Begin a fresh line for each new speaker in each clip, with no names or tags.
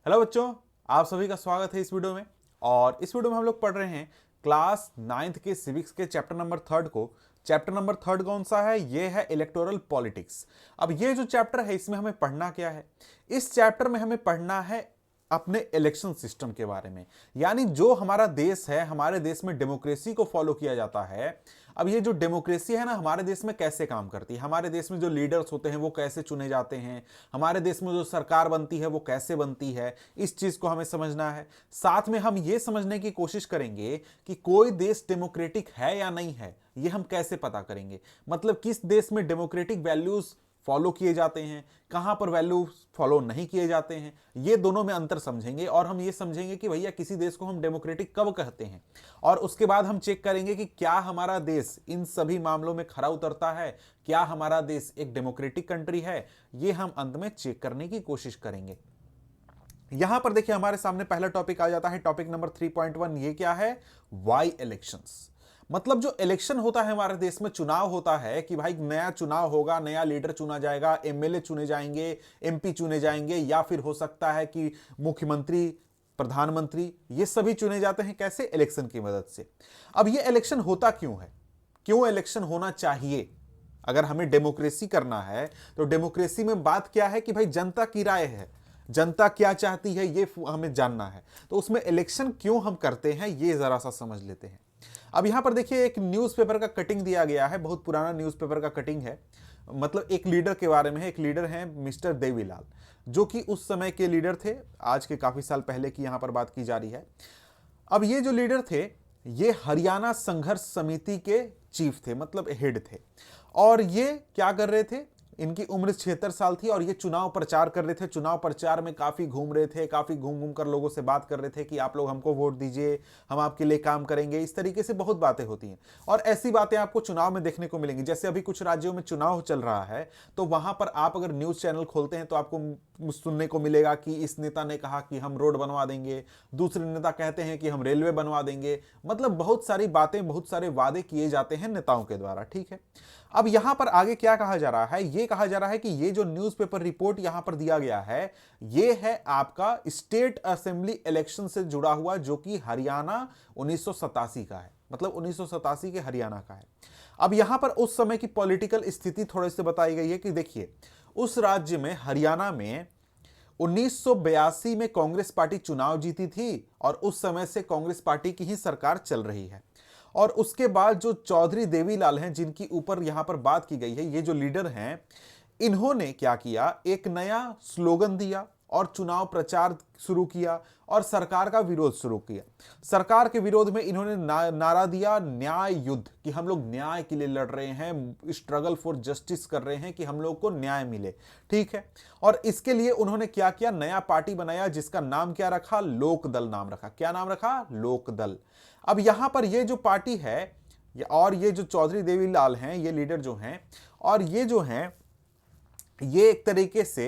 Hello बच्चों, आप सभी का स्वागत है इस वीडियो में। और इस वीडियो में हम लोग पढ़ रहे हैं क्लास 9th के सिविक्स के चैप्टर नंबर 3 को। चैप्टर नंबर 3 कौन सा है? ये है इलेक्टोरल पॉलिटिक्स। अब ये जो चैप्टर है इसमें हमें पढ़ना क्या है? इस चैप्टर में हमें पढ़ना है अपने इलेक्शन सिस्टम के बारे में। यानी जो हमारा देश है, हमारे देश में डेमोक्रेसी को फॉलो किया जाता है। अब ये जो डेमोक्रेसी है ना, हमारे देश में कैसे काम करती है, हमारे देश में जो लीडर्स होते हैं वो कैसे चुने जाते हैं, हमारे देश में जो सरकार बनती है वो कैसे बनती है, इस चीज को हमें समझना है। साथ में हम ये समझने की कोशिश करेंगे कि कोई देश डेमोक्रेटिक है या नहीं है, ये हम कैसे पता करेंगे। मतलब किस देश में डेमोक्रेटिक वैल्यूज फॉलो किए जाते हैं, कहां पर वैल्यू फॉलो नहीं किए जाते हैं, ये दोनों में अंतर समझेंगे। और हम ये समझेंगे कि भैया किसी देश को हम डेमोक्रेटिक कब कहते हैं। और उसके बाद हम चेक करेंगे कि क्या हमारा देश इन सभी मामलों में खरा उतरता है, क्या हमारा देश एक डेमोक्रेटिक कंट्री है। ये हम अंत में चेक करने की कोशिश करेंगे। यहां पर देखिए हमारे सामने पहला टॉपिक आ जाता है, टॉपिक नंबर 3.1। ये क्या है? Why elections. मतलब जो इलेक्शन होता है हमारे देश में, चुनाव होता है कि भाई नया चुनाव होगा, नया लीडर चुना जाएगा, एमएलए चुने जाएंगे, एमपी चुने जाएंगे, या फिर हो सकता है कि मुख्यमंत्री, प्रधानमंत्री, ये सभी चुने जाते हैं। कैसे? इलेक्शन की मदद से। अब ये इलेक्शन होता क्यों है, क्यों इलेक्शन होना चाहिए? अगर हमें डेमोक्रेसी करना है तो डेमोक्रेसी में बात क्या है कि भाई जनता की राय है, जनता क्या चाहती है ये हमें जानना है। तो उसमें इलेक्शन क्यों हम करते हैं ये जरा सा समझ लेते हैं। अब यहां पर देखिए एक न्यूज़पेपर का कटिंग दिया गया है, बहुत पुराना न्यूज़पेपर का कटिंग है। मतलब एक लीडर के बारे में है। एक लीडर हैं मिस्टर देवीलाल, जो कि उस समय के लीडर थे, आज के काफी साल पहले की यहां पर बात की जा रही है। अब ये जो लीडर थे ये हरियाणा संघर्ष समिति के चीफ थे, मतलब हेड थे। और ये क्या कर रहे थे? इनकी उम्र 76 साल थी और ये चुनाव प्रचार कर रहे थे। चुनाव प्रचार में काफी घूम रहे थे, काफी घूम घूम कर लोगों से बात कर रहे थे कि आप लोग हमको वोट दीजिए, हम आपके लिए काम करेंगे। इस तरीके से बहुत बातें होती हैं और ऐसी बातें आपको चुनाव में देखने को मिलेंगी। जैसे अभी कुछ राज्यों में चुनाव चल रहा है तो वहां पर आप अगर न्यूज चैनल खोलते हैं तो आपको सुनने को मिलेगा कि इस नेता ने कहा कि हम रोड बनवा देंगे, दूसरे नेता कहते हैं कि हम रेलवे बनवा देंगे। मतलब बहुत सारी बातें, बहुत सारे वादे किए जाते हैं नेताओं के द्वारा। ठीक है, अब यहां पर आगे क्या कहा जा रहा है? ये कहा जा रहा है कि ये जो न्यूज़पेपर रिपोर्ट यहां पर दिया गया है ये है आपका स्टेट असेंबली इलेक्शन से जुड़ा हुआ, जो कि हरियाणा 1987 का है। मतलब 1987 के हरियाणा का है। अब यहां पर उस समय की पॉलिटिकल स्थिति थोड़े से बताई गई है कि देखिए उस राज्य में, हरियाणा में 1982 में कांग्रेस पार्टी चुनाव जीती थी और उस समय से कांग्रेस पार्टी की ही सरकार चल रही है। और उसके बाद जो चौधरी देवीलाल हैं, जिनकी ऊपर यहां पर बात की गई है, ये जो लीडर हैं, इन्होंने क्या किया? एक नया स्लोगन दिया और चुनाव प्रचार शुरू किया और सरकार का विरोध शुरू किया। सरकार के विरोध में इन्होंने नारा दिया न्याय युद्ध, कि हम लोग न्याय के लिए लड़ रहे हैं, स्ट्रगल फॉर जस्टिस कर रहे हैं कि हम लोग को न्याय मिले। ठीक है, और इसके लिए उन्होंने क्या किया? नया पार्टी बनाया जिसका नाम क्या रखा? लोक दल नाम रखा। क्या नाम रखा? लोक दल। अब यहां पर ये जो पार्टी है और ये जो चौधरी देवीलाल हैं, ये लीडर जो हैं, और ये जो हैं, ये एक तरीके से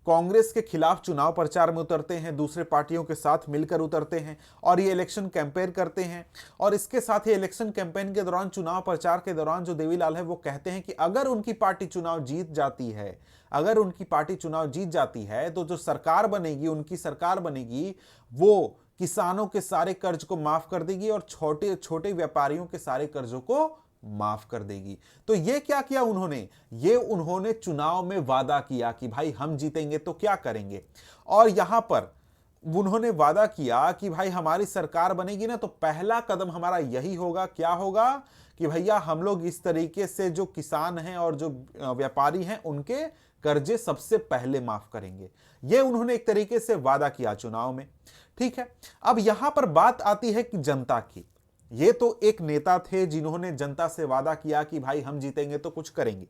कांग्रेस के खिलाफ चुनाव प्रचार में उतरते हैं, दूसरे पार्टियों के साथ मिलकर उतरते हैं और ये इलेक्शन कैंपेन करते हैं। और इसके साथ ही इलेक्शन कैंपेन के दौरान, चुनाव प्रचार के दौरान जो देवीलाल है वो कहते हैं कि अगर उनकी पार्टी चुनाव जीत जाती है, अगर उनकी पार्टी चुनाव जीत जाती है तो जो सरकार बनेगी, उनकी सरकार बनेगी, वो किसानों के सारे कर्ज को माफ कर देगी और छोटे छोटे व्यापारियों के सारे कर्जों को माफ कर देगी। तो ये क्या किया उन्होंने? ये उन्होंने चुनाव में वादा किया कि भाई हम जीतेंगे तो क्या करेंगे। और यहां पर उन्होंने वादा किया कि भाई हमारी सरकार बनेगी ना तो पहला कदम हमारा यही होगा। क्या होगा? कि भैया हम लोग इस तरीके से जो किसान हैं और जो व्यापारी हैं उनके कर्जे सबसे पहले माफ करेंगे। ये उन्होंने एक तरीके से वादा किया चुनाव में। ठीक है, अब यहां पर बात आती है कि जनता की। ये तो एक नेता थे जिन्होंने जनता से वादा किया कि भाई हम जीतेंगे तो कुछ करेंगे।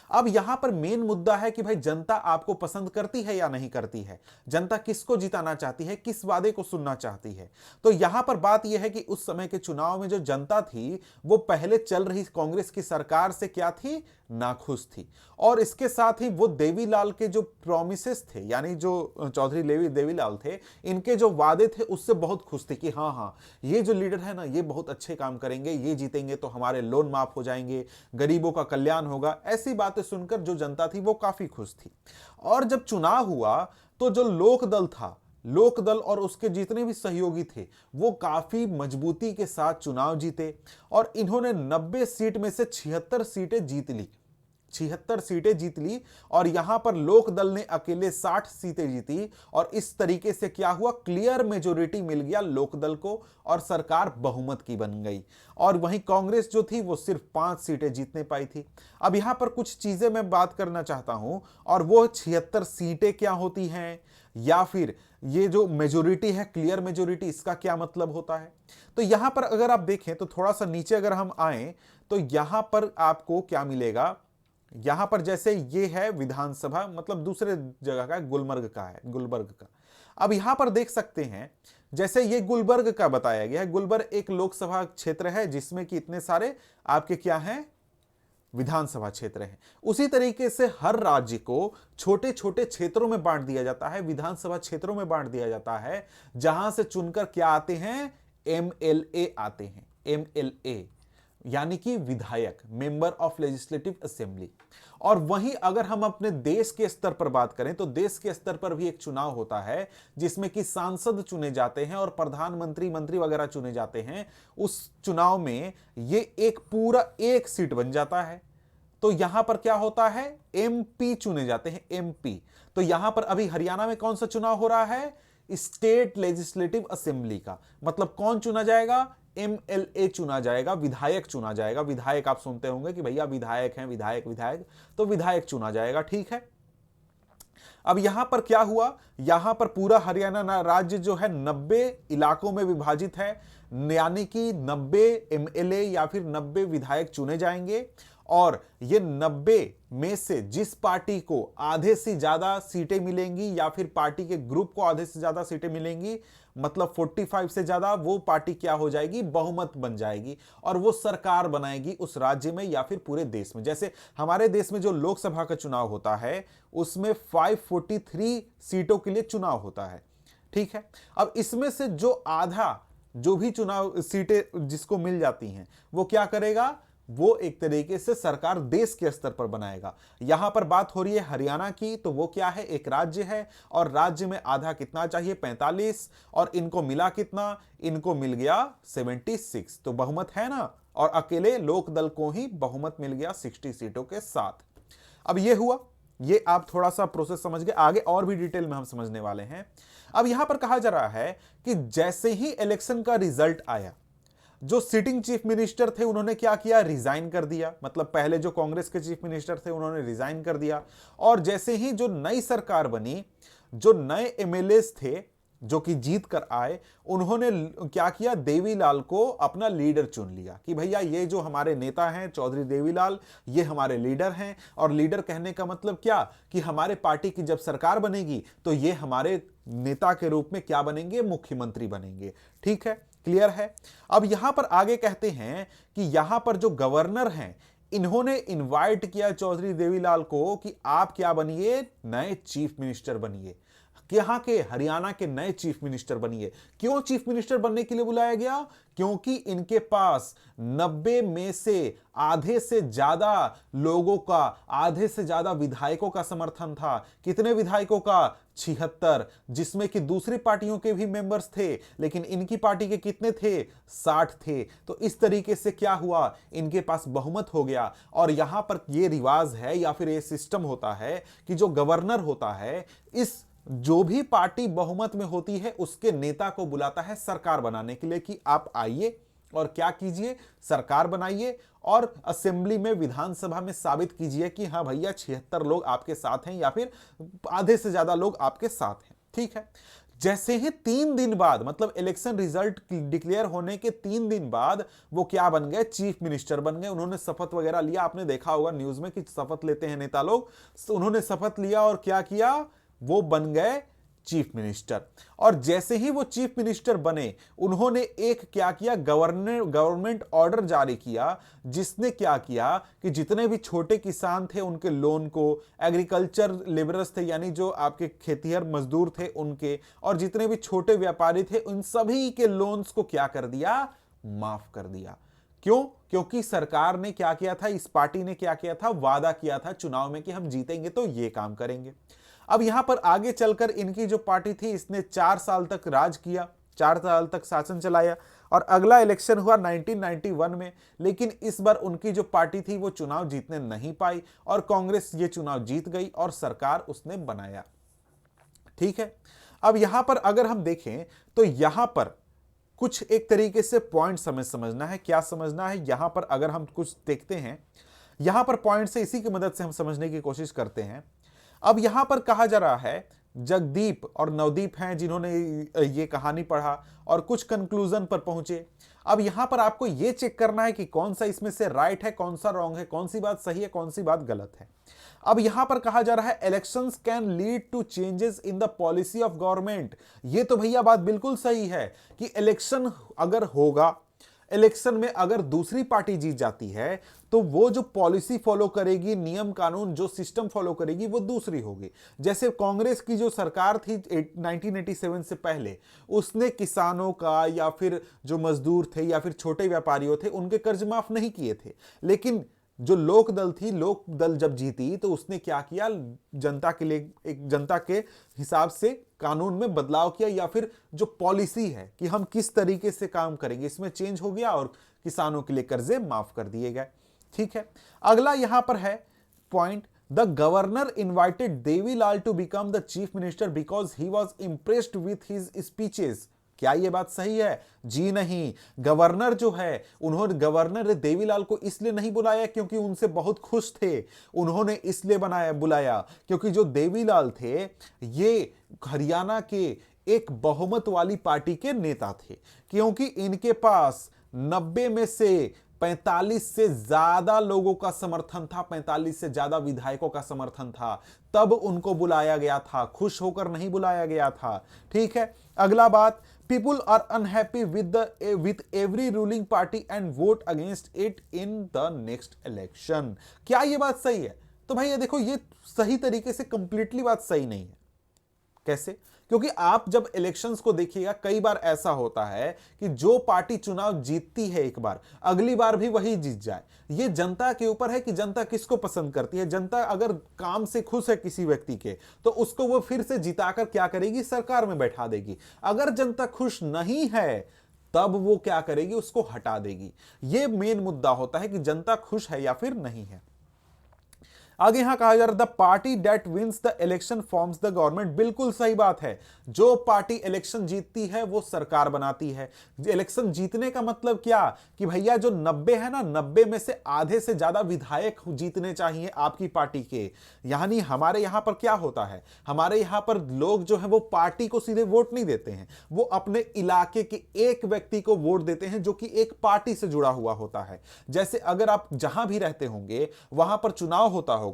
अब यहां पर मेन मुद्दा है कि भाई जनता आपको पसंद करती है या नहीं करती है, जनता किसको जिताना चाहती है, किस वादे को सुनना चाहती है। तो यहां पर बात यह है कि उस समय के चुनाव में जो जनता थी वो पहले चल रही कांग्रेस की सरकार से क्या थी? नाखुश थी। और इसके साथ ही वो देवीलाल के जो प्रॉमिसेस थे, यानी जो चौधरी देवीलाल थे, इनके जो वादे थे उससे बहुत खुश थे कि हाँ हाँ ये जो लीडर है ना ये बहुत अच्छे काम करेंगे, ये जीतेंगे तो हमारे लोन माफ हो जाएंगे, गरीबों का कल्याण होगा। ऐसी बातें सुनकर जो जनता थी वो काफी खुश थी। और जब चुनाव हुआ तो जो लोक दल था, लोकदल और उसके जितने भी सहयोगी थे वो काफी मजबूती के साथ चुनाव जीते और इन्होंने 90 सीट में से 76 सीटें जीत ली। 76 सीटें जीत ली और यहां पर लोकदल ने अकेले 60 सीटें जीती और इस तरीके से क्या हुआ, क्लियर मेजोरिटी मिल गया लोकदल को और सरकार बहुमत की बन गई। और वहीं कांग्रेस जो थी वो सिर्फ 5 सीटें जीतने पाई थी। अब यहां पर कुछ चीजें मैं बात करना चाहता हूं और वो 76 सीटें क्या होती हैं या फिर ये जो मेजोरिटी है, क्लियर मेजोरिटी, इसका क्या मतलब होता है। तो यहां पर अगर आप देखें तो थोड़ा सा नीचे अगर हम आए तो यहां पर आपको क्या मिलेगा, यहां पर जैसे ये है विधानसभा, मतलब दूसरे जगह का, गुलमर्ग का है, गुलबर्ग का। अब यहां पर देख सकते हैं जैसे ये गुलबर्ग का बताया गया है, गुलबर्ग एक लोकसभा क्षेत्र है जिसमें कि इतने सारे आपके क्या हैं, विधानसभा क्षेत्र हैं। उसी तरीके से हर राज्य को छोटे छोटे क्षेत्रों में बांट दिया जाता है, विधानसभा क्षेत्रों में बांट दिया जाता है, जहां से चुनकर क्या आते हैं, एमएलए आते हैं। एमएलए यानी कि विधायक, मेंबर ऑफ लेजिस्लेटिव असेंबली। और वहीं अगर हम अपने देश के स्तर पर बात करें तो देश के स्तर पर भी एक चुनाव होता है जिसमें कि सांसद चुने जाते हैं और प्रधानमंत्री, मंत्री वगैरह चुने जाते हैं। उस चुनाव में ये एक पूरा एक सीट बन जाता है। तो यहां पर क्या होता है, एमपी चुने जाते हैं, एमपी। तो यहां पर अभी हरियाणा में कौन सा चुनाव हो रहा है, स्टेट लेजिस्लेटिव असेंबली का। मतलब कौन चुना जाएगा, एमएलए चुना जाएगा, विधायक चुना जाएगा। विधायक आप सुनते होंगे कि भैया विधायक हैं, विधायक विधायक, तो विधायक चुना जाएगा, ठीक है। अब यहां पर क्या हुआ, यहां पर पूरा हरियाणा राज्य जो है 90 इलाकों में विभाजित है, यानी कि 90 एमएलए या फिर 90 विधायक चुने जाएंगे। और ये 90 में से जिस पार्टी को आधे से ज्यादा सीटें मिलेंगी या फिर पार्टी के ग्रुप को आधे से ज्यादा सीटें मिलेंगी, मतलब 45 से ज्यादा, वो पार्टी क्या हो जाएगी, बहुमत बन जाएगी और वो सरकार बनाएगी उस राज्य में या फिर पूरे देश में। जैसे हमारे देश में जो लोकसभा का चुनाव होता है उसमें 543 सीटों के लिए चुनाव होता है, ठीक है। अब इसमें से जो आधा जो भी चुनाव सीटें जिसको मिल जाती हैं वो क्या करेगा, वो एक तरीके से सरकार देश के स्तर पर बनाएगा। यहां पर बात हो रही है हरियाणा की, तो वो क्या है, एक राज्य है और राज्य में आधा कितना चाहिए, 45, और इनको मिला कितना, इनको मिल गया 76, तो बहुमत है ना। और अकेले लोकदल को ही बहुमत मिल गया 60 सीटों के साथ। अब ये हुआ, ये आप थोड़ा सा प्रोसेस समझ गए, आगे और भी डिटेल में हम समझने वाले हैं। अब यहां पर कहा जा रहा है कि जैसे ही इलेक्शन का रिजल्ट आया, जो सिटिंग चीफ मिनिस्टर थे उन्होंने क्या किया, रिजाइन कर दिया। मतलब पहले जो कांग्रेस के चीफ मिनिस्टर थे उन्होंने रिजाइन कर दिया। और जैसे ही जो नई सरकार बनी, जो नए एमएलएस थे जो कि जीत कर आए, उन्होंने क्या किया, देवीलाल को अपना लीडर चुन लिया कि भैया ये जो हमारे नेता हैं चौधरी देवीलाल, ये हमारे लीडर हैं। और लीडर कहने का मतलब क्या, कि हमारे पार्टी की जब सरकार बनेगी तो ये हमारे नेता के रूप में क्या बनेंगे, मुख्यमंत्री बनेंगे, ठीक है, क्लियर है। अब यहां पर आगे कहते हैं कि यहां पर जो गवर्नर हैं इन्होंने इनवाइट किया चौधरी देवीलाल को कि आप क्या बनिए, नए चीफ मिनिस्टर बनिए, यहां के हरियाणा के नए चीफ मिनिस्टर बनिए। क्यों चीफ मिनिस्टर बनने के लिए बुलाया गया, क्योंकि इनके पास 90 में से आधे से ज्यादा लोगों का, आधे से ज्यादा विधायकों का समर्थन था। कितने विधायकों का, 76, जिसमें कि दूसरी पार्टियों के भी मेंबर्स थे, लेकिन इनकी पार्टी के कितने थे, 60 थे। तो इस तरीके से क्या हुआ, इनके पास बहुमत हो गया। और यहां पर यह रिवाज है या फिर यह सिस्टम होता है कि जो गवर्नर होता है, इस जो भी पार्टी बहुमत में होती है उसके नेता को बुलाता है सरकार बनाने के लिए कि आप आइए और क्या कीजिए, सरकार बनाइए और असेंबली में, विधानसभा में साबित कीजिए कि हाँ भैया 76 लोग आपके साथ हैं या फिर आधे से ज्यादा लोग आपके साथ हैं, ठीक है। जैसे ही 3 दिन बाद, मतलब इलेक्शन रिजल्ट डिक्लेयर होने के 3 दिन बाद, वो क्या बन गए, चीफ मिनिस्टर बन गए। उन्होंने शपथ वगैरह लिया, आपने देखा होगा न्यूज में कि शपथ लेते हैं नेता लोग। उन्होंने शपथ लिया और क्या किया, वो बन गए चीफ मिनिस्टर। और जैसे ही वो चीफ मिनिस्टर बने, उन्होंने एक क्या किया, गवर्नमेंट ऑर्डर जारी किया, जिसने क्या किया कि जितने भी छोटे किसान थे उनके लोन को, एग्रीकल्चर लेबरर्स थे यानी जो आपके खेतिहर मजदूर थे उनके, और जितने भी छोटे व्यापारी थे उन सभी के लोन्स को क्या कर दिया, माफ कर दिया। क्यों, क्योंकि सरकार ने क्या किया था, इस पार्टी ने क्या किया था, वादा किया था चुनाव में कि हम जीतेंगे तो ये काम करेंगे। अब यहां पर आगे चलकर इनकी जो पार्टी थी इसने 4 साल तक राज किया, 4 साल तक शासन चलाया और अगला इलेक्शन हुआ 1991 में, लेकिन इस बार उनकी जो पार्टी थी वो चुनाव जीतने नहीं पाई और कांग्रेस ये चुनाव जीत गई और सरकार उसने बनाया। ठीक है, अब यहां पर अगर हम देखें तो यहां पर कुछ एक तरीके से पॉइंट समझना है। क्या समझना है? यहां पर अगर हम कुछ देखते हैं, यहां पर पॉइंट से इसी की मदद से हम समझने की कोशिश करते हैं। अब यहां पर कहा जा रहा है, जगदीप और नवदीप हैं जिन्होंने ये कहानी पढ़ा और कुछ कंक्लूजन पर पहुंचे। अब यहां पर आपको ये चेक करना है कि कौन सा इसमें से राइट है, कौन सा रॉन्ग है, कौन सी बात सही है, कौन सी बात गलत है। अब यहां पर कहा जा रहा है elections can lead to changes in the policy of government. ये तो भैया बात बिल्कुल सही है कि इलेक्शन अगर होगा, इलेक्शन में अगर दूसरी पार्टी जीत जाती है तो वो जो पॉलिसी फॉलो करेगी, नियम कानून जो सिस्टम फॉलो करेगी वो दूसरी होगी। जैसे कांग्रेस की जो सरकार थी 1987 से पहले, उसने किसानों का या फिर जो मजदूर थे या फिर छोटे व्यापारियों थे उनके कर्ज माफ नहीं किए थे। लेकिन जो लोक दल थी, लोक दल जब जीती तो उसने क्या किया, जनता के लिए एक जनता के हिसाब से कानून में बदलाव किया या फिर जो पॉलिसी है कि हम किस तरीके से काम करेंगे इसमें चेंज हो गया और किसानों के लिए कर्जे माफ कर दिए गए। ठीक है, अगला यहां पर है point, the governor invited Devilal to become the chief minister because he was impressed with his speeches. क्या यह बात सही है? जी नहीं। गवर्नर जो है, उन्होंने गवर्नर देवीलाल को इसलिए नहीं बुलाया क्योंकि उनसे बहुत खुश थे, उन्होंने इसलिए बुलाया क्योंकि जो देवीलाल थे ये हरियाणा के एक बहुमत वाली पार्टी के नेता थे, क्योंकि इनके पास 90 में से 45 से ज्यादा लोगों का समर्थन था, 45 से ज्यादा विधायकों का समर्थन था, तब उनको बुलाया गया था, खुश होकर नहीं बुलाया गया था। ठीक है, अगला बात, people are unhappy with every ruling party and vote against it in the next election. क्या ये बात सही है? तो भाई ये देखो, ये सही तरीके से कंप्लीटली बात सही नहीं है। कैसे? क्योंकि आप जब इलेक्शंस को देखिएगा, कई बार ऐसा होता है कि जो पार्टी चुनाव जीतती है एक बार, अगली बार भी वही जीत जाए। ये जनता के ऊपर है कि जनता किसको पसंद करती है। जनता अगर काम से खुश है किसी व्यक्ति के तो उसको वो फिर से जिताकर क्या करेगी, सरकार में बैठा देगी। अगर जनता खुश नहीं है तब वो क्या करेगी, उसको हटा देगी। ये मेन मुद्दा होता है कि जनता खुश है या फिर नहीं है। आगे यहां कहा जा रहा है the party that wins the election forms the government. बिल्कुल सही बात है, जो पार्टी इलेक्शन जीतती है वो सरकार बनाती है। इलेक्शन जीतने का मतलब क्या कि भैया जो 90 है ना, 90 में से आधे से ज्यादा विधायक जीतने चाहिए आपकी पार्टी के। यानी हमारे यहां पर क्या होता है, हमारे यहां पर लोग जो है वो पार्टी को सीधे वोट नहीं देते हैं, वो अपने इलाके के एक व्यक्ति को वोट देते हैं जो कि एक पार्टी से जुड़ा हुआ होता है। जैसे अगर आप जहां भी रहते होंगे वहां पर चुनाव होता होगा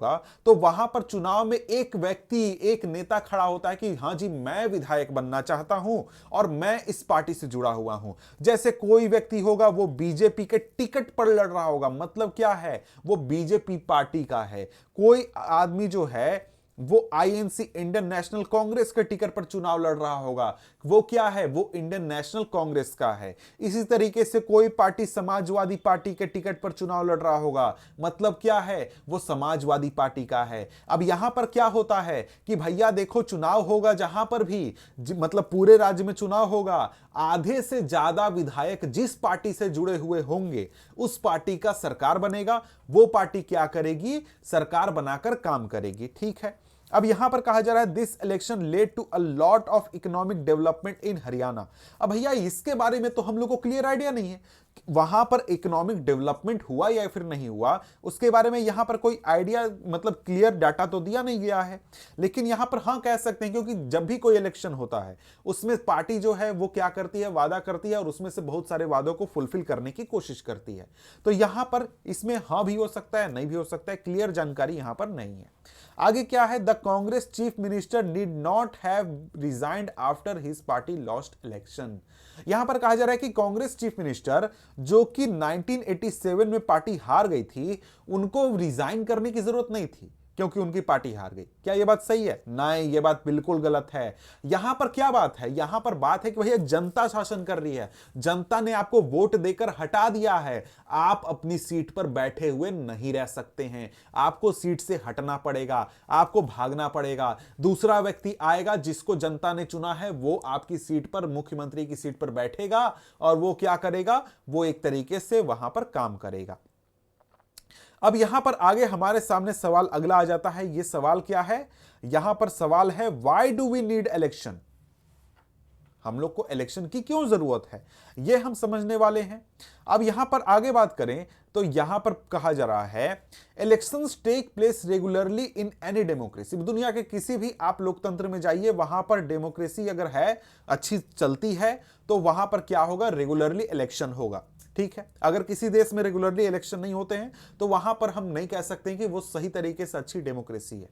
तो वहां पर चुनाव में एक व्यक्ति, एक नेता खड़ा होता है कि हां जी मैं विधायक बनना चाहता हूं और मैं इस पार्टी से जुड़ा हुआ हूं। जैसे कोई व्यक्ति होगा वो बीजेपी के टिकट पर लड़ रहा होगा, मतलब क्या है, वो बीजेपी पार्टी का है। कोई आदमी जो है वो आईएनसी, इंडियन नेशनल कांग्रेस के टिकट पर चुनाव लड़ रहा होगा, वो क्या है, वो इंडियन नेशनल कांग्रेस का है। इसी तरीके से कोई पार्टी समाजवादी पार्टी के टिकट पर चुनाव लड़ रहा होगा, मतलब क्या है, वो समाजवादी पार्टी का है। अब यहां पर क्या होता है कि भैया देखो, चुनाव होगा जहां पर भी, मतलब पूरे राज्य में चुनाव होगा, आधे से ज्यादा विधायक जिस पार्टी से जुड़े हुए होंगे उस पार्टी का सरकार बनेगा। वो पार्टी क्या करेगी, सरकार बनाकर काम करेगी। ठीक है, अब यहां पर कहा जा रहा है this election led to a lot of economic development in Haryana. अब भैया इसके बारे में तो हम लोग को क्लियर आइडिया नहीं है, वहां पर इकोनॉमिक डेवलपमेंट हुआ या फिर नहीं हुआ, उसके बारे में यहां पर कोई आइडिया, मतलब क्लियर डाटा तो दिया नहीं गया है। लेकिन यहां पर हां कह सकते हैं, क्योंकि जब भी कोई इलेक्शन होता है उसमें पार्टी जो है वो क्या करती है, वादा करती है और उसमें से बहुत सारे वादों को फुलफिल करने की कोशिश करती है। तो यहां पर इसमें हां भी हो सकता है, नहीं भी हो सकता है, क्लियर जानकारी यहां पर नहीं है। आगे क्या है, the Congress chief minister need not have resigned after his party lost election. यहां पर कहा जा रहा है कि कांग्रेस चीफ मिनिस्टर जो कि 1987 में पार्टी हार गई थी, उनको रिजाइन करने की जरूरत नहीं थी। क्योंकि उनकी पार्टी हार गई। क्या ये बात सही है? नहीं, ये बात बिल्कुल गलत है। यहां पर क्या बात है? यहां पर बात है कि भैया जनता शासन कर रही है, जनता ने आपको वोट देकर हटा दिया है, आप अपनी सीट पर बैठे हुए नहीं रह सकते हैं, आपको सीट से हटना पड़ेगा, आपको भागना पड़ेगा। दूसरा व्यक्ति आएगा जिसको जनता ने चुना है, वो आपकी सीट पर, मुख्यमंत्री की सीट पर बैठेगा और वो क्या करेगा? वो एक तरीके से वहां पर काम करेगा। अब यहां पर आगे हमारे सामने सवाल अगला आ जाता है। यह सवाल क्या है? यहां पर सवाल है, why do we need election? हम लोग को इलेक्शन की क्यों जरूरत है, यह हम समझने वाले हैं। अब यहां पर आगे बात करें तो यहां पर कहा जा रहा है, elections take place regularly in any democracy. दुनिया के किसी भी आप लोकतंत्र में जाइए, वहां पर डेमोक्रेसी अगर है, अच्छी चलती है, तो वहां पर क्या होगा? रेगुलरली इलेक्शन होगा। ठीक है, अगर किसी देश में रेगुलरली इलेक्शन नहीं होते हैं तो वहां पर हम नहीं कह सकते कि वो सही तरीके से अच्छी डेमोक्रेसी है।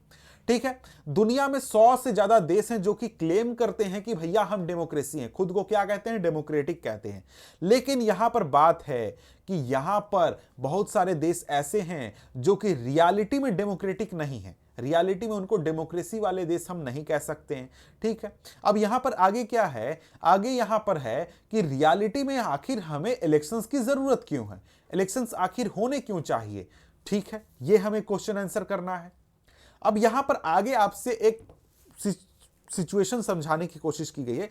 ठीक है, दुनिया में 100 से ज्यादा देश हैं जो कि क्लेम करते हैं कि भैया हम डेमोक्रेसी हैं, खुद को क्या कहते हैं? डेमोक्रेटिक कहते हैं। लेकिन यहां पर बात है कि यहां पर बहुत सारे देश ऐसे हैं जो कि रियलिटी में डेमोक्रेटिक नहीं है, रियलिटी में उनको डेमोक्रेसी वाले देश हम नहीं कह सकते हैं। ठीक है, अब यहां पर आगे क्या है? आगे यहां पर है कि रियलिटी में आखिर हमें इलेक्शंस की जरूरत क्यों है, इलेक्शंस आखिर होने क्यों चाहिए? ठीक है, यह हमें क्वेश्चन आंसर करना है। अब यहां पर आगे आपसे एक सिचुएशन समझाने की कोशिश की गई है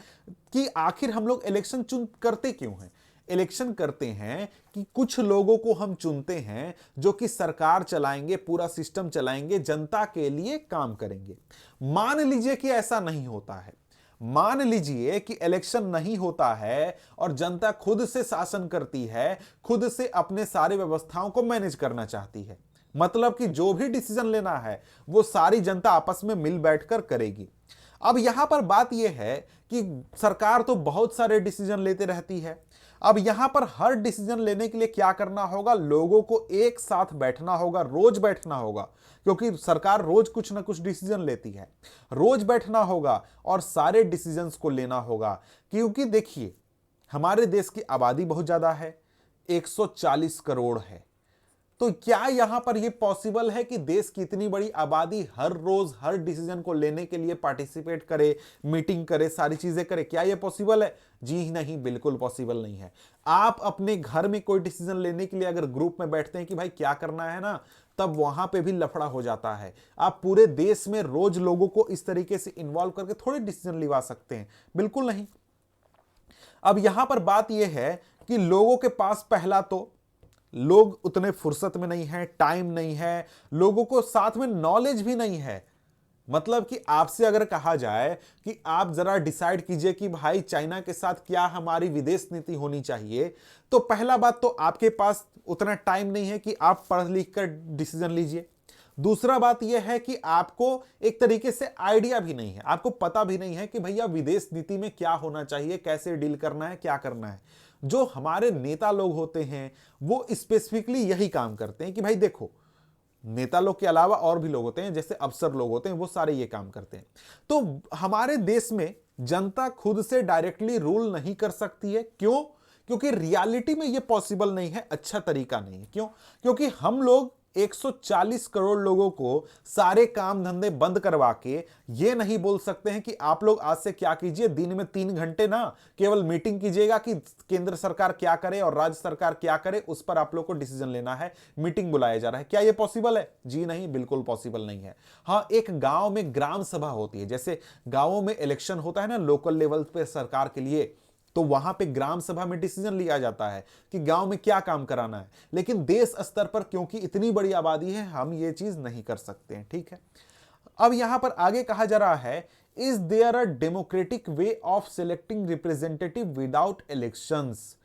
कि आखिर हम लोग इलेक्शन चुन करते क्यों हैं। इलेक्शन करते हैं कि कुछ लोगों को हम चुनते हैं जो कि सरकार चलाएंगे, पूरा सिस्टम चलाएंगे, जनता के लिए काम करेंगे। मान लीजिए कि ऐसा नहीं होता है, मान लीजिए कि इलेक्शन नहीं होता है और जनता खुद से शासन करती है, खुद से अपने सारे व्यवस्थाओं को मैनेज करना चाहती है। मतलब कि जो भी डिसीजन लेना है वो सारी जनता आपस में मिल बैठकर करेगी। अब यहां पर बात यह है कि सरकार तो बहुत सारे डिसीजन लेते रहती है। अब यहां पर हर डिसीजन लेने के लिए क्या करना होगा? लोगों को एक साथ बैठना होगा, रोज बैठना होगा, क्योंकि सरकार रोज कुछ ना कुछ डिसीजन लेती है। रोज बैठना होगा और सारे डिसीजंस को लेना होगा। क्योंकि देखिए, हमारे देश की आबादी बहुत ज्यादा है, 140 करोड़ है। तो क्या यहां पर यह पॉसिबल है कि देश की इतनी बड़ी आबादी हर रोज हर डिसीजन को लेने के लिए पार्टिसिपेट करे, मीटिंग करे, सारी चीजें करे? क्या यह पॉसिबल है? जी नहीं, बिल्कुल पॉसिबल नहीं है। आप अपने घर में कोई डिसीजन लेने के लिए अगर ग्रुप में बैठते हैं कि भाई क्या करना है ना, तब वहां पे भी लफड़ा हो जाता है। आप पूरे देश में रोज लोगों को इस तरीके से इन्वॉल्व करके थोड़े डिसीजन लिवा सकते हैं? बिल्कुल नहीं। अब यहां पर बात यह है कि लोगों के पास पहला तो लोग उतने फुर्सत में नहीं है, टाइम नहीं है, लोगों को साथ में नॉलेज भी नहीं है। मतलब कि आपसे अगर कहा जाए कि आप जरा डिसाइड कीजिए कि भाई चाइना के साथ क्या हमारी विदेश नीति होनी चाहिए, तो पहला बात तो आपके पास उतना टाइम नहीं है कि आप पढ़ लिख कर डिसीजन लीजिए। दूसरा बात यह है कि आपको एक तरीके से आइडिया भी नहीं है, आपको पता भी नहीं है कि भैया विदेश नीति में क्या होना चाहिए, कैसे डील करना है, क्या करना है। जो हमारे नेता लोग होते हैं वो स्पेसिफिकली यही काम करते हैं कि भाई देखो, नेता लोग के अलावा और भी लोग होते हैं, जैसे अफसर लोग होते हैं, वो सारे ये काम करते हैं। तो हमारे देश में जनता खुद से डायरेक्टली रूल नहीं कर सकती है। क्यों? क्योंकि रियलिटी में ये पॉसिबल नहीं है, अच्छा तरीका नहीं है। क्यों? क्योंकि हम लोग 140 करोड़ लोगों को सारे काम धंधे बंद करवा के ये नहीं बोल सकते हैं कि आप लोग आज से क्या कीजिए, दिन में 3 घंटे ना केवल मीटिंग कीजिएगा कि केंद्र सरकार क्या करे और राज्य सरकार क्या करे, उस पर आप लोग को डिसीजन लेना है, मीटिंग बुलाया जा रहा है। क्या ये पॉसिबल है? जी नहीं, बिल्कुल पॉसिबल नहीं है। हाँ, एक गांव में ग्राम सभा होती है, जैसे गांवों में इलेक्शन होता है ना लोकल लेवल पे सरकार के लिए, तो वहां पे ग्राम सभा में डिसीजन लिया जाता है कि गांव में क्या काम कराना है। लेकिन देश स्तर पर क्योंकि इतनी बड़ी आबादी है, हम ये चीज नहीं कर सकते हैं। ठीक है, अब यहां पर आगे कहा जा रहा है, is there a democratic way of selecting representative without elections?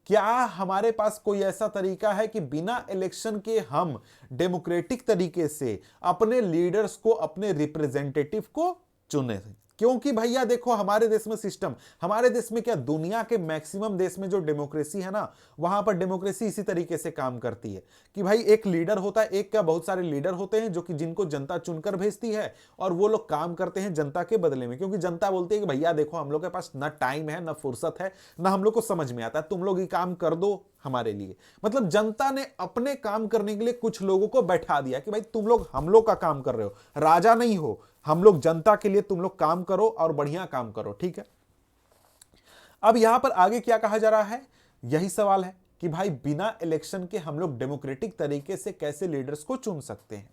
क्या हमारे पास कोई ऐसा तरीका है कि बिना इलेक्शन के हम डेमोक्रेटिक तरीके से अपने लीडर्स को, अपने रिप्रेजेंटेटिव को चुने? क्योंकि भैया देखो हमारे देश में सिस्टम, हमारे देश में क्या, दुनिया के मैक्सिमम देश में जो डेमोक्रेसी है ना, वहां पर डेमोक्रेसी इसी तरीके से काम करती है कि भाई एक लीडर होता है, एक क्या बहुत सारे लीडर होते हैं जो कि जिनको जनता चुनकर भेजती है और वो लोग काम करते हैं जनता के बदले में, क्योंकि जनता बोलती है कि भैया देखो हम लोग के पास ना टाइम है, ना फुर्सत है, ना हम लोग को समझ में आता है, तुम लोग ये काम कर दो हमारे लिए। मतलब जनता ने अपने काम करने के लिए कुछ लोगों को बैठा दिया कि भाई तुम लोग हम लोग का काम कर रहे हो, राजा नहीं हो, हम लोग जनता के लिए तुम लोग काम करो और बढ़िया काम करो, ठीक है। अब यहां पर आगे क्या कहा जा रहा है, यही सवाल है कि भाई बिना इलेक्शन के हम लोग डेमोक्रेटिक तरीके से कैसे लीडर्स को चुन सकते हैं।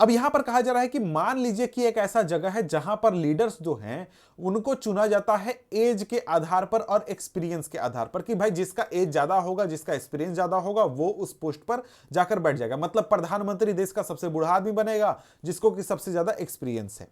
अब यहां पर कहा जा रहा है कि मान लीजिए कि एक ऐसा जगह है जहां पर लीडर्स जो हैं उनको चुना जाता है एज के आधार पर और एक्सपीरियंस के आधार पर, कि भाई जिसका एज ज्यादा होगा, जिसका एक्सपीरियंस ज्यादा होगा, वो उस पोस्ट पर जाकर बैठ जाएगा। मतलब प्रधानमंत्री देश का सबसे बूढ़ा आदमी बनेगा जिसको कि सबसे ज्यादा एक्सपीरियंस है।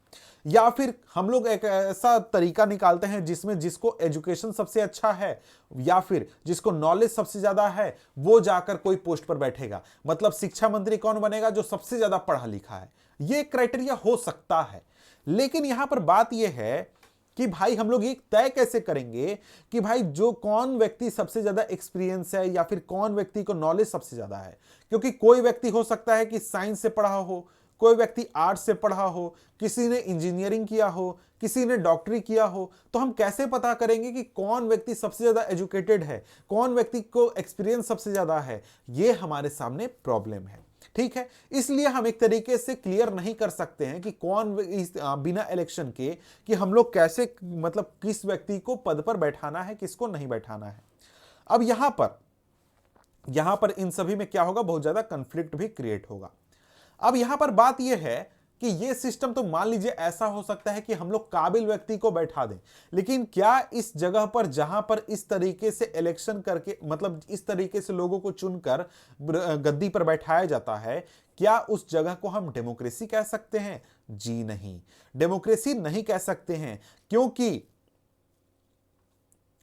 या फिर हम लोग एक ऐसा तरीका निकालते हैं जिसमें जिसको एजुकेशन सबसे अच्छा है या फिर जिसको नॉलेज सबसे ज्यादा है वो जाकर कोई पोस्ट पर बैठेगा। मतलब शिक्षा मंत्री कौन बनेगा, जो सबसे ज्यादा पढ़ा लिखा है। ये क्राइटेरिया हो सकता है, लेकिन यहां पर बात यह है कि भाई हम लोग ये तय कैसे करेंगे कि भाई जो कौन व्यक्ति सबसे ज्यादा एक्सपीरियंस है या फिर कौन व्यक्ति को नॉलेज सबसे ज्यादा है। क्योंकि कोई व्यक्ति हो सकता है कि साइंस से पढ़ा हो, कोई व्यक्ति आर्ट्स से पढ़ा हो, किसी ने इंजीनियरिंग किया हो, किसी ने डॉक्टरी किया हो। तो हम कैसे पता करेंगे कि कौन व्यक्ति सबसे ज्यादा एजुकेटेड है, कौन व्यक्ति को एक्सपीरियंस सबसे ज्यादा है। ये हमारे सामने प्रॉब्लम है, ठीक है। इसलिए हम एक तरीके से क्लियर नहीं कर सकते हैं कि कौन बिना इलेक्शन के कि हम लोग कैसे, मतलब किस व्यक्ति को पद पर बैठाना है, किसको नहीं बैठाना है। अब यहां पर इन सभी में क्या होगा, बहुत ज्यादा कंफ्लिक्ट भी क्रिएट होगा। अब यहां पर बात यह है कि यह सिस्टम तो मान लीजिए ऐसा हो सकता है कि हम लोग काबिल व्यक्ति को बैठा दें, लेकिन क्या इस जगह पर जहां पर इस तरीके से इलेक्शन करके, मतलब इस तरीके से लोगों को चुनकर गद्दी पर बैठाया जाता है, क्या उस जगह को हम डेमोक्रेसी कह सकते हैं? जी नहीं, डेमोक्रेसी नहीं कह सकते हैं। क्योंकि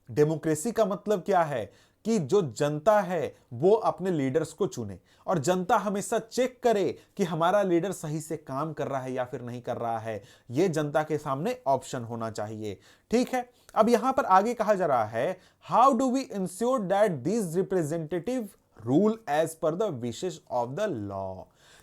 डेमोक्रेसी का मतलब क्या है कि जो जनता है वो अपने लीडर्स को चुने और जनता हमेशा चेक करे कि हमारा लीडर सही से काम कर रहा है या फिर नहीं कर रहा है। यह जनता के सामने ऑप्शन होना चाहिए, ठीक है। अब यहां पर आगे कहा जा रहा है, how do we ensure that these representative rule as per the wishes of the law.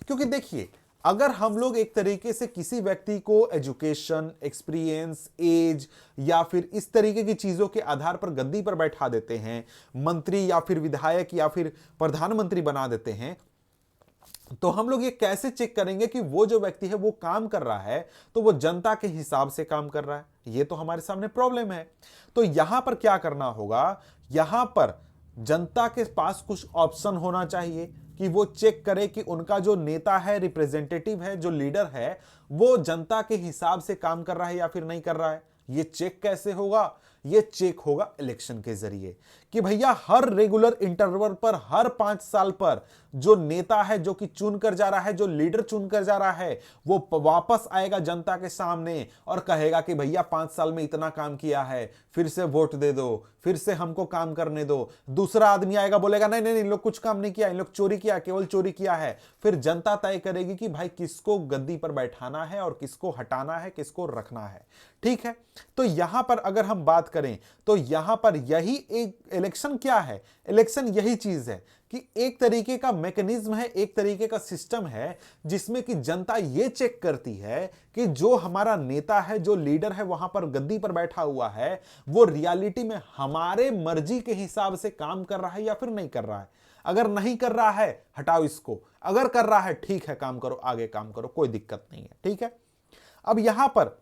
क्योंकि देखिए, अगर हम लोग एक तरीके से किसी व्यक्ति को एजुकेशन, एक्सपीरियंस, एज या फिर इस तरीके की चीजों के आधार पर गद्दी पर बैठा देते हैं, मंत्री या फिर विधायक या फिर प्रधानमंत्री बना देते हैं, तो हम लोग ये कैसे चेक करेंगे कि वो जो व्यक्ति है वो काम कर रहा है तो वो जनता के हिसाब से काम कर रहा है? ये तो हमारे सामने प्रॉब्लम है। तो यहां पर क्या करना होगा, यहां पर जनता के पास कुछ ऑप्शन होना चाहिए कि वो चेक करे कि उनका जो नेता है, रिप्रेजेंटेटिव है, जो लीडर है, वो जनता के हिसाब से काम कर रहा है या फिर नहीं कर रहा है। ये चेक कैसे होगा? ये चेक होगा इलेक्शन के जरिए कि भैया हर रेगुलर इंटरवल पर, हर 5 साल पर जो नेता है, जो कि चुन कर जा रहा है, जो लीडर चुन कर जा रहा है, वो वापस आएगा जनता के सामने और कहेगा कि भैया 5 साल में इतना काम किया है, फिर से वोट दे दो, फिर से हमको काम करने दो। दूसरा आदमी आएगा, बोलेगा नहीं नहीं नहीं, इन लोग कुछ काम नहीं किया, इन लोग चोरी किया, केवल चोरी किया है। फिर जनता तय करेगी कि भाई किसको गद्दी पर बैठाना है और किसको हटाना है, किसको रखना है, ठीक है। तो यहां पर अगर हम बात करें तो यहां पर यही एक इलेक्शन क्या है, इलेक्शन यही चीज है कि एक तरीके का मैकेनिज्म है, एक तरीके का सिस्टम है जिसमें कि जनता ये चेक करती है कि जो हमारा नेता है, जो लीडर है वहां पर गद्दी पर बैठा हुआ है, वो रियलिटी में हमारे मर्जी के हिसाब से काम कर रहा है या फिर नहीं कर रहा है। अगर नहीं कर रहा है हटाओ इसको, अगर कर रहा है ठीक है काम करो, आगे काम करो, कोई दिक्कत नहीं है, ठीक है। अब यहां पर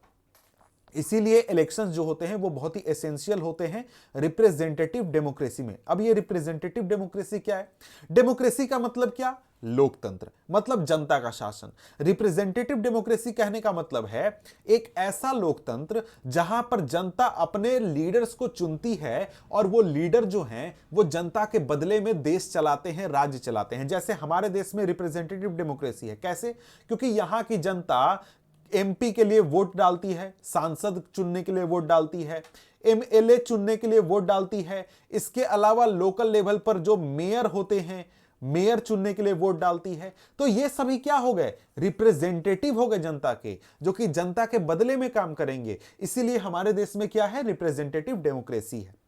इसीलिए इलेक्शंस जो होते हैं वो बहुत ही एसेंशियल होते हैं रिप्रेजेंटेटिव डेमोक्रेसी में। अब ये रिप्रेजेंटेटिव डेमोक्रेसी क्या है? डेमोक्रेसी का मतलब क्या? लोकतंत्र, मतलब जनता का शासन। रिप्रेजेंटेटिव डेमोक्रेसी कहने का मतलब है एक ऐसा लोकतंत्र जहां पर जनता अपने लीडर्स को चुनती है और वो लीडर जो हैं वो जनता के बदले में देश चलाते हैं, राज्य चलाते हैं। जैसे हमारे देश में रिप्रेजेंटेटिव डेमोक्रेसी है। कैसे? क्योंकि यहां की जनता एमपी के लिए वोट डालती है, सांसद चुनने के लिए वोट डालती है, एमएलए चुनने के लिए वोट डालती है। इसके अलावा लोकल लेवल पर जो मेयर होते हैं, मेयर चुनने के लिए वोट डालती है। तो ये सभी क्या हो गए, रिप्रेजेंटेटिव हो गए जनता के, जो कि जनता के बदले में काम करेंगे। इसीलिए हमारे देश में क्या है, रिप्रेजेंटेटिव डेमोक्रेसी है।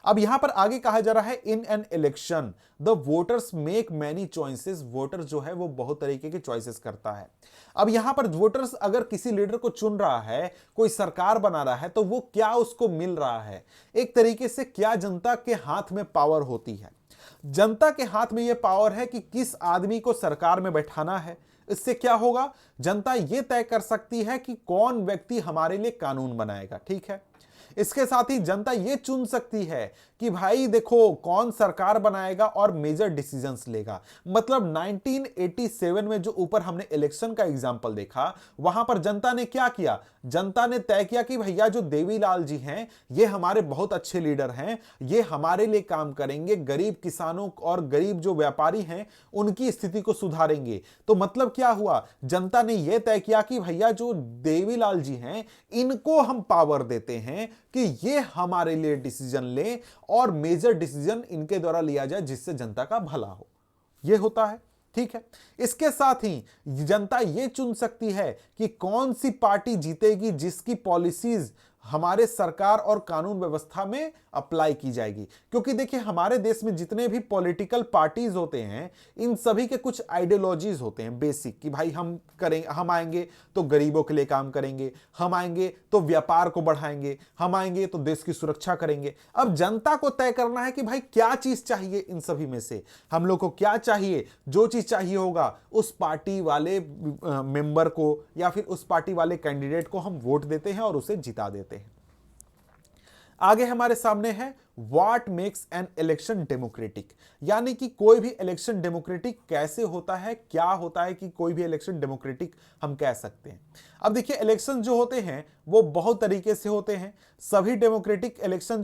अब यहां पर आगे कहा जा रहा है, in an election the voters make many choices. Voter जो है वो बहुत तरीके के चॉइसेस करता है। अब यहां पर वोटर्स अगर किसी लीडर को चुन रहा है, कोई सरकार बना रहा है, तो वो क्या उसको मिल रहा है, एक तरीके से क्या जनता के हाथ में पावर होती है। जनता के हाथ में यह पावर है कि किस आदमी को सरकार में बैठाना है। इससे क्या होगा, जनता यह तय कर सकती है कि कौन व्यक्ति हमारे लिए कानून बनाएगा। ठीक है, इसके साथ ही जनता यह चुन सकती है कि भाई देखो कौन सरकार बनाएगा और मेजर डिसीजंस लेगा। मतलब 1987 में जो ऊपर हमने इलेक्शन का एग्जांपल देखा, वहां पर जनता ने क्या किया, जनता ने तय किया कि भैया जो देवीलाल जी हैं ये हमारे बहुत अच्छे लीडर हैं, ये हमारे लिए काम करेंगे, गरीब किसानों और गरीब जो व्यापारी हैं उनकी स्थिति को सुधारेंगे। तो मतलब क्या हुआ, जनता ने यह तय किया कि भैया जो देवीलाल जी हैं इनको हम पावर देते हैं कि ये हमारे लिए डिसीजन लें और मेजर डिसीजन इनके द्वारा लिया जाए जिससे जनता का भला हो। यह होता है। ठीक है, इसके साथ ही जनता यह चुन सकती है कि कौन सी पार्टी जीतेगी जिसकी पॉलिसीज हमारे सरकार और कानून व्यवस्था में अप्लाई की जाएगी। क्योंकि देखिए हमारे देश में जितने भी पॉलिटिकल पार्टीज होते हैं इन सभी के कुछ आइडियोलॉजीज होते हैं बेसिक, कि भाई हम आएंगे तो गरीबों के लिए काम करेंगे, हम आएंगे तो व्यापार को बढ़ाएंगे, हम आएंगे तो देश की सुरक्षा करेंगे। अब जनता को तय करना है कि भाई क्या चीज चाहिए, इन सभी में से हम लोग को क्या चाहिए। जो चीज चाहिए होगा उस पार्टी वाले मेंबर को या फिर उस पार्टी वाले कैंडिडेट को हम वोट देते हैं और उसे जिता देते हैं। आगे हमारे सामने है what makes an election democratic, यानी कि कोई भी इलेक्शन डेमोक्रेटिक कैसे होता है, क्या होता है कि कोई भी इलेक्शन डेमोक्रेटिक हम कह सकते हैं। अब देखिए इलेक्शन जो होते हैं वो बहुत तरीके से होते हैं। सभी डेमोक्रेटिक इलेक्शन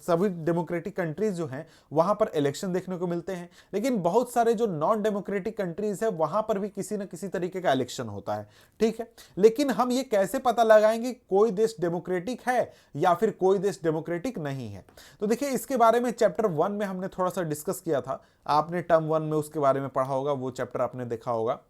सभी डेमोक्रेटिक कंट्रीज जो हैं वहां पर इलेक्शन देखने को मिलते हैं, लेकिन बहुत सारे जो नॉन डेमोक्रेटिक कंट्रीज है वहां पर भी किसी न किसी तरीके का इलेक्शन होता है। ठीक है, लेकिन हम ये कैसे पता लगाएंगे कोई देश डेमोक्रेटिक है या फिर कोई देश डेमोक्रेटिक नहीं है। तो देखिए इसके बारे में चैप्टर 1 में हमने थोड़ा सा डिस्कस किया था, आपने टर्म 1 में उसके बारे में पढ़ा होगा, वो चैप्टर आपने देखा होगा।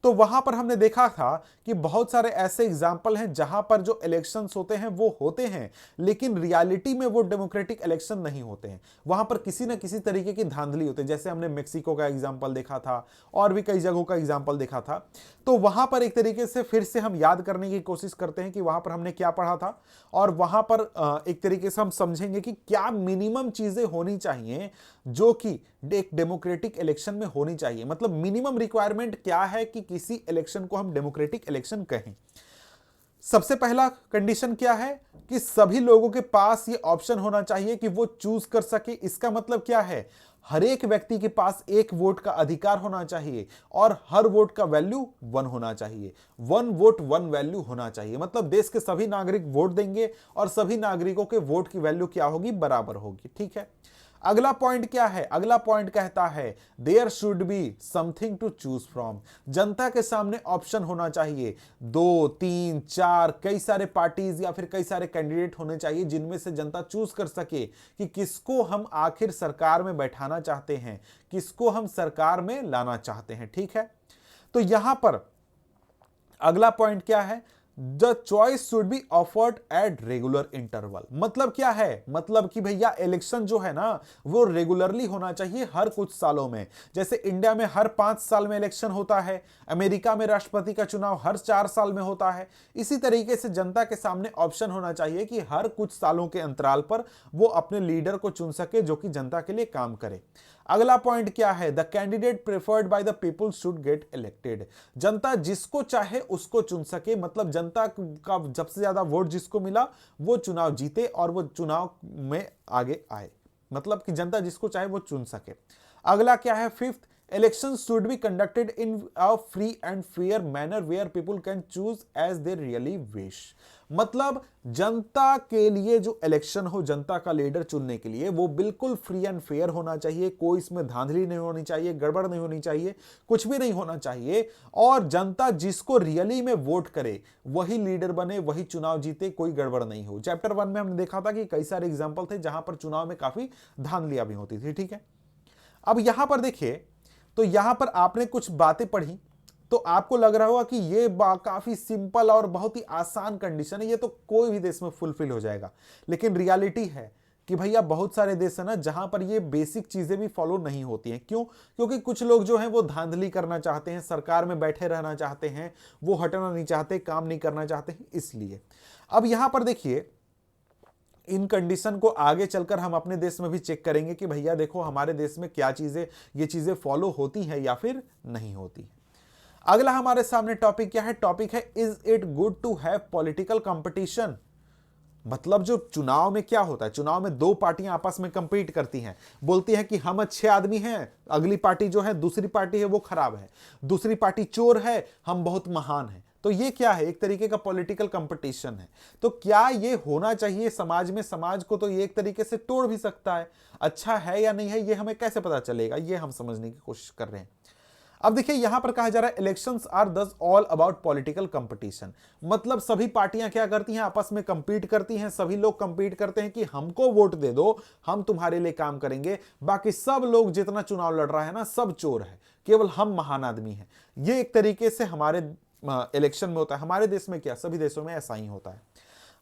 तो वहां पर हमने देखा था कि बहुत सारे ऐसे एग्जाम्पल हैं जहां पर जो इलेक्शंस होते हैं वो होते हैं, लेकिन रियलिटी में वो डेमोक्रेटिक इलेक्शन नहीं होते हैं, वहां पर किसी न किसी तरीके की धांधली होती है। जैसे हमने मेक्सिको का एग्जाम्पल देखा था और भी कई जगहों का एग्जाम्पल देखा था। तो वहां पर एक तरीके से फिर से हम याद करने की कोशिश करते हैं कि वहां पर हमने क्या पढ़ा था, और वहां पर एक तरीके से हम समझेंगे कि क्या मिनिमम चीजें होनी चाहिए जो कि एक डेमोक्रेटिक इलेक्शन में होनी चाहिए। मतलब मिनिमम रिक्वायरमेंट क्या है कि किसी इलेक्शन को हम डेमोक्रेटिक इलेक्शन कहें। सबसे पहला कंडीशन क्या है कि सभी लोगों के पास ये ऑप्शन होना चाहिए कि वो चूज कर सके। इसका मतलब क्या है, हर एक व्यक्ति के पास एक वोट का अधिकार होना चाहिए और हर वोट का वैल्यू 1 होना चाहिए। 1 वोट 1 वैल्यू होना चाहिए। मतलब देश के सभी नागरिक वोट देंगे और सभी नागरिकों के वोट की वैल्यू क्या होगी, बराबर होगी। ठीक है, अगला पॉइंट क्या है, अगला पॉइंट कहता है there should be something to choose from. जनता के सामने ऑप्शन होना चाहिए, 2, 3, 4 कई सारे पार्टीज या फिर कई सारे कैंडिडेट होने चाहिए जिनमें से जनता चूज कर सके कि किसको हम आखिर सरकार में बैठाना चाहते हैं, किसको हम सरकार में लाना चाहते हैं। ठीक है, तो यहां पर अगला पॉइंट क्या है, the choice should be offered at regular interval. मतलब क्या है, मतलब कि भैया इलेक्शन जो है ना वो रेगुलरली होना चाहिए हर कुछ सालों में। जैसे इंडिया में हर 5 साल में इलेक्शन होता है, अमेरिका में राष्ट्रपति का चुनाव हर 4 साल में होता है। इसी तरीके से जनता के सामने ऑप्शन होना चाहिए कि हर कुछ सालों के अंतराल पर वो अपने लीडर को चुन सके जो कि जनता के लिए काम करे। अगला पॉइंट क्या है, the candidate preferred by the people should get elected. जनता जिसको चाहे उसको चुन सके। मतलब जनता का सबसे ज्यादा वोट जिसको मिला वो चुनाव जीते और वो चुनाव में आगे आए। मतलब कि जनता जिसको चाहे वो चुन सके। अगला क्या है, 5th, elections should be conducted in a free and fair manner where people can choose as they really wish। मतलब जनता के लिए जो इलेक्शन हो, जनता का लीडर चुनने के लिए वो बिल्कुल फ्री एंड फेयर होना चाहिए। कोई इसमें धांधली नहीं होनी चाहिए, गड़बड़ नहीं होनी चाहिए, कुछ भी नहीं होना चाहिए। और जनता जिसको रियली में वोट करे वही लीडर बने, वही चुनाव जीते, कोई गड़बड़ नहीं हो। चैप्टर 1 में हमने देखा था कि कई सारे एग्जाम्पल थे जहां पर चुनाव में काफी धांधलियां भी होती थी। ठीक है, अब यहां पर देखिए तो यहां पर आपने कुछ बातें पढ़ी तो आपको लग रहा होगा कि ये काफी सिंपल और बहुत ही आसान कंडीशन है, ये तो कोई भी देश में फुलफिल हो जाएगा। लेकिन रियलिटी है कि भैया बहुत सारे देश है ना जहां पर ये बेसिक चीजें भी फॉलो नहीं होती हैं। क्यों? क्योंकि कुछ लोग जो हैं वो धांधली करना चाहते हैं, सरकार में बैठे रहना चाहते हैं, वो हटना नहीं चाहते, काम नहीं करना चाहते हैं, इसलिए। अब यहां पर देखिए, इन कंडीशन को आगे चलकर हम अपने देश में भी चेक करेंगे कि भैया देखो हमारे देश में क्या चीजें, ये चीजें फॉलो होती हैं या फिर नहीं होती। अगला हमारे सामने टॉपिक क्या है? टॉपिक है is it good to have political competition. मतलब जो चुनाव में क्या होता है, चुनाव में दो पार्टियां आपस में कंपीट करती हैं, बोलती हैं कि हम अच्छे आदमी हैं, अगली पार्टी जो है, दूसरी पार्टी है वो खराब है, दूसरी पार्टी चोर है, हम बहुत महान हैं। तो ये क्या है? एक तरीके का पॉलिटिकल कंपटीशन है। तो क्या ये होना चाहिए समाज में? समाज को तो ये एक तरीके से तोड़ भी सकता है। अच्छा है या नहीं है ये हमें कैसे पता चलेगा? ये हम समझने की कोशिश कर रहे हैं। अब देखिए यहां पर कहा जा रहा है इलेक्शंस आर दस ऑल अबाउट पॉलिटिकल कंपटीशन। मतलब सभी पार्टियां क्या करती हैं? आपस में कंपीट करती हैं, सभी लोग कंपीट करते हैं कि हमको वोट दे दो, हम तुम्हारे लिए काम करेंगे, बाकी सब लोग जितना चुनाव लड़ रहा है ना सब चोर है, केवल हम महान आदमी हैं। ये एक तरीके से हमारे इलेक्शन में होता है। हमारे देश में क्या, सभी देशों में ऐसा ही होता है।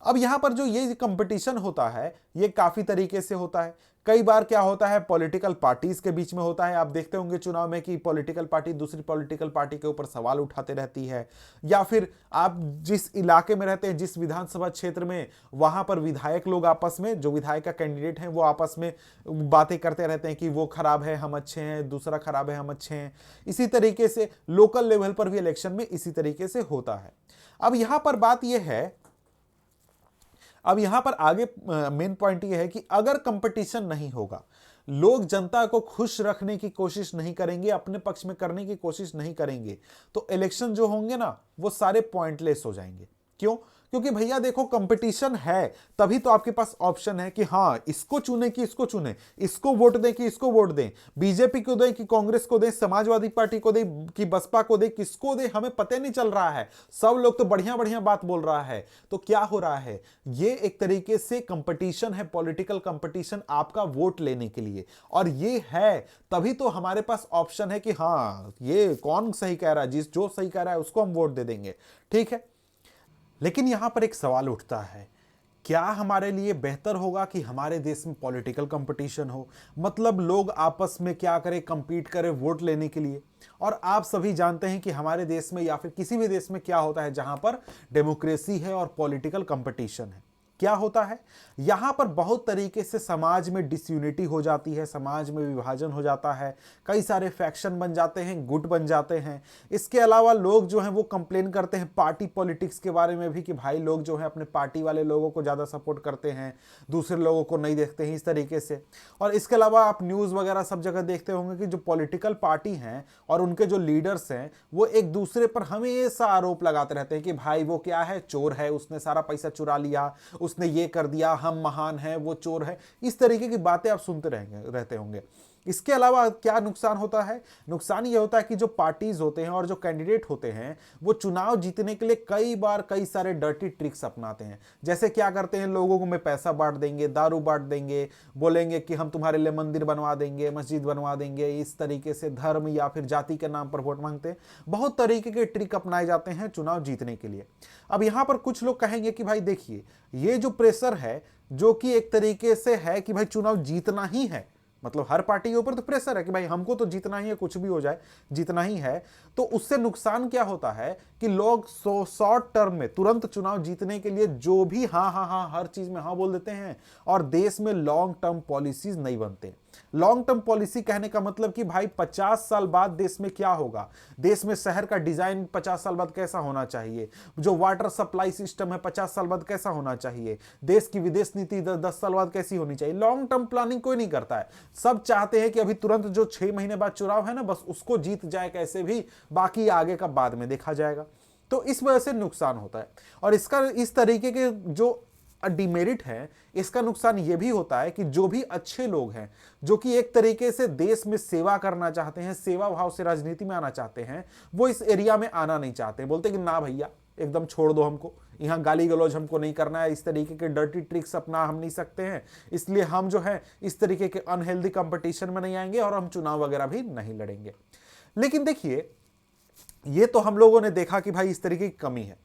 अब यहां पर जो ये कंपटीशन होता है ये काफी तरीके से होता है। कई बार क्या होता है, पॉलिटिकल पार्टीज के बीच में होता है। आप देखते होंगे चुनाव में कि पॉलिटिकल पार्टी दूसरी पॉलिटिकल पार्टी के ऊपर सवाल उठाते रहती है, या फिर आप जिस इलाके में रहते हैं, जिस विधानसभा क्षेत्र में, वहां पर विधायक लोग आपस में, जो विधायक का कैंडिडेट है वो आपस में बातें करते रहते हैं कि वो खराब है हम अच्छे हैं, दूसरा खराब है हम अच्छे हैं। इसी तरीके से लोकल लेवल पर भी इलेक्शन में इसी तरीके से होता है। अब यहां पर बात यह है, अब यहां पर आगे मेन पॉइंट यह है कि अगर कंपटीशन नहीं होगा, लोग जनता को खुश रखने की कोशिश नहीं करेंगे, अपने पक्ष में करने की कोशिश नहीं करेंगे, तो इलेक्शन जो होंगे ना वो सारे पॉइंटलेस हो जाएंगे। क्यों? क्योंकि भैया देखो कंपटीशन है तभी तो आपके पास ऑप्शन है कि हाँ इसको चुने कि इसको चुने, इसको वोट दें कि इसको वोट दें, बीजेपी को दें कि कांग्रेस को दें, समाजवादी पार्टी को दें कि बसपा को दें, किसको दें हमें पता नहीं चल रहा है। सब लोग तो बढ़िया बढ़िया बात बोल रहा है। तो क्या हो रहा है, ये एक तरीके से कंपटीशन है, पॉलिटिकल कंपटीशन आपका वोट लेने के लिए। और ये है तभी तो हमारे पास ऑप्शन है कि हाँ ये कौन सही कह रहा है, जिस जो सही कह रहा है उसको हम वोट दे देंगे। ठीक है, लेकिन यहां पर एक सवाल उठता है, क्या हमारे लिए बेहतर होगा कि हमारे देश में पॉलिटिकल कंपटीशन हो? मतलब लोग आपस में क्या करें, कंपीट करें वोट लेने के लिए। और आप सभी जानते हैं कि हमारे देश में या फिर किसी भी देश में क्या होता है जहां पर डेमोक्रेसी है और पॉलिटिकल कंपटीशन है, क्या होता है यहां पर बहुत तरीके से समाज में डिसयूनिटी हो जाती है, समाज में विभाजन हो जाता है, कई सारे फैक्शन बन जाते हैं, गुट बन जाते हैं। इसके अलावा लोग जो हैं वो कंप्लेन करते हैं पार्टी पॉलिटिक्स के बारे में भी कि भाई लोग जो हैं अपने पार्टी वाले लोगों को ज़्यादा सपोर्ट करते हैं, दूसरे लोगों को नहीं देखते हैं, इस तरीके से। और इसके अलावा आप न्यूज़ वगैरह सब जगह देखते होंगे कि जो पॉलिटिकल पार्टी हैं और उनके जो लीडर्स हैं वो एक दूसरे पर हमेशा आरोप लगाते रहते हैं कि भाई वो क्या है, चोर है, उसने सारा पैसा चुरा लिया, उसने ये कर दिया, हम महान हैं, वो चोर है। इस तरीके की बातें आप सुनते रहते होंगे। इसके अलावा क्या नुकसान होता है? नुकसान ये होता है कि जो पार्टीज होते हैं और जो कैंडिडेट होते हैं वो चुनाव जीतने के लिए कई बार कई सारे डर्टी ट्रिक्स अपनाते हैं। जैसे क्या करते हैं, लोगों को में पैसा बांट देंगे, दारू बांट देंगे, बोलेंगे कि हम तुम्हारे लिए मंदिर बनवा देंगे, मस्जिद बनवा देंगे, इस तरीके से धर्म या फिर जाति के नाम पर वोट मांगते हैं। बहुत तरीके के ट्रिक अपनाए जाते हैं चुनाव जीतने के लिए। अब यहां पर कुछ लोग कहेंगे कि भाई देखिए ये जो प्रेशर है जो कि एक तरीके से है कि भाई चुनाव जीतना ही है, मतलब हर पार्टी के ऊपर तो प्रेशर है कि भाई हमको तो जीतना ही है, कुछ भी हो जाए जीतना ही है। तो उससे नुकसान क्या होता है कि लोग शॉर्ट टर्म में तुरंत चुनाव जीतने के लिए जो भी हाँ हाँ हाँ हर चीज में हाँ बोल देते हैं और देश में लॉन्ग टर्म पॉलिसीज नहीं बनते। लॉन्ग टर्म पॉलिसी कहने का मतलब कि भाई 50 साल बाद देश में क्या होगा, देश में शहर का डिजाइन 50 साल बाद कैसा होना चाहिए, जो वाटर सप्लाई सिस्टम है 50 साल बाद कैसा होना चाहिए, देश की विदेश नीति 10 साल बाद कैसी होनी चाहिए। लॉन्ग टर्म प्लानिंग कोई नहीं करता है। सब चाहते हैं कि अभी तुरंत जो 6 महीने बाद चुनाव है ना बस उसको जीत जाए कैसे भी, बाकी आगे का बाद में देखा जाएगा। तो इस वजह से नुकसान होता है। और इसका इस तरीके के जो डिमेरिट है, इसका नुकसान यह भी होता है कि जो भी अच्छे लोग हैं जो कि एक तरीके से देश में सेवा करना चाहते हैं, सेवा भाव से राजनीति में आना चाहते हैं, वो इस एरिया में आना नहीं चाहते। बोलते कि ना भैया एकदम छोड़ दो, हमको यहाँ गाली गलौज हमको नहीं करना है, इस तरीके के डर्टी ट्रिक्स अपना हम नहीं सकते हैं, इसलिए हम जो है इस तरीके के अनहेल्दी कंपटीशन में नहीं आएंगे और हम चुनाव वगैरह भी नहीं लड़ेंगे। लेकिन देखिए, ये तो हम लोगों ने देखा कि भाई इस तरीके की कमी है।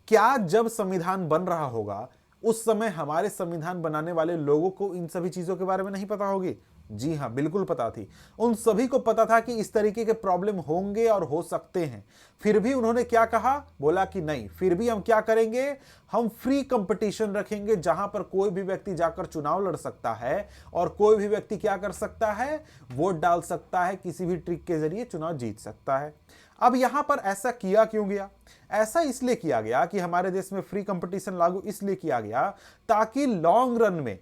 क्या जब संविधान बन रहा होगा उस समय हमारे संविधान बनाने वाले लोगों को इन सभी चीजों के बारे में नहीं पता होगी? जी हां, बिल्कुल पता थी। उन सभी को पता था कि इस तरीके के प्रॉब्लम होंगे और हो सकते हैं। फिर भी उन्होंने क्या कहा? बोला कि नहीं, फिर भी हम क्या करेंगे, हम फ्री कंपटीशन रखेंगे जहां पर कोई भी व्यक्ति जाकर चुनाव लड़ सकता है और कोई भी व्यक्ति क्या कर सकता है, वोट डाल सकता है, किसी भी ट्रिक के जरिए चुनाव जीत सकता है। अब यहां पर ऐसा किया क्यों गया? ऐसा इसलिए किया गया कि हमारे देश में फ्री कंपटीशन लागू इसलिए किया गया ताकि लॉन्ग रन में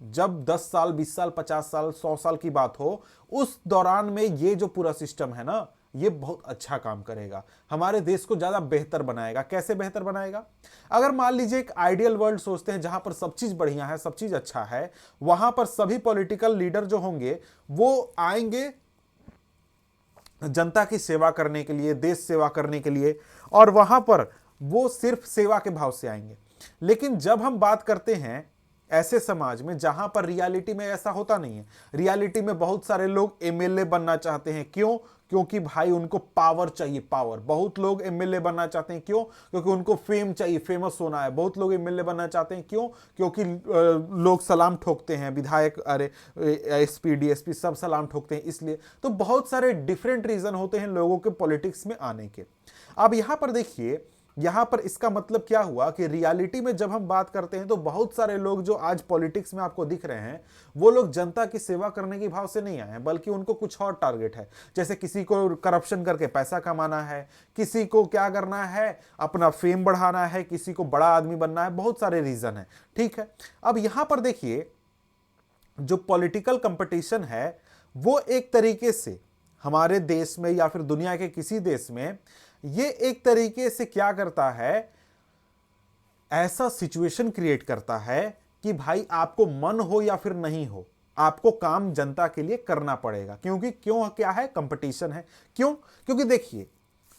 जब 10 साल, 20 साल, 50 साल, 100 साल की बात हो, उस दौरान में ये जो पूरा सिस्टम है ना, ये बहुत अच्छा काम करेगा, हमारे देश को ज्यादा बेहतर बनाएगा। कैसे बेहतर बनाएगा? अगर मान लीजिए एक आइडियल वर्ल्ड सोचते हैं जहां पर सब चीज बढ़िया है, सब चीज अच्छा है, वहां पर सभी पॉलिटिकल लीडर जो होंगे वो आएंगे जनता की सेवा करने के लिए, देश सेवा करने के लिए, और वहां पर वो सिर्फ सेवा के भाव से आएंगे। लेकिन जब हम बात करते हैं ऐसे समाज में जहां पर रियलिटी में ऐसा होता नहीं है, रियलिटी में बहुत सारे लोग एमएलए बनना चाहते हैं। क्यों? क्योंकि भाई उनको पावर चाहिए, पावर। बहुत लोग एमएलए बनना चाहते हैं, क्यों? क्योंकि उनको फेम चाहिए, फेमस होना है। बहुत लोग एमएलए बनना चाहते हैं, क्यों? क्योंकि लोग सलाम ठोकते हैं, विधायक, अरे एसपी, डीएसपी सब सलाम ठोकते हैं, इसलिए। तो बहुत सारे डिफरेंट रीजन होते हैं लोगों के पॉलिटिक्स में आने के। अब यहां पर देखिए, यहां पर इसका मतलब क्या हुआ कि रियलिटी में जब हम बात करते हैं तो बहुत सारे लोग जो आज पॉलिटिक्स में आपको दिख रहे हैं, वो लोग जनता की सेवा करने के भाव से नहीं आए हैं, बल्कि उनको कुछ और टारगेट है। जैसे किसी को करप्शन करके पैसा कमाना है, किसी को क्या करना है, अपना फेम बढ़ाना है, किसी को बड़ा आदमी बनना है, बहुत सारे रीजन है। ठीक है, अब यहां पर देखिए, जो पॉलिटिकल कंपटीशन है वो एक तरीके से हमारे देश में या फिर दुनिया के किसी देश में ये एक तरीके से क्या करता है, ऐसा सिचुएशन क्रिएट करता है कि भाई आपको मन हो या फिर नहीं हो, आपको काम जनता के लिए करना पड़ेगा। क्योंकि क्यों, क्या है, कंपटीशन है। क्यों? क्योंकि देखिए,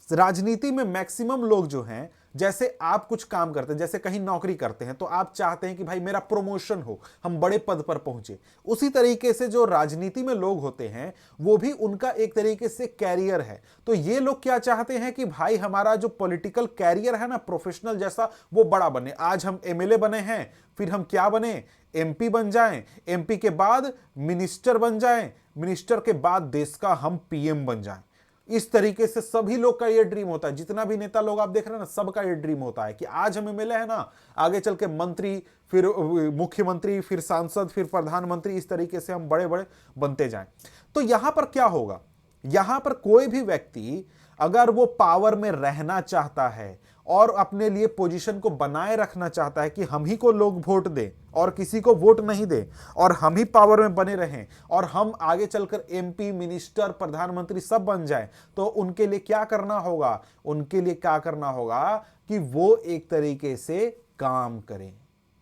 राजनीति में मैक्सिमम लोग जो हैं, जैसे आप कुछ काम करते हैं, जैसे कहीं नौकरी करते हैं, तो आप चाहते हैं कि भाई मेरा प्रमोशन हो, हम बड़े पद पर पहुंचे। उसी तरीके से जो राजनीति में लोग होते हैं वो भी उनका एक तरीके से कैरियर है। तो ये लोग क्या चाहते हैं कि भाई हमारा जो पॉलिटिकल कैरियर है ना, प्रोफेशनल जैसा, वो बड़ा बने। आज हम एमएलए बने हैं, फिर हम क्या बने, एमपी बन जाएं, एमपी के बाद मिनिस्टर बन जाएं, मिनिस्टर के बाद देश का हम पीएम बन जाएं। इस तरीके से सभी लोग का ये ड्रीम होता है। जितना भी नेता लोग आप देख रहे हैं ना, सबका ये ड्रीम होता है कि आज हम एमएलए है ना, आगे चल के मंत्री, फिर मुख्यमंत्री, फिर सांसद, फिर प्रधानमंत्री, इस तरीके से हम बड़े बड़े बनते जाएं। तो यहां पर क्या होगा, यहां पर कोई भी व्यक्ति अगर वो पावर में रहना चाहता है और अपने लिए पोजीशन को बनाए रखना चाहता है कि हम ही को लोग वोट दें और किसी को वोट नहीं दें और हम ही पावर में बने रहें और हम आगे चलकर एमपी, मिनिस्टर, प्रधानमंत्री सब बन जाए, तो उनके लिए क्या करना होगा, उनके लिए क्या करना होगा कि वो एक तरीके से काम करें।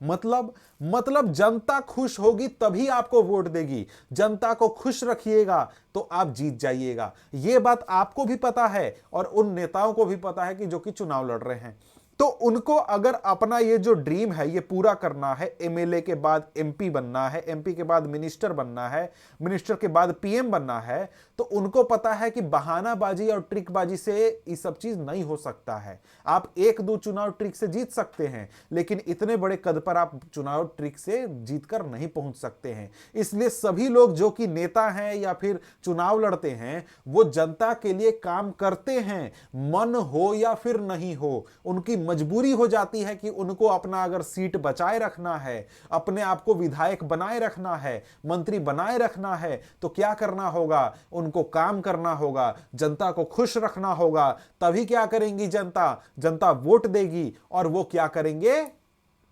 मतलब जनता खुश होगी तभी आपको वोट देगी। जनता को खुश रखिएगा तो आप जीत जाइएगा। यह बात आपको भी पता है और उन नेताओं को भी पता है कि जो कि चुनाव लड़ रहे हैं। तो उनको अगर अपना ये जो ड्रीम है ये पूरा करना है, एमएलए के बाद एमपी बनना है, एमपी के बाद मिनिस्टर बनना है, मिनिस्टर के बाद पीएम बनना है, तो उनको पता है कि बहानाबाजी और ट्रिकबाजी से ये सब चीज नहीं हो सकता है। आप एक दो चुनाव ट्रिक से जीत सकते हैं, लेकिन इतने बड़े कद पर आप चुनाव ट्रिक से जीतकर नहीं पहुंच सकते हैं। इसलिए सभी लोग जो कि नेता हैं या फिर चुनाव लड़ते हैं, वो जनता के लिए काम करते हैं, मन हो या फिर नहीं हो। उनकी मजबूरी हो जाती है कि उनको अपना अगर सीट बचाए रखना है, अपने आप को विधायक बनाए रखना है, मंत्री बनाए रखना है, तो क्या करना होगा, उनको काम करना होगा, जनता को खुश रखना होगा। तभी क्या करेंगी जनता, जनता वोट देगी और वो क्या करेंगे,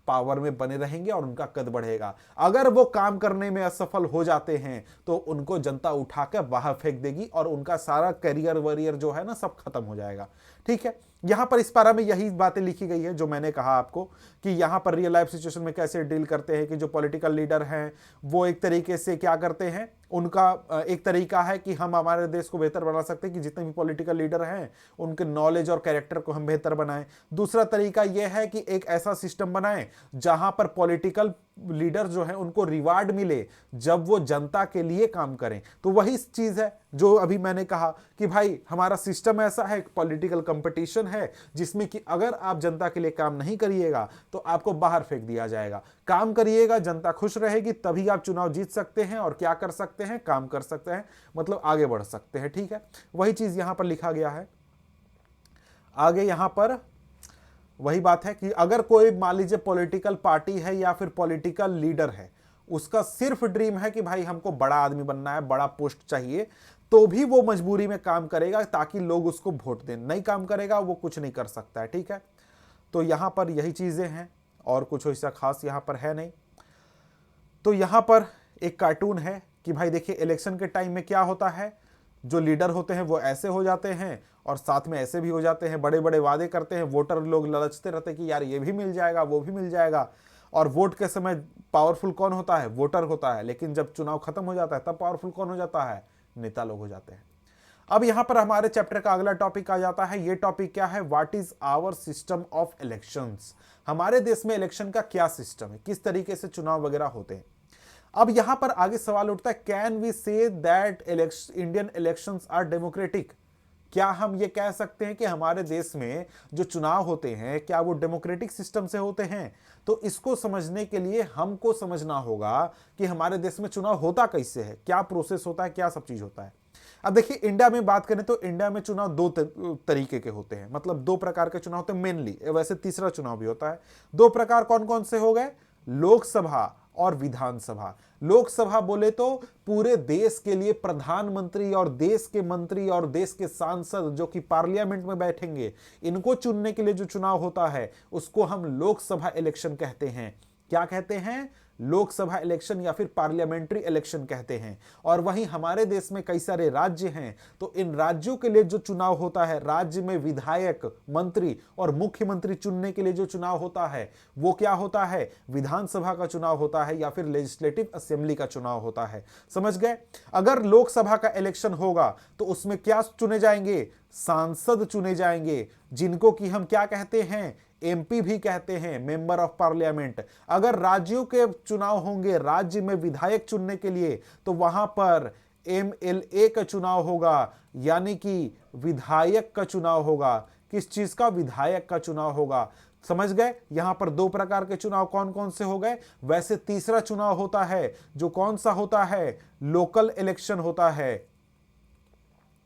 पावर में बने रहेंगे और उनका कद बढ़ेगा। अगर वो काम करने में असफल हो जाते हैं तो उनको जनता उठाकर बाहर फेंक देगी और उनका सारा करियर वरियर जो है ना, सब खत्म हो जाएगा। ठीक है, यहां पर इस पारा में यही बातें लिखी गई है जो मैंने कहा आपको कि यहां पर रियल लाइफ सिचुएशन में कैसे डील करते हैं कि जो पॉलिटिकल लीडर हैं वो एक तरीके से क्या करते हैं, उनका एक तरीका है कि हम हमारे देश को बेहतर बना सकते हैं कि जितने भी पॉलिटिकल लीडर हैं उनके नॉलेज और कैरेक्टर को हम बेहतर बनाएं। दूसरा तरीका यह है कि एक ऐसा सिस्टम बनाएं जहां पर पॉलिटिकल लीडर जो है उनको रिवार्ड मिले जब वो जनता के लिए काम करें। तो वही चीज है जो अभी मैंने कहा कि भाई हमारा सिस्टम ऐसा है, पॉलिटिकल कंपटीशन है जिसमें कि अगर आप जनता के लिए काम नहीं करिएगा तो आपको बाहर फेंक दिया जाएगा। काम करिएगा, जनता खुश रहेगी, तभी आप चुनाव जीत सकते हैं और क्या कर सकते हैं, काम कर सकते हैं, मतलब आगे बढ़ सकते हैं। ठीक है, वही चीज यहां पर लिखा गया है। आगे यहां पर वही बात है कि अगर कोई मान लीजिए पॉलिटिकल पार्टी है या फिर पॉलिटिकल लीडर है, उसका सिर्फ ड्रीम है कि भाई हमको बड़ा आदमी बनना है, बड़ा पोस्ट चाहिए, तो भी वो मजबूरी में काम करेगा ताकि लोग उसको वोट दें। नहीं काम करेगा वो कुछ नहीं कर सकता है। ठीक है, तो यहां पर यही चीजें हैं और कुछ ऐसा खास यहां पर है नहीं। तो यहां पर एक कार्टून है कि भाई देखिए इलेक्शन के टाइम में क्या होता है, जो लीडर होते हैं वो ऐसे हो जाते हैं और साथ में ऐसे भी हो जाते हैं, बड़े बड़े वादे करते हैं, वोटर लोग ललचते रहते हैं कि यार ये भी मिल जाएगा वो भी मिल जाएगा। और वोट के समय पावरफुल कौन होता है, वोटर होता है, लेकिन जब चुनाव खत्म हो जाता है तब पावरफुल कौन हो जाता है, नेता लोग हो जाते हैं। अब यहां पर हमारे चैप्टर का अगला टॉपिक आ जाता है। ये टॉपिक क्या है, what is our system of elections. हमारे देश में इलेक्शन का क्या सिस्टम है, किस तरीके से चुनाव वगैरह होते हैं। अब यहां पर आगे सवाल उठता है, can we say that Indian elections are democratic. क्या हम ये कह सकते हैं कि हमारे देश में जो चुनाव होते हैं क्या वो डेमोक्रेटिक सिस्टम से होते हैं। तो इसको समझने के लिए हमको समझना होगा कि हमारे देश में चुनाव होता कैसे है, क्या प्रोसेस होता है, क्या सब चीज होता है। अब देखिए इंडिया में बात करें तो इंडिया में चुनाव दो तरीके के होते हैं, मतलब दो प्रकार के चुनाव होते हैं मेनली, वैसे तीसरा चुनाव भी होता है। दो प्रकार कौन कौन से हो गए, लोकसभा और विधानसभा। लोकसभा बोले तो पूरे देश के लिए प्रधानमंत्री और देश के मंत्री और देश के सांसद जो कि पार्लियामेंट में बैठेंगे, इनको चुनने के लिए जो चुनाव होता है उसको हम लोकसभा इलेक्शन कहते हैं। क्या कहते हैं, लोकसभा इलेक्शन या फिर पार्लियामेंट्री इलेक्शन कहते हैं। और वहीं हमारे देश में कई सारे राज्य हैं, तो इन राज्यों के लिए जो चुनाव होता है, राज्य में विधायक, मंत्री और मुख्यमंत्री चुनने के लिए जो चुनाव होता है वो क्या होता है, विधानसभा का चुनाव होता है या फिर लेजिस्लेटिव असेंबली का चुनाव होता है। समझ गए। अगर लोकसभा का इलेक्शन होगा तो उसमें क्या चुने जाएंगे, सांसद चुने जाएंगे, जिनको कि हम क्या कहते हैं, एमपी भी कहते हैं, मेंबर ऑफ पार्लियामेंट। अगर राज्यों के चुनाव होंगे, राज्य में विधायक चुनने के लिए, तो वहां पर एमएलए का चुनाव होगा, यानी कि विधायक का चुनाव होगा। किस चीज का, विधायक का चुनाव होगा। समझ गए। यहां पर दो प्रकार के चुनाव कौन कौन से हो गए। वैसे तीसरा चुनाव होता है जो कौन सा होता है, लोकल इलेक्शन होता है।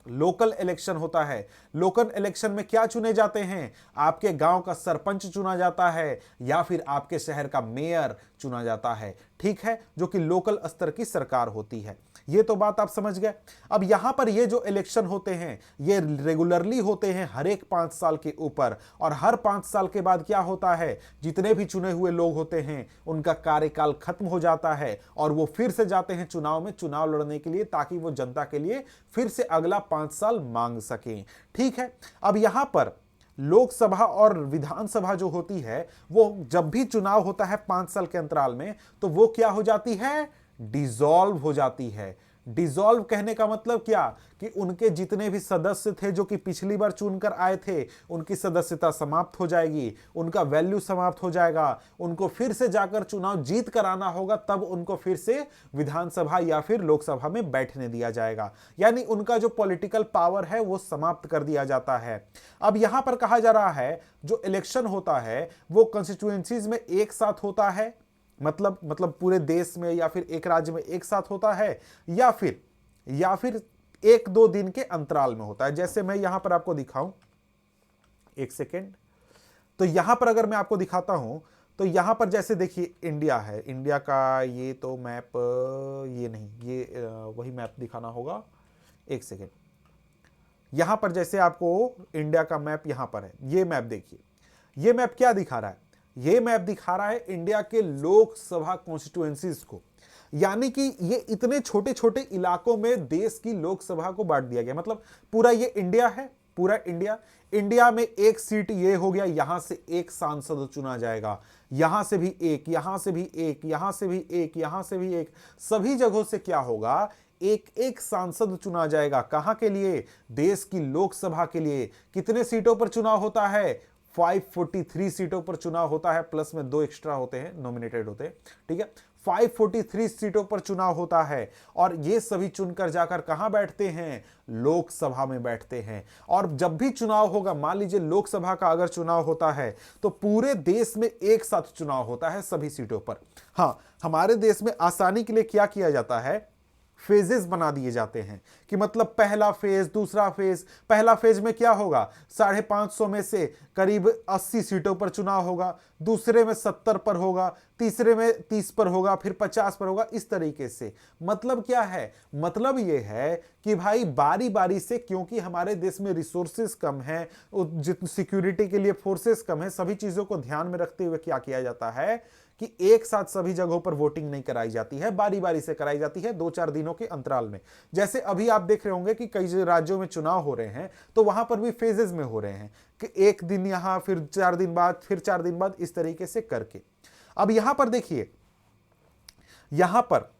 लोकल इलेक्शन होता है। लोकल इलेक्शन में क्या चुने जाते हैं, आपके गांव का सरपंच चुना जाता है या फिर आपके शहर का मेयर चुना जाता है। ठीक है, जो कि लोकल स्तर की सरकार होती है। ये तो बात आप समझ गए। अब यहां पर ये जो इलेक्शन होते हैं ये रेगुलरली होते हैं हर एक 5 साल के ऊपर, और हर 5 साल के बाद क्या होता है, जितने भी चुने हुए लोग होते हैं उनका कार्यकाल खत्म हो जाता है और वो फिर से जाते हैं चुनाव में, चुनाव लड़ने के लिए, ताकि वो जनता के लिए फिर से अगला 5 साल मांग सकें। ठीक है। अब यहां पर लोकसभा और विधानसभा जो होती है वो जब भी चुनाव होता है 5 साल के अंतराल में, तो वो क्या हो जाती है, डिसॉल्व हो जाती है। डिसॉल्व कहने का मतलब क्या, कि उनके जितने भी सदस्य थे जो कि पिछली बार चुनकर आए थे, उनकी सदस्यता समाप्त हो जाएगी, उनका वैल्यू समाप्त हो जाएगा, उनको फिर से जाकर चुनाव जीत कर आना होगा, तब उनको फिर से विधानसभा या फिर लोकसभा में बैठने दिया जाएगा। यानी उनका जो पॉलिटिकल पावर है वो समाप्त कर दिया जाता है। अब यहां पर कहा जा रहा है जो इलेक्शन होता है वो कंस्टिट्यूएंसीज में एक साथ होता है, मतलब पूरे देश में या फिर एक राज्य में एक साथ होता है, या फिर 1-2 दिन के अंतराल में होता है। जैसे मैं यहां पर आपको दिखाऊं, एक सेकेंड। तो यहां पर अगर मैं आपको दिखाता हूं तो यहां पर जैसे देखिए इंडिया है, इंडिया का ये तो मैप, ये नहीं, ये वही मैप दिखाना होगा। एक सेकेंड। यहां पर जैसे आपको इंडिया का मैप यहां पर है, ये मैप देखिए। ये मैप क्या दिखा रहा है, ये मैप दिखा रहा है इंडिया के लोकसभा कॉन्स्टिट्यूएंसीज को। यानी कि ये इतने छोटे छोटे इलाकों में देश की लोकसभा को बांट दिया गया। मतलब पूरा ये इंडिया है, पूरा इंडिया में एक सीट ये हो गया, यहां से एक सांसद चुना जाएगा, यहां से भी एक, यहां से भी एक, यहां से भी एक, यहां से भी एक। सभी जगहों से क्या होगा, एक एक सांसद चुना जाएगा। कहां के लिए, देश की लोकसभा के लिए। कितने सीटों पर चुनाव होता है, 543 सीटों पर चुनाव होता है, प्लस में 2 एक्स्ट्रा होते हैं, नॉमिनेटेड होते हैं, ठीक है। 543 सीटों पर चुनाव होता है और ये सभी चुनकर जाकर कहां बैठते हैं, लोकसभा में बैठते हैं। और जब भी चुनाव होगा, मान लीजिए लोकसभा का अगर चुनाव होता है तो पूरे देश में एक साथ चुनाव होता है सभी सीटों पर। हां, हमारे देश में आसानी के लिए क्या किया जाता है, फेजेस बना दिए जाते हैं कि मतलब पहला फेज, दूसरा फेज। पहला फेज में क्या होगा, 550 में से करीब 80 सीटों पर चुनाव होगा, दूसरे में 70 पर होगा, तीसरे में 30 पर होगा, फिर 50 पर होगा, इस तरीके से। मतलब क्या है, मतलब यह है कि भाई बारी बारी से, क्योंकि हमारे देश में रिसोर्सेस कम है, सिक्योरिटी के लिए फोर्सेस कम है, सभी चीजों को ध्यान में रखते हुए क्या किया जाता है कि एक साथ सभी जगहों पर वोटिंग नहीं कराई जाती है, बारी बारी से कराई जाती है 2-4 दिनों के अंतराल में। जैसे अभी आप देख रहे होंगे कि कई राज्यों में चुनाव हो रहे हैं, तो वहां पर भी फेजेस में हो रहे हैं कि एक दिन यहां, फिर 4 दिन बाद, फिर 4 दिन बाद, इस तरीके से करके। अब यहां पर देखिए, यहां पर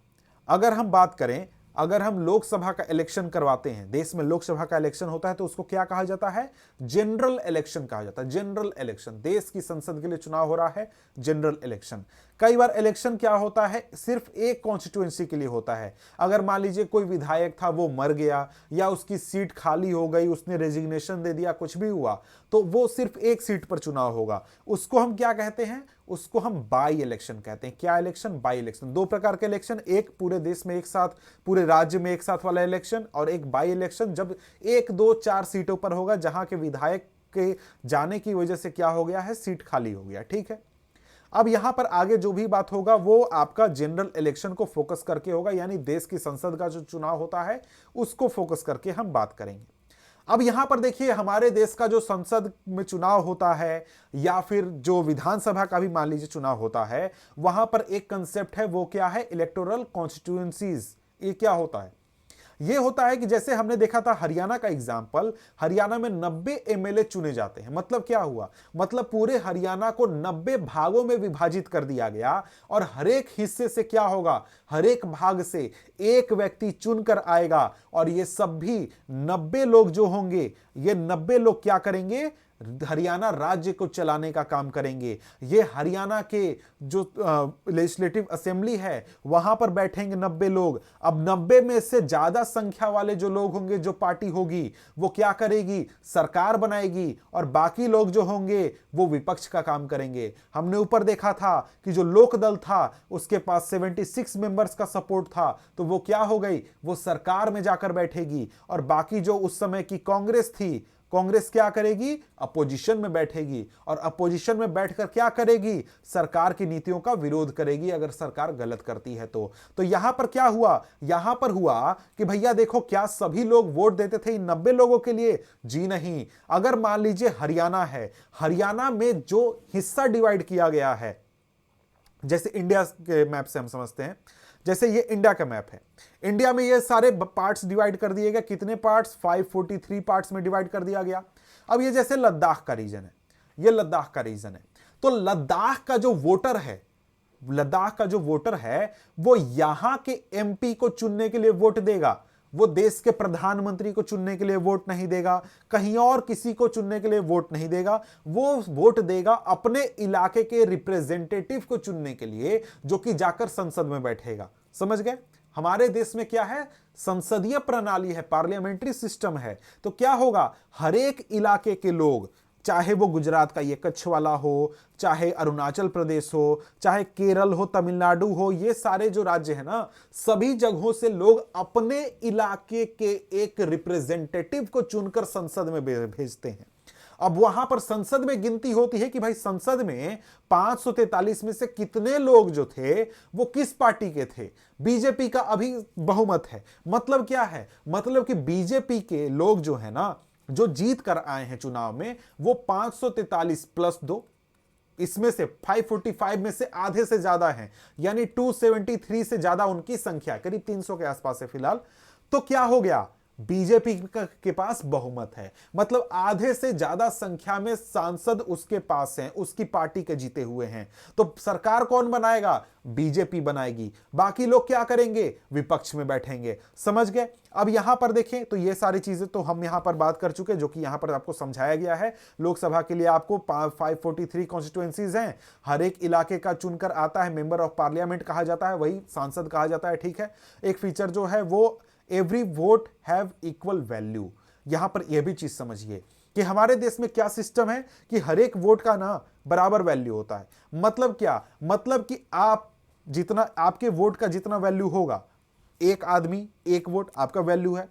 अगर हम बात करें, अगर हम लोकसभा का इलेक्शन करवाते हैं, देश में लोकसभा का इलेक्शन होता है, तो उसको क्या कहा जाता है, जनरल इलेक्शन कहा जाता है। जनरल इलेक्शन, देश की संसद के लिए चुनाव हो रहा है, जनरल इलेक्शन। कई बार इलेक्शन क्या होता है, सिर्फ एक कॉन्स्टिट्यूएंसी के लिए होता है। अगर मान लीजिए कोई विधायक था, वो मर गया या उसकी सीट खाली हो गई, उसने रेजिग्नेशन दे दिया, कुछ भी हुआ, तो वो सिर्फ एक सीट पर चुनाव होगा। उसको हम क्या कहते हैं, उसको हम बाई इलेक्शन कहते हैं। क्या इलेक्शन, बाई इलेक्शन। 2 प्रकार के इलेक्शन, एक पूरे देश में एक साथ, पूरे राज्य में एक साथ वाला इलेक्शन, और एक बाई इलेक्शन जब 1, 2, 4 सीटों पर होगा, जहां के विधायक के जाने की वजह से क्या हो गया है, सीट खाली हो गया, ठीक है। अब यहां पर आगे जो भी बात होगा वो आपका जनरल इलेक्शन को फोकस करके होगा, यानी देश की संसद का जो चुनाव होता है उसको फोकस करके हम बात करेंगे। अब यहां पर देखिए, हमारे देश का जो संसद में चुनाव होता है या फिर जो विधानसभा का भी मान लीजिए चुनाव होता है, वहां पर एक कंसेप्ट है, वो क्या है, इलेक्टोरल कॉन्स्टिट्यूएंसीज। ये क्या होता है, ये होता है कि जैसे हमने देखा था हरियाणा का एग्जाम्पल, हरियाणा में 90 एमएलए चुने जाते हैं। मतलब क्या हुआ, मतलब पूरे हरियाणा को 90 भागों में विभाजित कर दिया गया और हर एक हिस्से से क्या होगा, हर एक भाग से एक व्यक्ति चुनकर आएगा और ये सभी 90 लोग जो होंगे, ये 90 लोग क्या करेंगे, हरियाणा राज्य को चलाने का काम करेंगे। ये हरियाणा के जो लेजिस्लेटिव असेंबली है वहां पर बैठेंगे 90 लोग। अब 90 में से ज्यादा संख्या वाले जो लोग होंगे, जो पार्टी होगी, वो क्या करेगी, सरकार बनाएगी और बाकी लोग जो होंगे वो विपक्ष का काम करेंगे। हमने ऊपर देखा था कि जो लोकदल था उसके पास 76 मेंबर्स का सपोर्ट था, तो वो क्या हो गई, वो सरकार में जाकर बैठेगी। और बाकी जो उस समय की कांग्रेस थी, कांग्रेस क्या करेगी, अपोजिशन में बैठेगी और अपोजिशन में बैठकर क्या करेगी, सरकार की नीतियों का विरोध करेगी अगर सरकार गलत करती है तो यहां पर क्या हुआ, यहां पर हुआ कि भैया देखो, क्या सभी लोग वोट देते थे इन 90 लोगों के लिए, जी नहीं। अगर मान लीजिए हरियाणा है, हरियाणा में जो हिस्सा डिवाइड किया गया है, जैसे इंडिया के मैप से हम समझते हैं, जैसे ये इंडिया का मैप है, इंडिया में ये सारे पार्ट्स डिवाइड कर दिए गए। कितने पार्ट्स, 543 पार्ट्स में डिवाइड कर दिया गया। अब ये जैसे लद्दाख का रीजन है, ये लद्दाख का रीजन है, तो लद्दाख का जो वोटर है, लद्दाख का जो वोटर है वो यहां के एमपी को चुनने के लिए वोट देगा। वो देश के प्रधानमंत्री को चुनने के लिए वोट नहीं देगा, कहीं और किसी को चुनने के लिए वोट नहीं देगा। वो वोट देगा अपने इलाके के रिप्रेजेंटेटिव को चुनने के लिए, जो कि जाकर संसद में बैठेगा। समझ गए, हमारे देश में क्या है, संसदीय प्रणाली है, पार्लियामेंट्री सिस्टम है। तो क्या होगा, हर एक इलाके के लोग, चाहे वो गुजरात का ये कच्छ वाला हो, चाहे अरुणाचल प्रदेश हो, चाहे केरल हो, तमिलनाडु हो, ये सारे जो राज्य है ना, सभी जगहों से लोग अपने इलाके के एक रिप्रेजेंटेटिव को चुनकर संसद में भेजते हैं। अब वहां पर संसद में गिनती होती है कि भाई संसद में 543 में से कितने लोग जो थे वो किस पार्टी के थे। बीजेपी का अभी बहुमत है। मतलब क्या है, मतलब कि बीजेपी के लोग जो है ना, जो जीत कर आए हैं चुनाव में, वो 543 प्लस 2, इसमें से 545 में से आधे से ज्यादा हैं, यानी 273 से ज्यादा उनकी संख्या, करीब 300 के आसपास है फिलहाल। तो क्या हो गया, बीजेपी के पास बहुमत है, मतलब आधे से ज्यादा संख्या में सांसद उसके पास हैं, उसकी पार्टी के जीते हुए हैं। तो सरकार कौन बनाएगा? बीजेपी बनाएगी। बाकी लोग क्या करेंगे? विपक्ष में बैठेंगे। समझ गए? अब यहां पर देखें तो ये सारी चीजें तो हम यहां पर बात कर चुके, जो कि यहां पर आपको समझाया गया है। लोकसभा के लिए आपको 543 कॉन्स्टिट्यूएंसीज हैं, हर एक इलाके का चुनकर आता है, मेंबर ऑफ पार्लियामेंट कहा जाता है, वही सांसद कहा जाता है। ठीक है, एक फीचर जो है वो every vote have equal value. यहां पर यह भी चीज समझिए कि हमारे देश में क्या सिस्टम है कि हर एक वोट का ना बराबर वैल्यू होता है। मतलब क्या? मतलब कि आप जितना, आपके वोट का जितना वैल्यू होगा, एक आदमी एक वोट आपका वैल्यू है।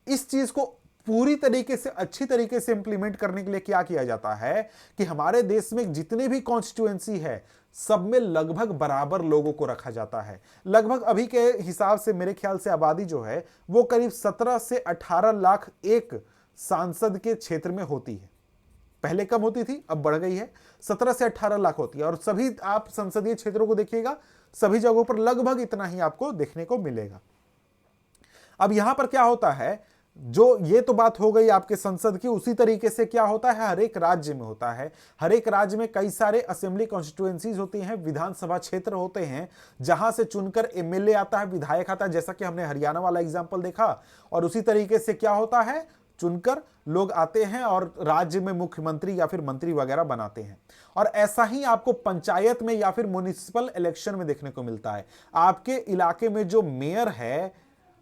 इस चीज को पूरी तरीके से, अच्छी तरीके से इंप्लीमेंट करने के लिए क्या किया जाता है कि हमारे देश में जितने भी कॉन्स्टिट्यूएंसी है सब में लगभग बराबर लोगों को रखा जाता है। लगभग अभी के हिसाब से मेरे ख्याल से आबादी जो है वो करीब 17 से 18 लाख एक सांसद के क्षेत्र में होती है। पहले कम होती थी, अब बढ़ गई है, 17 से 18 लाख होती है। और सभी आप संसदीय क्षेत्रों को देखिएगा, सभी जगहों पर लगभग इतना ही आपको देखने को मिलेगा। अब यहां पर क्या होता है, जो ये तो बात हो गई आपके संसद की, उसी तरीके से क्या होता है हर एक राज्य में होता है। हर एक राज्य में कई सारे असेंबली कॉन्स्टिट्यूएंसीज होती हैं, विधानसभा क्षेत्र होते हैं, जहां से चुनकर एमएलए आता है, विधायक आता है, जैसा कि हमने हरियाणा वाला एग्जांपल देखा। और उसी तरीके से क्या होता है, चुनकर लोग आते हैं और राज्य में मुख्यमंत्री या फिर मंत्री वगैरह बनाते हैं। और ऐसा ही आपको पंचायत में या फिर म्युनिसिपल इलेक्शन में देखने को मिलता है। आपके इलाके में जो मेयर है,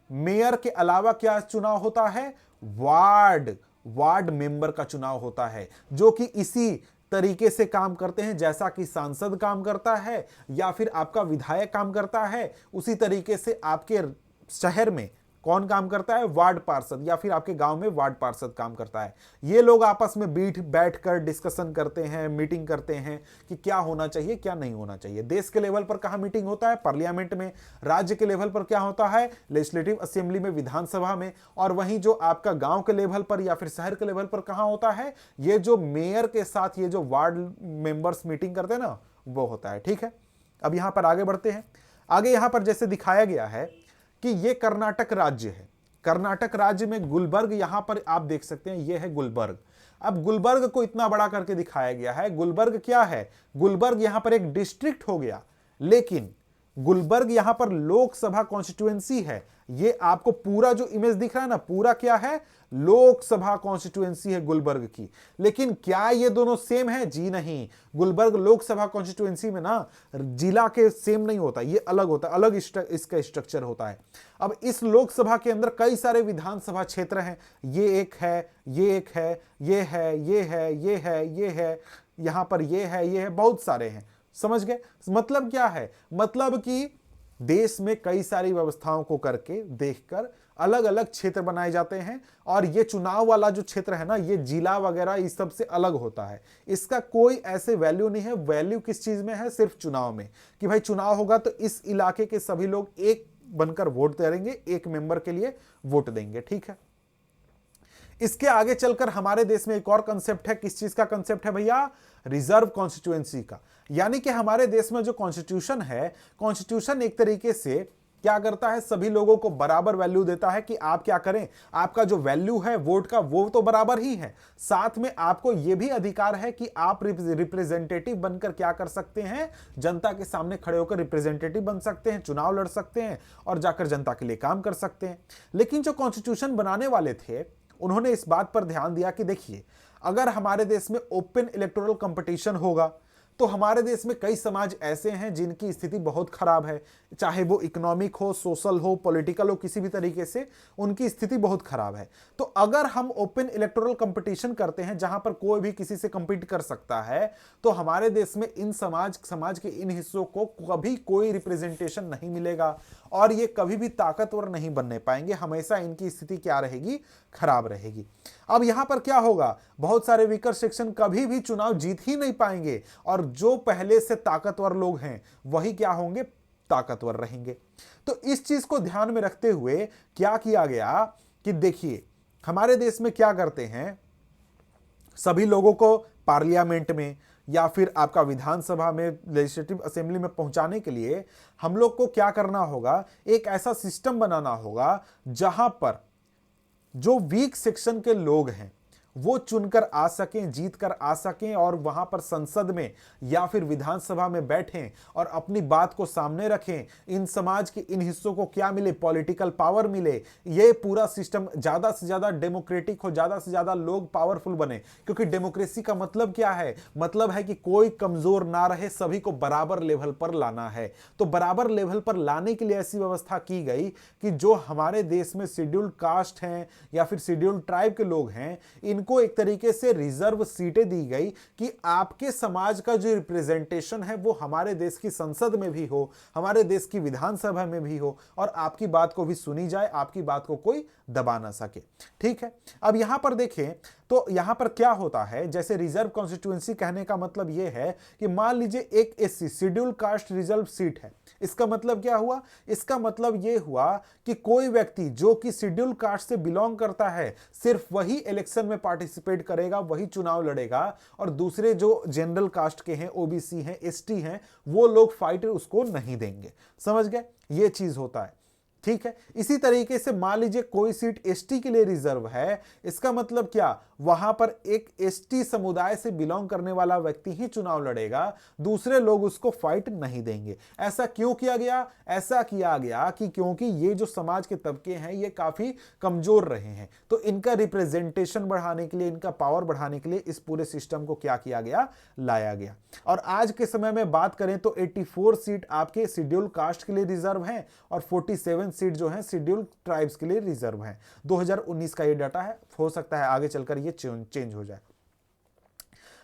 मेयर के अलावा क्या चुनाव होता है? वार्ड मेंबर का चुनाव होता है, जो कि इसी तरीके से काम करते हैं जैसा कि सांसद काम करता है या फिर आपका विधायक काम करता है। उसी तरीके से आपके शहर में कौन काम करता है? वार्ड पार्षद, या फिर आपके गांव में वार्ड पार्षद काम करता है। ये लोग आपस में बैठकर डिस्कशन करते हैं, मीटिंग करते हैं कि क्या होना चाहिए, क्या नहीं होना चाहिए। देश के लेवल पर कहां मीटिंग होता है? पार्लियामेंट में। राज्य के लेवल पर क्या होता है? लेजिस्लेटिव असेंबली में, विधानसभा में। और वहीं जो आपका गांव के लेवल पर या फिर शहर के लेवल पर कहां होता है? ये जो मेयर के साथ ये जो वार्ड मेंबर्स मीटिंग करते हैं ना, वो होता है। ठीक है, अब यहां पर आगे बढ़ते हैं। आगे यहां पर जैसे दिखाया गया है कि ये कर्नाटक राज्य है। कर्नाटक राज्य में गुलबर्ग, यहां पर आप देख सकते हैं, ये है गुलबर्ग। अब गुलबर्ग को इतना बड़ा करके दिखाया गया है। गुलबर्ग क्या है? गुलबर्ग यहां पर एक डिस्ट्रिक्ट हो गया, लेकिन गुलबर्ग यहां पर लोकसभा कॉन्स्टिट्यूएंसी है। ये आपको पूरा जो इमेज दिख रहा है ना, पूरा क्या है? लोकसभा कॉन्स्टिट्यूएंसी है गुलबर्ग की। लेकिन क्या ये दोनों सेम है? जी नहीं। गुलबर्ग लोकसभा कॉन्स्टिट्यूएंसी में ना जिला के सेम नहीं होता, ये अलग होता है, अलग इसका स्ट्रक्चर होता है। अब इस लोकसभा के अंदर कई सारे विधानसभा क्षेत्र हैं। ये एक है, ये एक है, ये है, ये है, ये है, ये है, यहां पर ये है, बहुत सारे हैं। समझ गए? मतलब क्या है? मतलब कि देश में कई सारी व्यवस्थाओं को करके देखकर अलग अलग क्षेत्र बनाए जाते हैं। और ये चुनाव वाला जो क्षेत्र है ना, ये जिला वगैरह इस सब से अलग होता है। इसका कोई ऐसे वैल्यू नहीं है। वैल्यू किस चीज में है? सिर्फ चुनाव में, कि भाई चुनाव होगा तो इस इलाके के सभी लोग एक बनकर वोट करेंगे, एक मेंबर के लिए वोट देंगे। ठीक है, इसके आगे चलकर हमारे देश में एक और कंसेप्ट है। किस चीज का कंसेप्ट है भैया? रिजर्व कॉन्स्टिट्यूएंसी का। यानी कि हमारे देश में जो कॉन्स्टिट्यूशन है, कॉन्स्टिट्यूशन एक तरीके से क्या करता है? सभी लोगों को बराबर वैल्यू देता है कि आप क्या करें, आपका जो वैल्यू है वोट का वो तो बराबर ही है। साथ में आपको यह भी अधिकार है कि आप रिप्रेजेंटेटिव बनकर क्या कर सकते हैं? जनता के सामने खड़े होकर रिप्रेजेंटेटिव बन सकते हैं, चुनाव लड़ सकते हैं और जाकर जनता के लिए काम कर सकते हैं। लेकिन जो कॉन्स्टिट्यूशन बनाने वाले थे, उन्होंने इस बात पर ध्यान दिया कि देखिए, अगर हमारे देश में ओपन इलेक्टोरल कंपटीशन होगा तो हमारे देश में कई समाज ऐसे हैं जिनकी स्थिति बहुत खराब है, चाहे वो इकोनॉमिक हो, सोशल हो, पॉलिटिकल हो, किसी भी तरीके से उनकी स्थिति बहुत खराब है। तो अगर हम ओपन इलेक्टोरल कंपटीशन करते हैं जहां पर कोई भी किसी से कंपीट कर सकता है, तो हमारे देश में इन समाज के इन हिस्सों को कभी कोई रिप्रेजेंटेशन नहीं मिलेगा और ये कभी भी ताकतवर नहीं बनने पाएंगे। हमेशा इनकी स्थिति क्या रहेगी? खराब रहेगी। अब यहां पर क्या होगा? बहुत सारे वीकर सेक्शन कभी भी चुनाव जीत ही नहीं पाएंगे और जो पहले से ताकतवर लोग हैं वही क्या होंगे? ताकतवर रहेंगे। तो इस चीज को ध्यान में रखते हुए क्या किया गया कि देखिए, हमारे देश में क्या करते हैं, सभी लोगों को पार्लियामेंट में या फिर आपका विधानसभा में, लेजिस्लेटिव असेंबली में पहुंचाने के लिए हम लोग को क्या करना होगा? एक ऐसा सिस्टम बनाना होगा जहां पर जो वीक सेक्शन के लोग हैं वो चुनकर आ सकें, जीत कर आ सकें और वहां पर संसद में या फिर विधानसभा में बैठें और अपनी बात को सामने रखें। इन समाज के इन हिस्सों को क्या मिले, पॉलिटिकल पावर मिले। ये पूरा सिस्टम ज्यादा से ज्यादा डेमोक्रेटिक हो, ज्यादा से ज्यादा लोग पावरफुल बने। क्योंकि डेमोक्रेसी का मतलब क्या है? मतलब है कि कोई कमजोर ना रहे, सभी को बराबर लेवल पर लाना है। तो बराबर लेवल पर लाने के लिए ऐसी व्यवस्था की गई कि जो हमारे देश में शेड्यूल्ड कास्ट हैं या फिर शेड्यूल्ड ट्राइब के लोग हैं, इनको एक तरीके से रिजर्व सीटें दी गई कि आपके समाज का जो रिप्रेजेंटेशन है वो हमारे देश की संसद में भी हो, हमारे देश की विधानसभा में भी हो और आपकी बात को भी सुनी जाए, आपकी बात को कोई दबा ना सके। ठीक है, अब यहां पर देखें तो यहां पर क्या होता है, जैसे रिजर्व कॉन्स्टिट्यूएंसी कहने का मतलब यह है कि मान लीजिए एक SC scheduled caste reserve seat है। इसका मतलब क्या हुआ? इसका मतलब यह हुआ कि कोई व्यक्ति जो कि शेड्यूल्ड कास्ट से बिलोंग करता है सिर्फ वही इलेक्शन में पार्टिसिपेट करेगा, वही चुनाव लड़ेगा और दूसरे जो जनरल कास्ट के हैं, ओबीसी हैं, एसटी हैं, वो लोग फाइट उसको नहीं देंगे। समझ गए? ये चीज होता है। ठीक है, इसी तरीके से मान लीजिए कोई सीट एसटी के लिए रिजर्व है। इसका मतलब क्या? वहां पर एक एसटी समुदाय से बिलोंग करने वाला व्यक्ति ही चुनाव लड़ेगा, दूसरे लोग उसको फाइट नहीं देंगे। ऐसा क्यों किया गया? ऐसा किया गया कि क्योंकि ये जो समाज के तबके हैं ये काफी कमजोर रहे हैं, तो इनका रिप्रेजेंटेशन बढ़ाने के लिए, इनका पावर बढ़ाने के लिए इस पूरे सिस्टम को क्या किया गया? लाया गया। और आज के समय में बात करें तो 84 सीट आपके शेड्यूल कास्ट के लिए रिजर्व हैं और 47 सीट जो है शेड्यूल्ड ट्राइब्स के लिए रिजर्व है। 2019 का ये डाटा है, हो सकता है आगे चलकर ये चेंज हो जाए।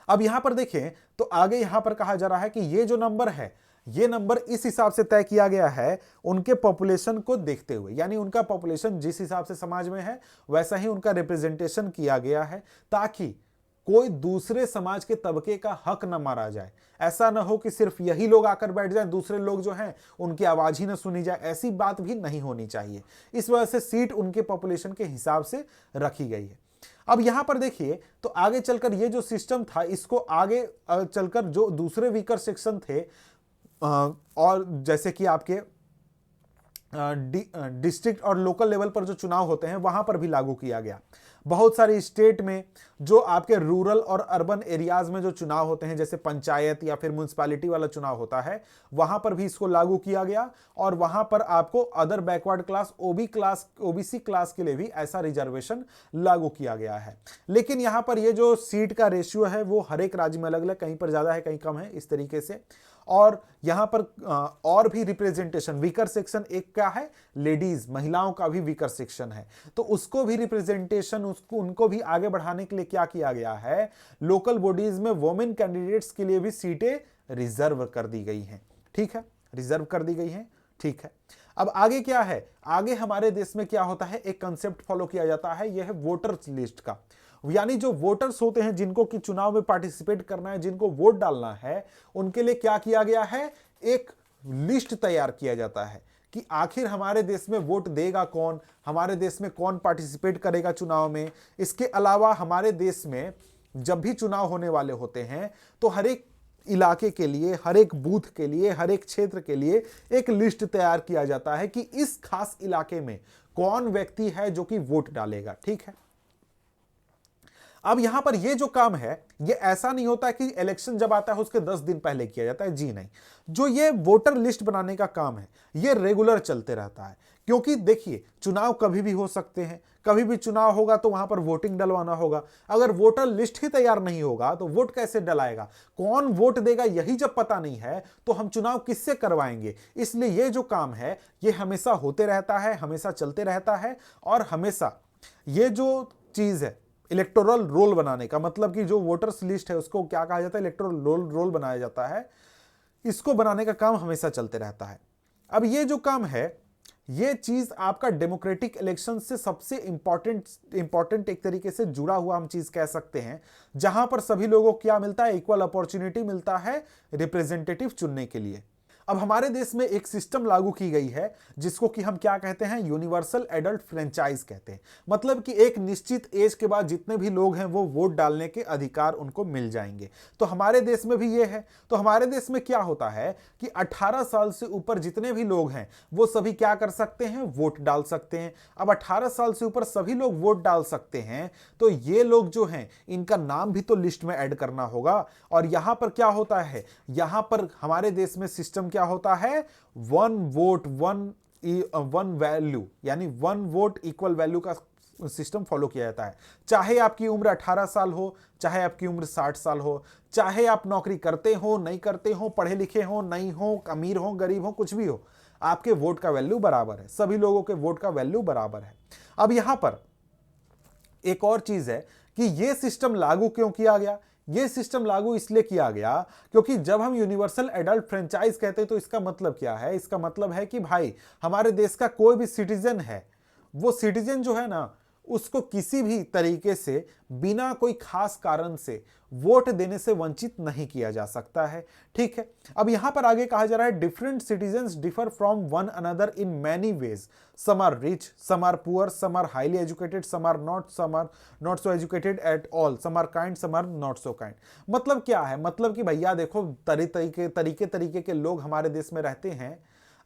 अब यहां पर देखें तो आगे यहां पर कहा जा रहा है कि ये जो नंबर है, ये नंबर इस हिसाब से तय किया गया है उनके पॉपुलेशन को देखते हुए, यानी उनका पॉपुलेशन जिस हिसाब से समाज में है वैसा ही उनका रिप्रेजेंटेशन किया गया है, ताकि कोई दूसरे समाज के तबके का हक न मारा जाए। ऐसा ना हो कि सिर्फ यही लोग आकर बैठ जाएं, दूसरे लोग जो हैं उनकी आवाज ही न सुनी जाए, ऐसी बात भी नहीं होनी चाहिए। इस वजह से सीट उनके पॉपुलेशन के हिसाब से रखी गई है। अब यहां पर देखिए तो आगे चलकर ये जो सिस्टम था, इसको आगे चलकर जो दूसरे वीकर सेक्शन थे और जैसे कि आपके डिस्ट्रिक्ट और लोकल लेवल पर जो चुनाव होते हैं वहां पर भी लागू किया गया। बहुत सारे स्टेट में जो आपके रूरल और अर्बन एरियाज में जो चुनाव होते हैं, जैसे पंचायत या फिर म्युनिसिपैलिटी वाला चुनाव होता है, वहां पर भी इसको लागू किया गया और वहां पर आपको other backward class, OBC class के लिए भी ऐसा रिजर्वेशन लागू किया गया है। लेकिन यहां पर ये जो सीट का रेशियो है वो हर एक राज्य में अलग अलग, कहीं पर ज्यादा है कहीं कम है, इस तरीके से। और यहां पर और भी रिप्रेजेंटेशन, वीकर सेक्शन एक क्या है, लेडीज, महिलाओं का भी वीकर सेक्शन है, तो उसको भी रिप्रेजेंटेशन, उनको भी आगे बढ़ाने के लिए क्या किया गया है, लोकल बॉडीज में वुमेन कैंडिडेट्स के लिए भी सीटें रिजर्व कर दी गई हैं। ठीक है, रिजर्व कर दी गई हैं। ठीक है, अब आगे क्या है? आगे हमारे देश में क्या होता है, एक कंसेप्ट फॉलो किया जाता है, यह है वोटर्स लिस्ट का। यानी जो वोटर्स होते हैं जिनको कि चुनाव में पार्टिसिपेट करना है, जिनको वोट डालना है, उनके लिए क्या किया गया है, एक लिस्ट तैयार किया जाता है कि आखिर हमारे देश में वोट देगा कौन, हमारे देश में कौन पार्टिसिपेट करेगा चुनाव में। इसके अलावा हमारे देश में जब भी चुनाव होने वाले होते हैं तो हर एक इलाके के लिए, हर एक बूथ के लिए, हर एक क्षेत्र के लिए एक लिस्ट तैयार किया जाता है कि इस खास इलाके में कौन व्यक्ति है जो कि वोट डालेगा। ठीक है, अब यहां पर ये जो काम है ये ऐसा नहीं होता कि इलेक्शन जब आता है उसके 10 दिन पहले किया जाता है, जी नहीं। जो ये वोटर लिस्ट बनाने का काम है ये रेगुलर चलते रहता है, क्योंकि देखिए चुनाव कभी भी हो सकते हैं, कभी भी चुनाव होगा तो वहां पर वोटिंग डलवाना होगा। अगर वोटर लिस्ट ही तैयार नहीं होगा तो वोट कैसे डलाएगा, कौन वोट देगा यही जब पता नहीं है तो हम चुनाव किससे करवाएंगे। इसलिए ये जो काम है ये हमेशा होते रहता है, हमेशा चलते रहता है। और हमेशा ये जो चीज है इलेक्टोरल रोल बनाने का, मतलब कि जो वोटर्स लिस्ट है उसको क्या कहा जाता है, इलेक्टोरल रोल बनाया जाता है, इसको बनाने का काम हमेशा चलते रहता है। अब ये जो काम है ये चीज आपका डेमोक्रेटिक इलेक्शन से सबसे इंपॉर्टेंट एक तरीके से जुड़ा हुआ हम चीज कह सकते हैं, जहां पर सभी लोगों को क्या मिलता है, इक्वल अपॉर्चुनिटी मिलता है रिप्रेजेंटेटिव चुनने के लिए। अब हमारे देश में एक सिस्टम लागू की गई है जिसको कि हम क्या कहते हैं, यूनिवर्सल एडल्ट फ्रेंचाइज कहते हैं। मतलब कि एक निश्चित एज के बाद जितने भी लोग हैं वो वोट डालने के अधिकार उनको मिल जाएंगे। तो हमारे देश में भी ये है। तो हमारे देश में क्या होता है कि 18 साल से ऊपर जितने भी लोग हैं वो सभी क्या कर सकते हैं, वोट डाल सकते हैं। अब 18 साल से ऊपर सभी लोग वोट डाल सकते हैं, तो ये लोग जो हैं इनका नाम भी तो लिस्ट में ऐड करना होगा। और यहां पर क्या होता है, यहां पर हमारे देश में सिस्टम क्या होता है, वन वोट वन वैल्यू, यानी वन वोट इक्वल वैल्यू का सिस्टम फॉलो किया जाता है। चाहे आपकी उम्र 18 साल हो, चाहे आपकी उम्र 60 साल हो, चाहे आप नौकरी करते हो नहीं करते हो, पढ़े लिखे हो नहीं हो, अमीर हो गरीब हो, कुछ भी हो, आपके वोट का वैल्यू बराबर है। सभी लोगों के वोट का वैल्यू बराबर है। अब यहां पर एक और चीज है कि यह सिस्टम लागू क्यों किया गया। यह सिस्टम लागू इसलिए किया गया क्योंकि जब हम यूनिवर्सल एडल्ट फ्रेंचाइज कहते हैं तो इसका मतलब क्या है, इसका मतलब है कि भाई हमारे देश का कोई भी सिटीजन है, वो सिटीजन जो है ना, उसको किसी भी तरीके से बिना कोई खास कारण से वोट देने से वंचित नहीं किया जा सकता है। ठीक है, अब यहां पर आगे कहा जा रहा है different citizens differ from one another in many ways, some are rich, some are poor, some are highly educated, some are not so educated at all, some are kind, some are not so kind. मतलब क्या है, मतलब कि भैया देखो तरीके के लोग हमारे देश में रहते हैं।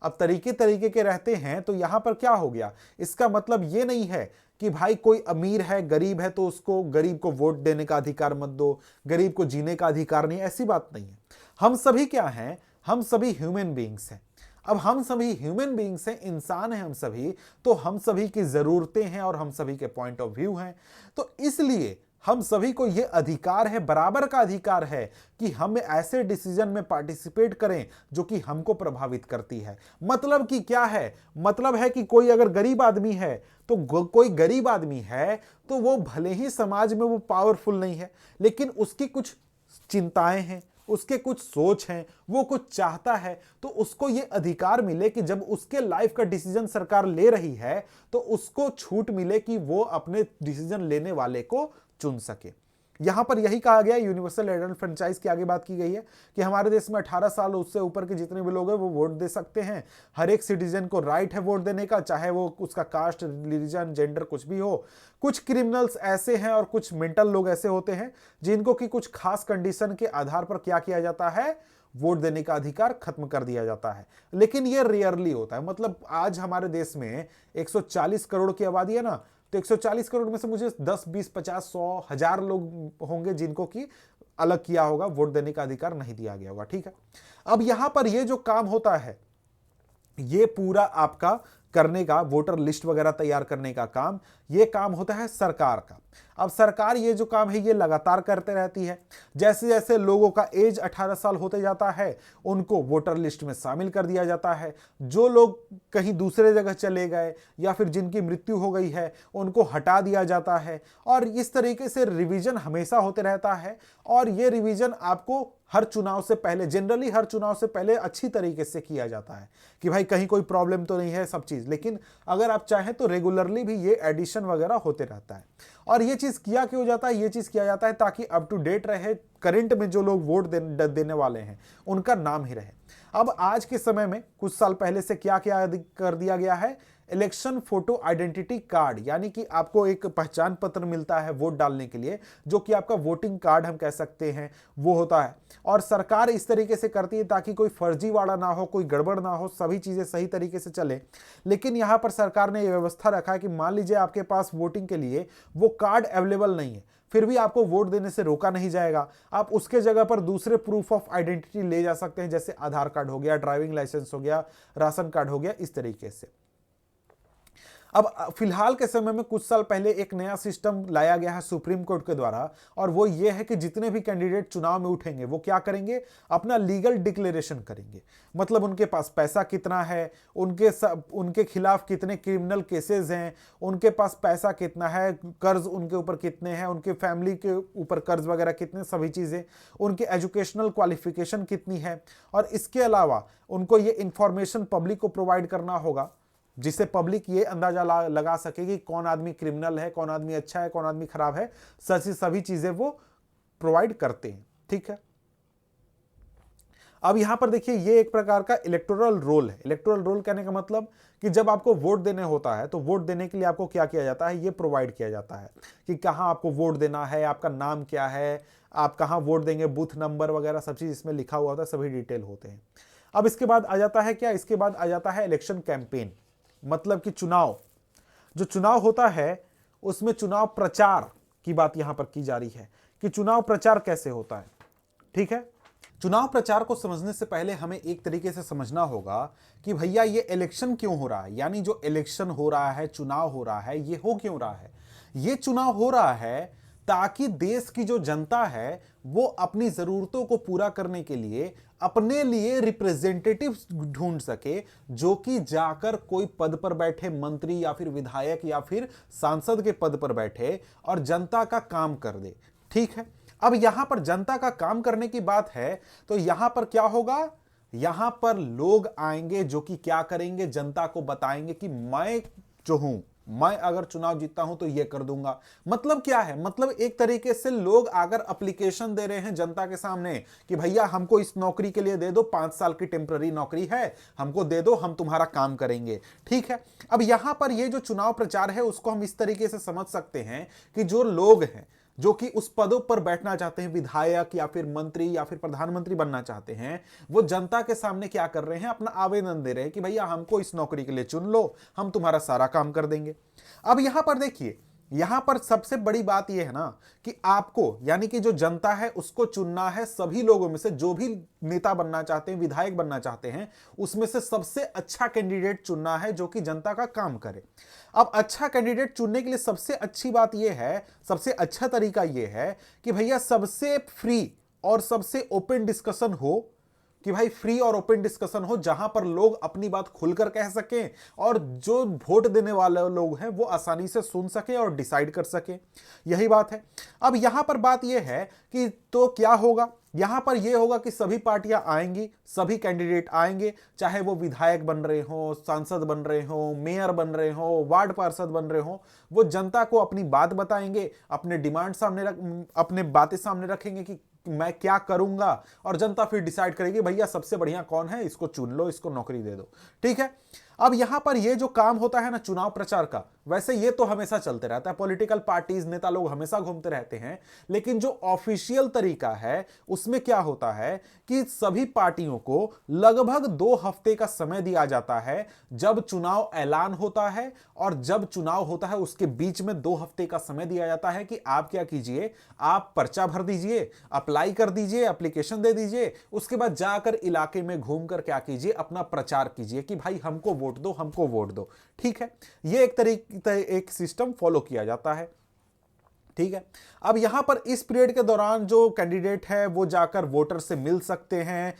अब तरीके के रहते हैं तो यहां पर क्या हो गया, इसका मतलब ये नहीं है कि भाई कोई अमीर है गरीब है तो उसको गरीब को वोट देने का अधिकार मत दो, गरीब को जीने का अधिकार नहीं, ऐसी बात नहीं है। हम सभी क्या हैं, हम सभी ह्यूमन बीइंग्स हैं। अब हम सभी ह्यूमन बीइंग्स हैं, इंसान हैं हम सभी, तो हम सभी की जरूरतें हैं और हम सभी के पॉइंट ऑफ व्यू हैं। तो इसलिए हम सभी को यह अधिकार है, बराबर का अधिकार है कि हम ऐसे डिसीजन में पार्टिसिपेट करें जो कि हमको प्रभावित करती है। मतलब कि क्या है, मतलब है कि कोई अगर गरीब आदमी है तो कोई गरीब आदमी है तो वो भले ही समाज में वो पावरफुल नहीं है, लेकिन उसकी कुछ चिंताएं हैं, उसके कुछ सोच हैं, वो कुछ चाहता है, तो उसको ये अधिकार मिले कि जब उसके लाइफ का डिसीजन सरकार ले रही है तो उसको छूट मिले कि वो अपने डिसीजन लेने वाले को चुन सके। यहां पर यही कहा गया, यूनिवर्सल एडल्ट फ्रेंचाइज की आगे बात की गई है कि हमारे देश में 18 साल उससे ऊपर के जितने भी लोग हैं वो वोट दे सकते हैं। हर एक सिटीजन को राइट है वोट देने का, चाहे वो उसका कास्ट, रिलीजन, जेंडर कुछ भी हो। कुछ क्रिमिनल्स ऐसे हैं और कुछ मेंटल लोग ऐसे होते हैं जिनको कि कुछ खास कंडीशन के आधार पर क्या किया जाता है, वोट देने का अधिकार खत्म कर दिया जाता है। लेकिन ये रेयरली होता है। मतलब आज हमारे देश में 140 करोड़ की आबादी है ना, तो 140 करोड़ में से मुझे 10, 20, 50, 100, 1000 लोग होंगे जिनको कि अलग किया होगा, वोट देने का अधिकार नहीं दिया गया होगा। ठीक है, अब यहां पर ये जो काम होता है, ये पूरा आपका करने का, वोटर लिस्ट वगैरह तैयार करने का काम, ये काम होता है सरकार का। अब सरकार ये जो काम है ये लगातार करते रहती है। जैसे जैसे लोगों का एज 18 साल होते जाता है उनको वोटर लिस्ट में शामिल कर दिया जाता है। जो लोग कहीं दूसरे जगह चले गए या फिर जिनकी मृत्यु हो गई है उनको हटा दिया जाता है। और इस तरीके से रिवीजन हमेशा होते रहता है। और ये रिवीजन आपको हर चुनाव से पहले, जनरली हर चुनाव से पहले अच्छी तरीके से किया जाता है कि भाई कहीं कोई प्रॉब्लम तो नहीं है, सब चीज। लेकिन अगर आप चाहें तो रेगुलरली भी ये एडिशन वगैरह होते रहता है। और ये चीज किया क्यों जाता है, ये चीज किया जाता है ताकि अप टू डेट रहे, करंट में जो लोग वोट देने वाले हैं उनका नाम ही रहे। अब आज के समय में कुछ साल पहले से क्या क्या कर दिया गया है, इलेक्शन फोटो आइडेंटिटी कार्ड, यानी कि आपको एक पहचान पत्र मिलता है वोट डालने के लिए, जो कि आपका वोटिंग कार्ड हम कह सकते हैं, वो होता है। और सरकार इस तरीके से करती है ताकि कोई फर्जीवाड़ा ना हो, कोई गड़बड़ ना हो, सभी चीजें सही तरीके से चले। लेकिन यहां पर सरकार ने यह व्यवस्था रखा है कि मान लीजिए आपके पास वोटिंग के लिए वो कार्ड अवेलेबल नहीं है, फिर भी आपको वोट देने से रोका नहीं जाएगा। आप उसके जगह पर दूसरे प्रूफ ऑफ आइडेंटिटी ले जा सकते हैं, जैसे आधार कार्ड हो गया, ड्राइविंग लाइसेंस हो गया, राशन कार्ड हो गया, इस तरीके से। अब फिलहाल के समय में कुछ साल पहले एक नया सिस्टम लाया गया है सुप्रीम कोर्ट के द्वारा, और वो ये है कि जितने भी कैंडिडेट चुनाव में उठेंगे वो क्या करेंगे, अपना लीगल डिक्लेरेशन करेंगे। मतलब उनके पास पैसा कितना है, उनके खिलाफ कितने क्रिमिनल केसेस हैं, उनके पास पैसा कितना है, कर्ज उनके ऊपर कितने हैं, उनके फैमिली के ऊपर कर्ज वगैरह कितने, सभी चीजें, उनके एजुकेशनल क्वालिफिकेशन कितनी है। और इसके अलावा उनको ये इंफॉर्मेशन पब्लिक को प्रोवाइड करना होगा, जिससे पब्लिक ये अंदाजा लगा सके कि कौन आदमी क्रिमिनल है, कौन आदमी अच्छा है, कौन आदमी खराब है। सभी चीजें वो प्रोवाइड करते हैं। ठीक है, अब यहां पर देखिए ये एक प्रकार का इलेक्टोरल रोल है। इलेक्टोरल रोल कहने का मतलब कि जब आपको वोट देने होता है तो वोट देने के लिए आपको क्या किया जाता है, ये प्रोवाइड किया जाता है कि कहां आपको वोट देना है, आपका नाम क्या है, आप कहां वोट देंगे, बूथ नंबर वगैरह सब चीज इसमें लिखा हुआ होता है, सभी डिटेल होते हैं। अब इसके बाद आ जाता है क्या, इसके बाद आ जाता है इलेक्शन कैंपेन, मतलब कि चुनाव। जो चुनाव होता है उसमें चुनाव प्रचार की बात यहां पर की जा रही है कि चुनाव प्रचार कैसे होता है। ठीक है, चुनाव प्रचार को समझने से पहले हमें एक तरीके से समझना होगा कि भैया ये इलेक्शन क्यों हो रहा है, यानी जो इलेक्शन हो रहा है, चुनाव हो रहा है, ये हो क्यों रहा है। ये चुनाव हो रहा है ताकि देश की जो जनता है वो अपनी जरूरतों को पूरा करने के लिए अपने लिए रिप्रेजेंटेटिव ढूंढ सके, जो कि जाकर कोई पद पर बैठे मंत्री या फिर विधायक या फिर सांसद के पद पर बैठे और जनता का काम कर दे। ठीक है, अब यहां पर जनता का काम करने की बात है तो यहां पर क्या होगा, यहां पर लोग आएंगे जो कि क्या करेंगे, जनता को बताएंगे कि मैं जो हूं, मैं अगर चुनाव जीतता हूं तो ये कर दूंगा। मतलब क्या है, मतलब एक तरीके से लोग अगर एप्लीकेशन दे रहे हैं जनता के सामने कि भैया हमको इस नौकरी के लिए दे दो, 5 साल की टेम्पररी नौकरी है, हमको दे दो, हम तुम्हारा काम करेंगे। ठीक है, अब यहां पर ये जो चुनाव प्रचार है उसको हम इस तरीके से समझ सकते हैं कि जो लोग हैं जो कि उस पदों पर बैठना चाहते हैं, विधायक या फिर मंत्री या फिर प्रधानमंत्री बनना चाहते हैं, वो जनता के सामने क्या कर रहे हैं, अपना आवेदन दे रहे हैं कि भैया हमको इस नौकरी के लिए चुन लो, हम तुम्हारा सारा काम कर देंगे। अब यहां पर देखिए, यहां पर सबसे बड़ी बात यह है ना कि आपको यानी कि जो जनता है उसको चुनना है, सभी लोगों में से जो भी नेता बनना चाहते हैं, विधायक बनना चाहते हैं, उसमें से सबसे अच्छा कैंडिडेट चुनना है जो कि जनता का काम करे। अब अच्छा कैंडिडेट चुनने के लिए सबसे अच्छी बात यह है, सबसे अच्छा तरीका यह है कि भैया सबसे फ्री और सबसे ओपन डिस्कशन हो, कि भाई फ्री और ओपन डिस्कशन हो, जहां पर लोग अपनी बात खुलकर कह सकें और जो वोट देने वाले लोग हैं वो आसानी से सुन सके और डिसाइड कर सके। यही बात है। अब यहां पर बात यह है कि तो क्या होगा, यहां पर यह होगा कि सभी पार्टियां आएंगी, सभी कैंडिडेट आएंगे, चाहे वो विधायक बन रहे हो, सांसद बन रहे हो, मेयर बन रहे हो, वार्ड पार्षद बन रहे हो, वो जनता को अपनी बात बताएंगे, अपने डिमांड सामने अपने बातें सामने रखेंगे कि मैं क्या करूंगा, और जनता फिर डिसाइड करेगी भैया सबसे बढ़िया कौन है, इसको चुन लो, इसको नौकरी दे दो। ठीक है, अब यहां पर ये जो काम होता है ना चुनाव प्रचार का, वैसे ये तो हमेशा चलते रहता है, पॉलिटिकल पार्टीज, नेता लोग हमेशा घूमते रहते हैं, लेकिन जो ऑफिशियल तरीका है उसमें क्या होता है कि सभी पार्टियों को लगभग 2 हफ्ते का समय दिया जाता है। जब चुनाव ऐलान होता है और जब चुनाव होता है उसके बीच में 2 हफ्ते का समय दिया जाता है कि आप क्या कीजिए, आप पर्चा भर दीजिए, अप्लाई कर दीजिए, एप्लीकेशन दे दीजिए, उसके बाद जाकर इलाके में घूमकर क्या कीजिए, अपना प्रचार कीजिए कि भाई हमको वोट दो, हमको वोट दो। ठीक है, ये एक सिस्टम फॉलो किया जाता है। ठीक है, अब यहां पर इस पीरियड के दौरान जो कैंडिडेट है वो जाकर वोटर से मिल सकते हैं,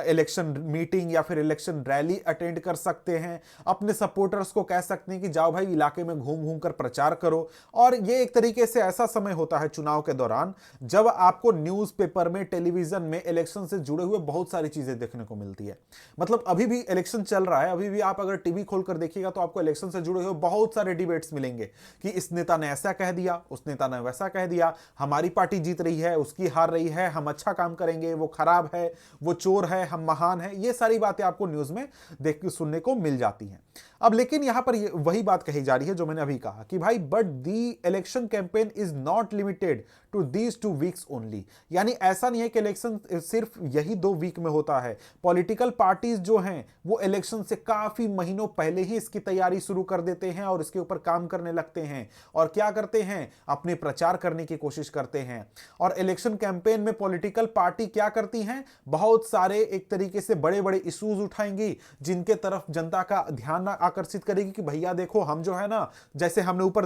इलेक्शन मीटिंग या फिर इलेक्शन रैली अटेंड कर सकते हैं, अपने सपोर्टर्स को कह सकते हैं कि जाओ भाई इलाके में घूम घूम कर प्रचार करो। और ये एक तरीके से ऐसा समय होता है चुनाव के दौरान जब आपको न्यूज़पेपर में, टेलीविजन में इलेक्शन से जुड़े हुए बहुत सारी चीजें देखने को मिलती है। मतलब अभी भी इलेक्शन चल रहा है, अभी भी आप अगर टीवी खोलकर देखिएगा तो आपको इलेक्शन से जुड़े हुए बहुत सारे डिबेट्स मिलेंगे कि इस नेता ने ऐसा कह दिया, उस नेता ने वैसा कह दिया, हमारी पार्टी जीत रही है, उसकी हार रही है, हम अच्छा काम करेंगे, वो खराब है, वो चोर है, हम महान है। ये सारी बातें आपको न्यूज में देख सुनने को मिल जाती हैं। अब लेकिन यहां पर वही बात कही जा रही है जो मैंने अभी कहा कि भाई but the election campaign is not limited to these 2 weeks only, यानी ऐसा नहीं है कि इलेक्शन सिर्फ यही 2 वीक में होता है। पॉलिटिकल पार्टीज जो हैं वो इलेक्शन से काफी महीनों पहले ही इसकी तैयारी शुरू कर देते हैं और इसके ऊपर काम करने लगते हैं और क्या करते हैं, अपने प्रचार करने की कोशिश करते हैं। और इलेक्शन कैंपेन में पॉलिटिकल पार्टी क्या करती हैं, बहुत सारे एक तरीके से बड़े बड़े इश्यूज उठाएंगी जिनके तरफ जनता का ध्यान आकर्षित करेगी कि भैया देखो हम जो है ना, जैसे हमने ऊपर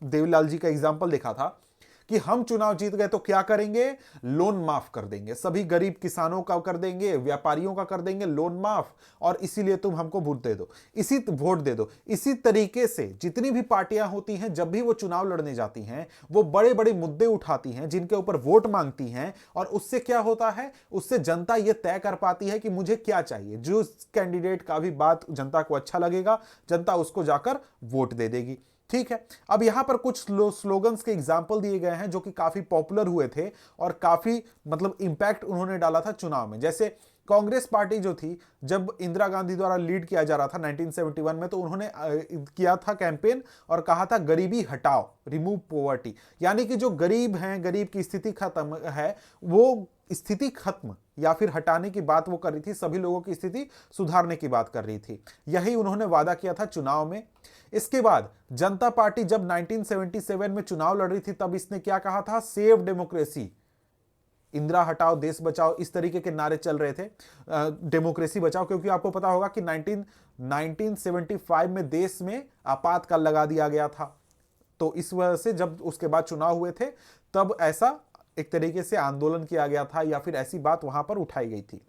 देवीलाल जी का एग्जाम्पल देखा था कि हम चुनाव जीत गए तो क्या करेंगे, लोन माफ कर देंगे, सभी गरीब किसानों का कर देंगे, व्यापारियों का कर देंगे लोन माफ, और इसीलिए तुम हमको वोट दे दो, वोट दे दो। इसी तरीके से जितनी भी पार्टियां होती हैं जब भी वो चुनाव लड़ने जाती हैं वो बड़े बड़े मुद्दे उठाती हैं जिनके ऊपर वोट मांगती हैं, और उससे क्या होता है, उससे जनता यह तय कर पाती है कि मुझे क्या चाहिए। जो कैंडिडेट का भी बात जनता को अच्छा लगेगा, जनता उसको जाकर वोट दे देगी। ठीक है, अब यहां पर कुछ स्लोगन्स के एग्जाम्पल दिए गए हैं जो कि काफी पॉपुलर हुए थे और काफी मतलब इंपैक्ट उन्होंने डाला था चुनाव में। जैसे कांग्रेस पार्टी जो थी, जब इंदिरा गांधी द्वारा लीड किया जा रहा था 1971 में, तो उन्होंने किया था कैंपेन और कहा था गरीबी हटाओ, रिमूव पॉवर्टी, यानी कि जो गरीब हैं, गरीब की स्थिति खत्म है, वो स्थिति खत्म या फिर हटाने की बात वो कर रही थी, सभी लोगों की स्थिति सुधारने की बात कर रही थी। यही उन्होंने वादा किया था चुनाव में। इसके बाद जनता पार्टी जब 1977 में चुनाव लड़ रही थी, तब इसने क्या कहा था, सेव डेमोक्रेसी, इंदिरा हटाओ देश बचाओ, इस तरीके के नारे चल रहे थे, डेमोक्रेसी बचाओ, क्योंकि आपको पता होगा कि 1975 में देश में आपातकाल लगा दिया गया था। तो इस वजह से जब उसके बाद चुनाव हुए थे, तब ऐसा एक तरीके से आंदोलन किया गया था या फिर ऐसी बात वहां पर उठाई गई थी,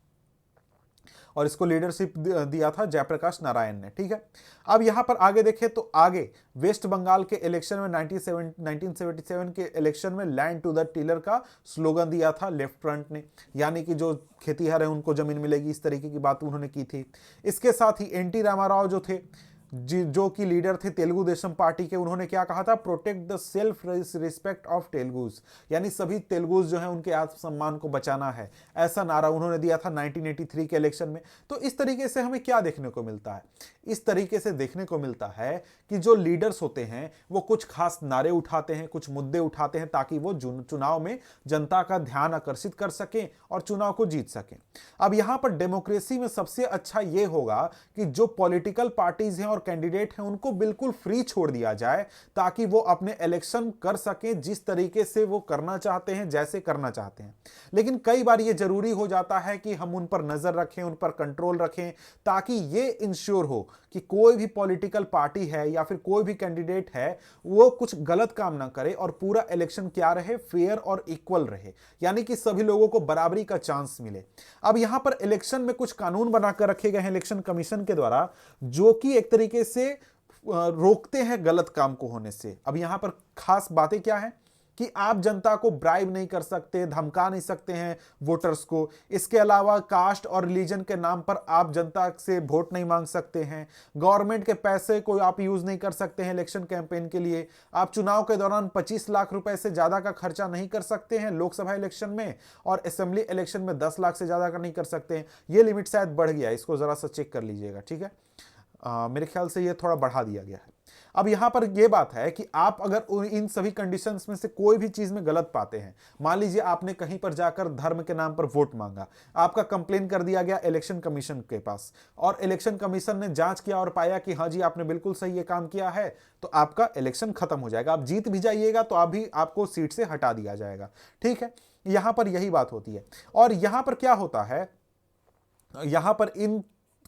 और इसको लीडरशिप दिया था जयप्रकाश नारायण ने। ठीक है, अब यहां पर आगे देखें तो आगे वेस्ट बंगाल के इलेक्शन में 1977 के इलेक्शन में लैंड टू द टिलर का स्लोगन दिया था लेफ्ट फ्रंट ने, यानी कि जो खेतीहर है उनको जमीन मिलेगी, इस तरीके की बात उन्होंने की थी। इसके साथ ही एनटी रामाराव जो थे, जो कि लीडर थे तेलुगु देशम पार्टी के, उन्होंने क्या कहा था, protect the self respect of Telugus, यानी सभी तेलुगुस जो है उनके आत्मसम्मान को बचाना है, ऐसा नारा उन्होंने दिया था 1983 के इलेक्शन में। तो इस तरीके से हमें क्या देखने को मिलता है, इस तरीके से देखने को मिलता है कि जो लीडर्स होते हैं वो कुछ खास नारे उठाते हैं, कुछ मुद्दे उठाते हैं, ताकि वो चुनाव में जनता का ध्यान आकर्षित कर सकें और चुनाव को जीत सकें। अब यहां पर डेमोक्रेसी में सबसे अच्छा ये होगा कि जो पॉलिटिकल पार्टीज हैं और कैंडिडेट हैं उनको बिल्कुल फ्री छोड़ दिया जाए, ताकि वो अपने इलेक्शन कर सकें जिस तरीके से वो करना चाहते हैं, जैसे करना चाहते हैं। लेकिन कई बार ये जरूरी हो जाता है कि हम उन पर नजर रखें, उन पर कंट्रोल रखें, ताकि ये इंश्योर हो कि कोई भी पॉलिटिकल पार्टी है या फिर कोई भी कैंडिडेट है वो कुछ गलत काम ना करे और पूरा इलेक्शन क्या रहे, फेयर और इक्वल रहे, यानी कि सभी लोगों को बराबरी का चांस मिले। अब यहां पर इलेक्शन में कुछ कानून बनाकर रखे गए हैं इलेक्शन कमीशन के द्वारा, जो कि एक तरीके से रोकते हैं गलत काम को होने से। अब यहां पर खास बातें क्या है कि आप जनता को ब्राइब नहीं कर सकते, धमका नहीं सकते हैं वोटर्स को। इसके अलावा कास्ट और रिलीजन के नाम पर आप जनता से वोट नहीं मांग सकते हैं। गवर्नमेंट के पैसे को आप यूज नहीं कर सकते हैं इलेक्शन कैंपेन के लिए। आप चुनाव के दौरान 25 लाख रुपए से ज्यादा का खर्चा नहीं कर सकते हैं लोकसभा इलेक्शन में, और असेंबली इलेक्शन में 10 लाख से ज्यादा का नहीं कर सकते हैं। ये लिमिट शायद बढ़ गया, इसको जरा सा चेक कर लीजिएगा। ठीक है, मेरे ख्याल से ये थोड़ा बढ़ा दिया गया है। अब यहां पर यह बात है कि आप अगर इन सभी कंडीशंस में से कोई भी चीज में गलत पाते हैं, मान लीजिए आपने कहीं पर जाकर धर्म के नाम पर वोट मांगा, आपका कंप्लेन कर दिया गया इलेक्शन कमीशन के पास, और इलेक्शन कमीशन ने जांच किया और पाया कि हाँ जी आपने बिल्कुल सही ये काम किया है, तो आपका इलेक्शन खत्म हो जाएगा। आप जीत भी जाइएगा तो आपको सीट से हटा दिया जाएगा। ठीक है, यहां पर यही बात होती है। और यहां पर क्या होता है, यहां पर इन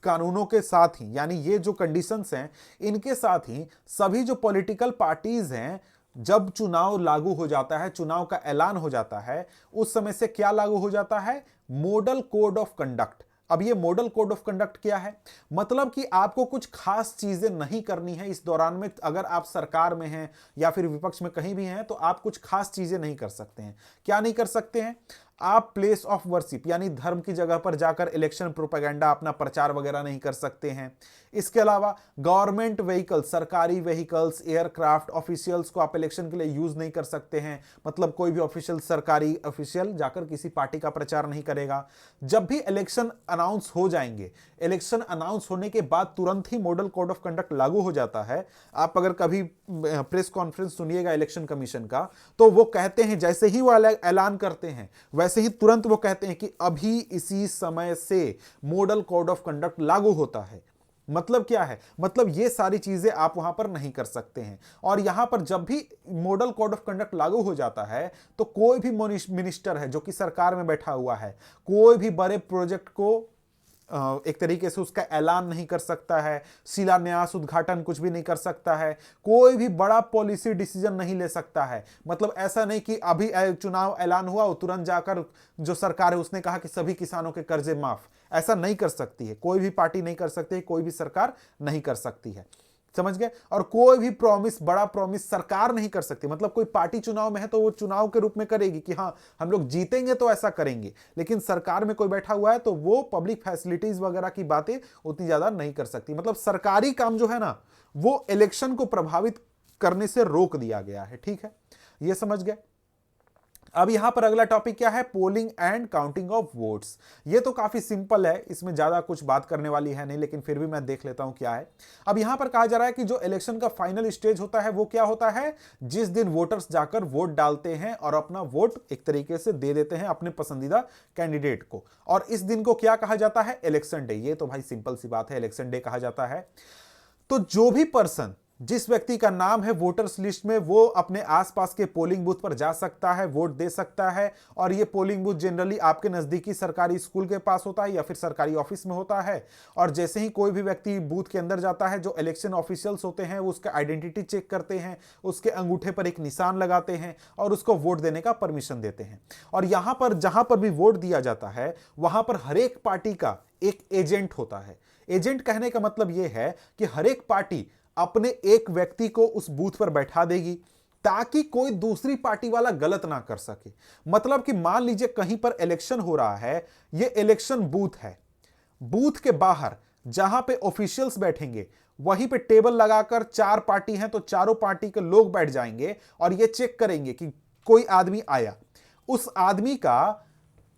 कानूनों के साथ ही, यानी ये जो कंडीशंस हैं, इनके साथ ही सभी जो पॉलिटिकल पार्टीज हैं, जब चुनाव लागू हो जाता है, चुनाव का ऐलान हो जाता है, उस समय से क्या लागू हो जाता है, मॉडल कोड ऑफ कंडक्ट। अब ये मॉडल कोड ऑफ कंडक्ट क्या है, मतलब कि आपको कुछ खास चीजें नहीं करनी है इस दौरान में। अगर आप सरकार में हैं या फिर विपक्ष में कहीं भी हैं, तो आप कुछ खास चीजें नहीं कर सकते हैं। क्या नहीं कर सकते हैं, आप प्लेस ऑफ वर्शिप यानी धर्म की जगह पर जाकर इलेक्शन प्रोपेगेंडा, अपना प्रचार वगैरह नहीं कर सकते हैं। इसके अलावा गवर्नमेंट व्हीकल्स, सरकारी व्हीकल्स, एयरक्राफ्ट, ऑफिशियल्स को आप इलेक्शन के लिए यूज नहीं कर सकते हैं। मतलब कोई भी ऑफिशियल, सरकारी ऑफिशियल जाकर किसी पार्टी का प्रचार नहीं करेगा। जब भी इलेक्शन अनाउंस हो जाएंगे, इलेक्शन अनाउंस होने के बाद तुरंत ही मॉडल कोड ऑफ कंडक्ट लागू हो जाता है। आप अगर कभी प्रेस कॉन्फ्रेंस सुनिएगा इलेक्शन कमीशन का, तो वो कहते हैं, जैसे ही वो ऐलान करते हैं वैसे ही तुरंत वो कहते हैं कि अभी इसी समय से मॉडल कोड ऑफ कंडक्ट लागू होता है। मतलब क्या है, मतलब ये सारी चीजें आप वहां पर नहीं कर सकते हैं। और यहां पर जब भी मॉडल कोड ऑफ कंडक्ट लागू हो जाता है, तो कोई भी मिनिस्टर है जो कि सरकार में बैठा हुआ है, कोई भी बड़े प्रोजेक्ट को एक तरीके से उसका ऐलान नहीं कर सकता है, शिलान्यास, उद्घाटन कुछ भी नहीं कर सकता है, कोई भी बड़ा पॉलिसी डिसीजन नहीं ले सकता है। मतलब ऐसा नहीं कि अभी चुनाव ऐलान हुआ और तुरंत जाकर जो सरकार है उसने कहा कि सभी किसानों के कर्जे माफ, ऐसा नहीं कर सकती है। कोई भी पार्टी नहीं कर सकती है, कोई भी सरकार नहीं कर सकती है। समझ गए। और कोई भी प्रॉमिस, बड़ा प्रॉमिस सरकार नहीं कर सकती। मतलब कोई पार्टी चुनाव में है तो वो चुनाव के रूप में करेगी कि हाँ हम लोग जीतेंगे तो ऐसा करेंगे, लेकिन सरकार में कोई बैठा हुआ है तो वो पब्लिक फैसिलिटीज वगैरह की बातें उतनी ज्यादा नहीं कर सकती। मतलब सरकारी काम जो है ना, वो इलेक्शन को प्रभावित करने से रोक दिया गया है। ठीक है, ये समझ गए। अब यहां पर अगला टॉपिक क्या है, polling and counting of votes. ये तो काफी सिंपल है, इसमें ज्यादा कुछ बात करने वाली है नहीं, लेकिन फिर भी मैं देख लेता हूं क्या है। अब यहां पर कहा जा रहा है कि जो इलेक्शन का फाइनल स्टेज होता है वो क्या होता है, जिस दिन वोटर्स जाकर वोट डालते हैं और अपना वोट एक तरीके से दे देते हैं अपने पसंदीदा कैंडिडेट को। और इस दिन को क्या कहा जाता है, इलेक्शन डे। ये तो भाई सिंपल सी बात है, इलेक्शन डे कहा जाता है। तो जो भी पर्सन, जिस व्यक्ति का नाम है वोटर्स लिस्ट में, वो अपने आसपास के पोलिंग बूथ पर जा सकता है, वोट दे सकता है। और ये पोलिंग बूथ जनरली आपके नजदीकी सरकारी स्कूल के पास होता है या फिर सरकारी ऑफिस में होता है। और जैसे ही कोई भी व्यक्ति बूथ के अंदर जाता है, जो इलेक्शन ऑफिशियल्स होते हैं वो उसका आइडेंटिटी चेक करते हैं, उसके अंगूठे पर एक निशान लगाते हैं और उसको वोट देने का परमिशन देते हैं। और यहां पर जहां पर भी वोट दिया जाता है वहां पर हर एक पार्टी का एक एजेंट होता है। एजेंट कहने का मतलब यह है कि हर एक पार्टी अपने एक व्यक्ति को उस बूथ पर बैठा देगी ताकि कोई दूसरी पार्टी वाला गलत ना कर सके। मतलब कि मान लीजिए कहीं पर इलेक्शन हो रहा है, यह इलेक्शन बूथ है, बूथ के बाहर जहां पे ऑफिशियल्स बैठेंगे वहीं पे टेबल लगाकर 4 पार्टी हैं तो चारों पार्टी के लोग बैठ जाएंगे और ये चेक करेंगे कि कोई आदमी आया, उस आदमी का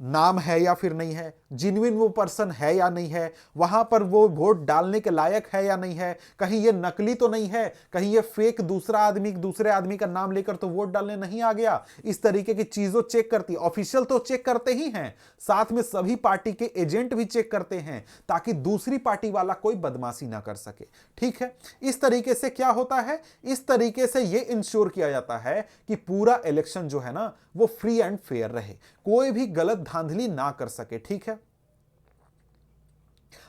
नाम है या फिर नहीं है, जिन्युइन वो पर्सन है या नहीं है, वहां पर वो वोट डालने के लायक है या नहीं है, कहीं ये नकली तो नहीं है, कहीं ये फेक दूसरा आदमी दूसरे आदमी का नाम लेकर तो वोट डालने नहीं आ गया। इस तरीके की चीजों चेक करती है। ऑफिशियल तो चेक करते ही हैं, साथ में सभी पार्टी के एजेंट भी चेक करते हैं ताकि दूसरी पार्टी वाला कोई बदमाशी ना कर सके। ठीक है, इस तरीके से क्या होता है, इस तरीके से यह इंश्योर किया जाता है कि पूरा इलेक्शन जो है ना वो फ्री एंड फेयर रहे, कोई भी गलत धांधली ना कर सके। ठीक है,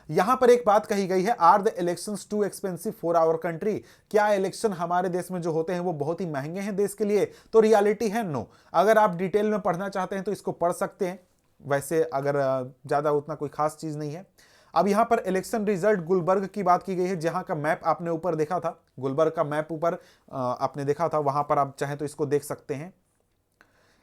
यहां पर एक बात कही गई है, are the elections too expensive for our country. क्या इलेक्शन हमारे देश में जो होते हैं वो बहुत ही महंगे हैं देश के लिए? तो रियलिटी है नो। अगर आप डिटेल में पढ़ना चाहते हैं तो इसको पढ़ सकते हैं, वैसे अगर ज्यादा उतना कोई खास चीज नहीं है। अब यहां पर इलेक्शन रिजल्ट गुलबर्ग की बात की गई है, जहां का मैप आपने ऊपर देखा था, गुलबर्ग का मैप ऊपर आपने देखा था, वहां पर आप चाहें तो इसको देख सकते हैं।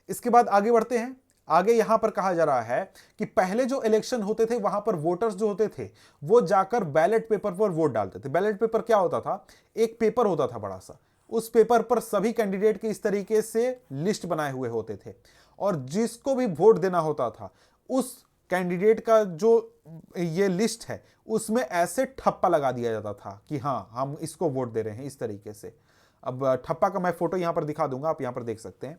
इसके बाद आगे बढ़ते हैं। आगे यहां पर कहा जा रहा है कि पहले जो इलेक्शन होते थे वहां पर वोटर्स जो होते थे वो जाकर बैलेट पेपर पर वोट डालते थे। बैलेट पेपर क्या होता था, एक पेपर होता था बड़ा सा, उस पेपर पर सभी कैंडिडेट के इस तरीके से लिस्ट बनाए हुए होते थे और जिसको भी वोट देना होता था उस कैंडिडेट का जो ये लिस्ट है उसमें ऐसे ठप्पा लगा दिया जाता था कि हां हम इसको वोट दे रहे हैं, इस तरीके से। अब ठप्पा का मैं फोटो यहां पर दिखा दूंगा, आप यहां पर देख सकते हैं।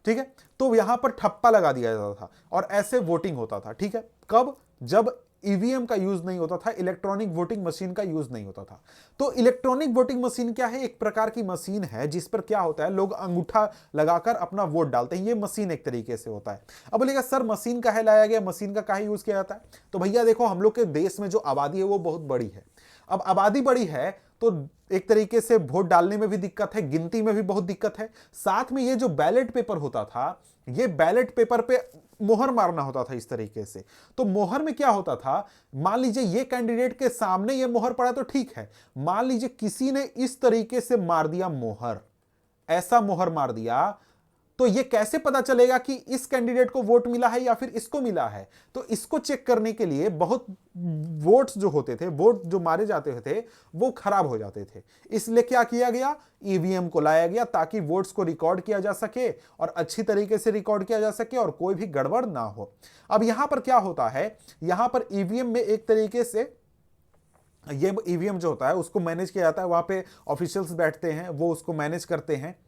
ठीक है, तो यहां पर ठप्पा लगा दिया जाता था और ऐसे वोटिंग होता था। ठीक है, कब? जब ईवीएम का यूज नहीं होता था, इलेक्ट्रॉनिक वोटिंग मशीन का यूज नहीं होता था। तो इलेक्ट्रॉनिक वोटिंग मशीन क्या है, एक प्रकार की मशीन है जिस पर क्या होता है, लोग अंगूठा लगाकर अपना वोट डालते हैं। ये मशीन एक तरीके से होता है। अब बोलेगा सर मशीन काहे लाया गया, मशीन का काहे यूज किया जाता है? तो भैया देखो, हम लोग के देश में जो आबादी है वो बहुत बड़ी है। अब आबादी बड़ी है तो एक तरीके से वोट डालने में भी दिक्कत है, गिनती में भी बहुत दिक्कत है। साथ में ये जो बैलेट पेपर होता था, ये बैलेट पेपर पे मोहर मारना होता था इस तरीके से। तो मोहर में क्या होता था, मान लीजिए ये कैंडिडेट के सामने ये मोहर पड़ा तो ठीक है, मान लीजिए किसी ने इस तरीके से मार दिया मोहर, ऐसा मोहर मार दिया, तो ये कैसे पता चलेगा कि इस कैंडिडेट को वोट मिला है या फिर इसको मिला है? तो इसको चेक करने के लिए बहुत वोट्स जो होते थे, वोट जो मारे जाते थे वो खराब हो जाते थे। इसलिए क्या किया गया, ईवीएम को लाया गया ताकि वोट्स को रिकॉर्ड किया जा सके और अच्छी तरीके से रिकॉर्ड किया जा सके और कोई भी गड़बड़ ना हो। अब यहां पर क्या होता है, यहां पर ईवीएम में एक तरीके से ये ईवीएम जो होता है उसको मैनेज किया जाता है, वहां पे ऑफिशियल्स बैठते हैं, वो उसको मैनेज करते हैं।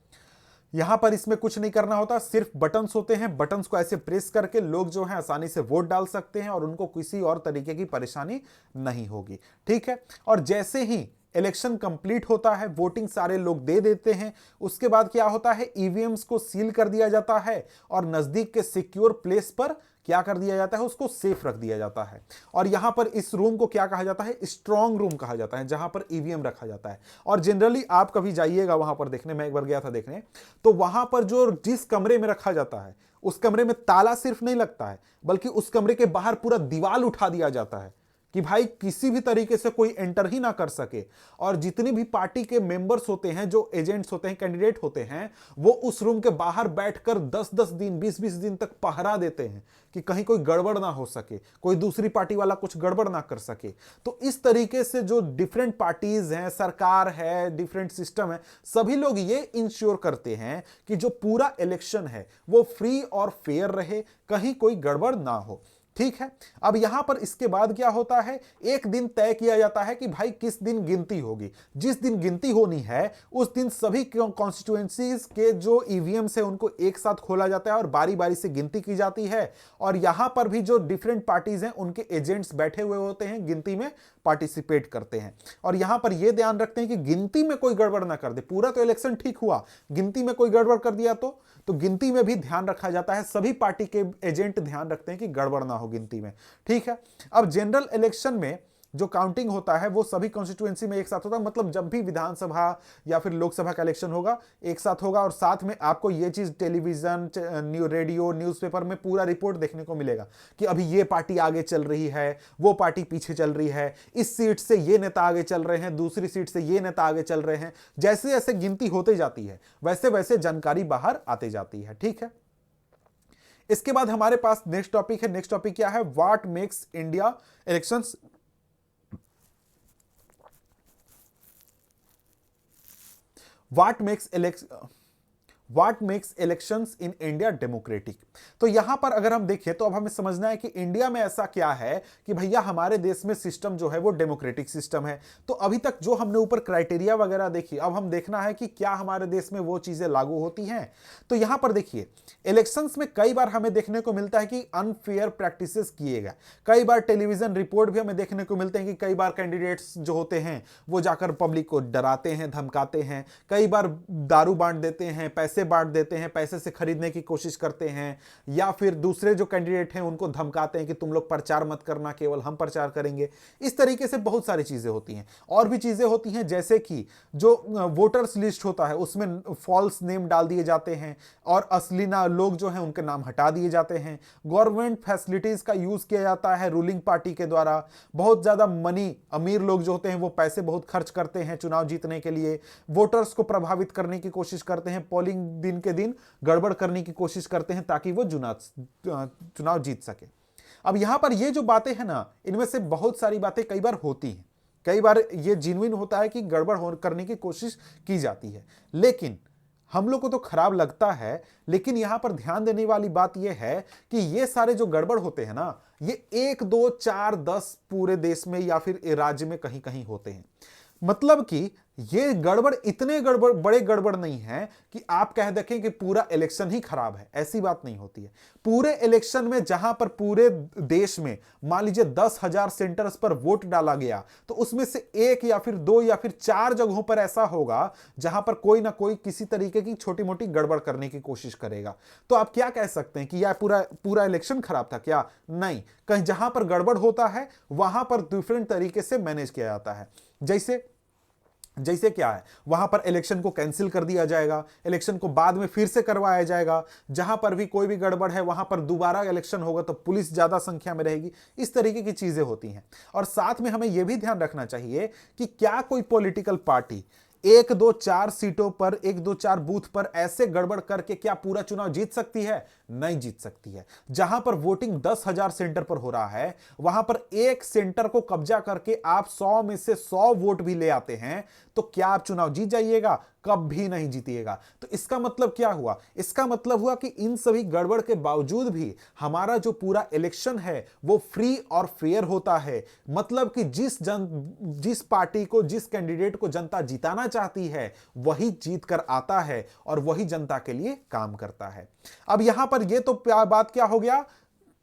यहां पर इसमें कुछ नहीं करना होता, सिर्फ बटन्स होते हैं, बटन्स को ऐसे प्रेस करके लोग जो हैं आसानी से वोट डाल सकते हैं और उनको किसी और तरीके की परेशानी नहीं होगी। ठीक है, और जैसे ही इलेक्शन कंप्लीट होता है, वोटिंग सारे लोग दे देते हैं, उसके बाद क्या होता है, ईवीएम्स को सील कर दिया जाता है और नजदीक के सिक्योर प्लेस पर क्या कर दिया जाता है, उसको सेफ रख दिया जाता है। और यहां पर इस रूम को क्या कहा जाता है, स्ट्रांग रूम कहा जाता है, जहां पर ईवीएम रखा जाता है। और जनरली आप कभी जाइएगा वहां पर देखने, मैं एक बार गया था देखने, तो वहां पर जो जिस कमरे में रखा जाता है उस कमरे में ताला सिर्फ नहीं लगता है, बल्कि उस कमरे के बाहर पूरा दीवार उठा दिया जाता है कि भाई किसी भी तरीके से कोई एंटर ही ना कर सके, और जितनी भी पार्टी के मेंबर्स होते हैं, जो एजेंट्स होते हैं, कैंडिडेट होते हैं, वो उस रूम के बाहर बैठकर 10-10 दिन 20-20 दिन तक पहरा देते हैं कि कहीं कोई गड़बड़ ना हो सके, कोई दूसरी पार्टी वाला कुछ गड़बड़ ना कर सके। तो इस तरीके से जो डिफरेंट पार्टीज हैं, सरकार है, डिफरेंट सिस्टम है, सभी लोग ये इंश्योर करते हैं कि जो पूरा इलेक्शन है वो फ्री और फेयर रहे, कहीं कोई गड़बड़ ना हो। ठीक है, अब यहां पर इसके बाद क्या होता है, एक दिन तय किया जाता है कि भाई किस दिन गिनती होगी। जिस दिन गिनती होनी है उस दिन सभी कॉन्स्टिट्यूएंसीज के जो ईवीएम्स है उनको एक साथ खोला जाता है और बारी बारी से गिनती की जाती है। और यहां पर भी जो डिफरेंट पार्टीज हैं उनके एजेंट्स बैठे हुए होते हैं, गिनती में पार्टिसिपेट करते हैं। और यहां पर यह ध्यान रखते हैं कि गिनती में कोई गड़बड़ ना कर दे। पूरा तो इलेक्शन ठीक हुआ, गिनती में कोई गड़बड़ कर दिया तो गिनती में भी ध्यान रखा जाता है। सभी पार्टी के एजेंट ध्यान रखते हैं कि गड़बड़ ना हो गिनती में। ठीक है, अब जनरल इलेक्शन में जो काउंटिंग होता है वो सभी कॉन्स्टिट्यूएंसी में एक साथ होता है। मतलब जब भी विधानसभा या फिर लोकसभा का इलेक्शन होगा एक साथ होगा, और साथ में आपको ये चीज टेलीविजन, रेडियो, न्यूज़पेपर में पूरा रिपोर्ट देखने को मिलेगा कि अभी ये पार्टी आगे चल रही है, वो पार्टी पीछे चल रही है, इस सीट से ये नेता आगे चल रहे हैं, दूसरी सीट से ये नेता आगे चल रहे हैं। जैसे जैसे गिनती होती जाती है वैसे वैसे जानकारी बाहर आती जाती है। ठीक है, इसके बाद हमारे पास नेक्स्ट टॉपिक है। नेक्स्ट टॉपिक क्या है, what makes India elections What makes elections in India democratic? तो यहां पर अगर हम देखें तो अब हमें समझना है कि इंडिया में ऐसा क्या है कि भैया हमारे देश में सिस्टम जो है वो डेमोक्रेटिक सिस्टम है। तो अभी तक जो हमने ऊपर क्राइटेरिया वगैरह देखी, अब हम देखना है कि क्या हमारे देश में वो चीजें लागू होती हैं। तो यहां पर देखिए, इलेक्शंस में कई बार हमें देखने को मिलता है कि अनफेयर प्रैक्टिसेस किए गए। कई बार टेलीविजन रिपोर्ट भी हमें देखने को मिलते हैं कि कई बार कैंडिडेट्स जो होते हैं वो जाकर पब्लिक को डराते हैं, धमकाते हैं, कई बार दारू बांट देते हैं, पैसे बांट देते हैं, पैसे से खरीदने की कोशिश करते हैं, या फिर दूसरे जो कैंडिडेट हैं उनको धमकाते हैं कि तुम लोग प्रचार मत करना, केवल हम प्रचार करेंगे। इस तरीके से बहुत सारी चीजें होती हैं। और भी चीजें होती हैं, जैसे कि जो वोटर्स लिस्ट होता है उसमें फॉल्स नेम डाल दिए जाते हैं और असली ना लोग जो हैं उनके नाम हटा दिए जाते हैं। गवर्नमेंट फैसिलिटीज का यूज किया जाता है रूलिंग पार्टी के द्वारा। बहुत ज्यादा मनी, अमीर लोग जो होते हैं वो पैसे बहुत खर्च करते हैं चुनाव जीतने के लिए। वोटर्स को प्रभावित करने की कोशिश करते हैं, पोलिंग दिन के दिन गड़बड़ करने की कोशिश करते हैं ताकि वो चुनाव जीत सके। अब यहां पर ये जो बातें हैं ना, इनमें से बहुत सारी बातें कई बार होती हैं, कई बार ये जेन्युइन होता है कि गड़बड़ करने की कोशिश की जाती है, लेकिन हम लोग को तो खराब लगता है। लेकिन यहां पर ध्यान देने वाली बात यह है कि ये सारे जो गड़बड़ होते हैं ना, ये 1, 2, 4, 10 पूरे देश में या फिर राज्य में कहीं कहीं होते हैं। मतलब कि ये गड़बड़ इतने बड़े गड़बड़ नहीं है कि आप कह देखें कि पूरा इलेक्शन ही खराब है, ऐसी बात नहीं होती है। पूरे इलेक्शन में जहां पर पूरे देश में मान लीजिए 10,000 सेंटर्स पर वोट डाला गया, तो उसमें से 1 या फिर 2 या फिर 4 जगहों पर ऐसा होगा जहां पर कोई ना कोई किसी तरीके की छोटी मोटी गड़बड़ करने की कोशिश करेगा। तो आप क्या कह सकते हैं कि यह पूरा इलेक्शन खराब था क्या? नहीं, कहीं जहां पर गड़बड़ होता है वहां पर डिफरेंट तरीके से मैनेज किया जाता है। जैसे क्या है, वहां पर इलेक्शन को कैंसिल कर दिया जाएगा, इलेक्शन को बाद में फिर से करवाया जाएगा। जहां पर भी कोई भी गड़बड़ है वहां पर दोबारा इलेक्शन होगा तो पुलिस ज्यादा संख्या में रहेगी। इस तरीके की चीजें होती हैं। और साथ में हमें यह भी ध्यान रखना चाहिए कि क्या कोई पॉलिटिकल पार्टी 1, 2, 4 सीटों पर, 1, 2, 4 बूथ पर ऐसे गड़बड़ करके क्या पूरा चुनाव जीत सकती है? नहीं जीत सकती है। जहां पर वोटिंग 10,000 सेंटर पर हो रहा है, वहां पर एक सेंटर को कब्जा करके आप 100 में से 100 वोट भी ले आते हैं, तो क्या आप चुनाव जीत जाइएगा? कभी नहीं जीतिएगा। तो इसका मतलब क्या हुआ? इसका मतलब हुआ कि इन सभी गड़बड़ के बावजूद भी हमारा जो पूरा इलेक्शन है वो फ्री और फेयर होता है। मतलब कि जिस पार्टी को, जिस कैंडिडेट को जनता जिताना चाहती है वही जीत कर आता है और वही जनता के लिए काम करता है। अब यहां पर ये तो बात क्या हो गया,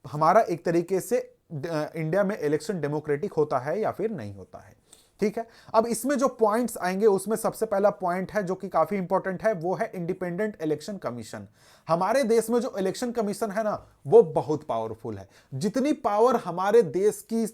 हमारा एक तरीके से इंडिया में इलेक्शन डेमोक्रेटिक होता है या फिर नहीं होता है। ठीक है, अब इसमें जो पॉइंट्स आएंगे उसमें सबसे पहला पॉइंट है जो कि काफी इंपॉर्टेंट है, वो है इंडिपेंडेंट इलेक्शन कमीशन। हमारे देश में जो इलेक्शन कमीशन है ना, वो बहुत पावरफुल है। जितनी पावर हमारे देश की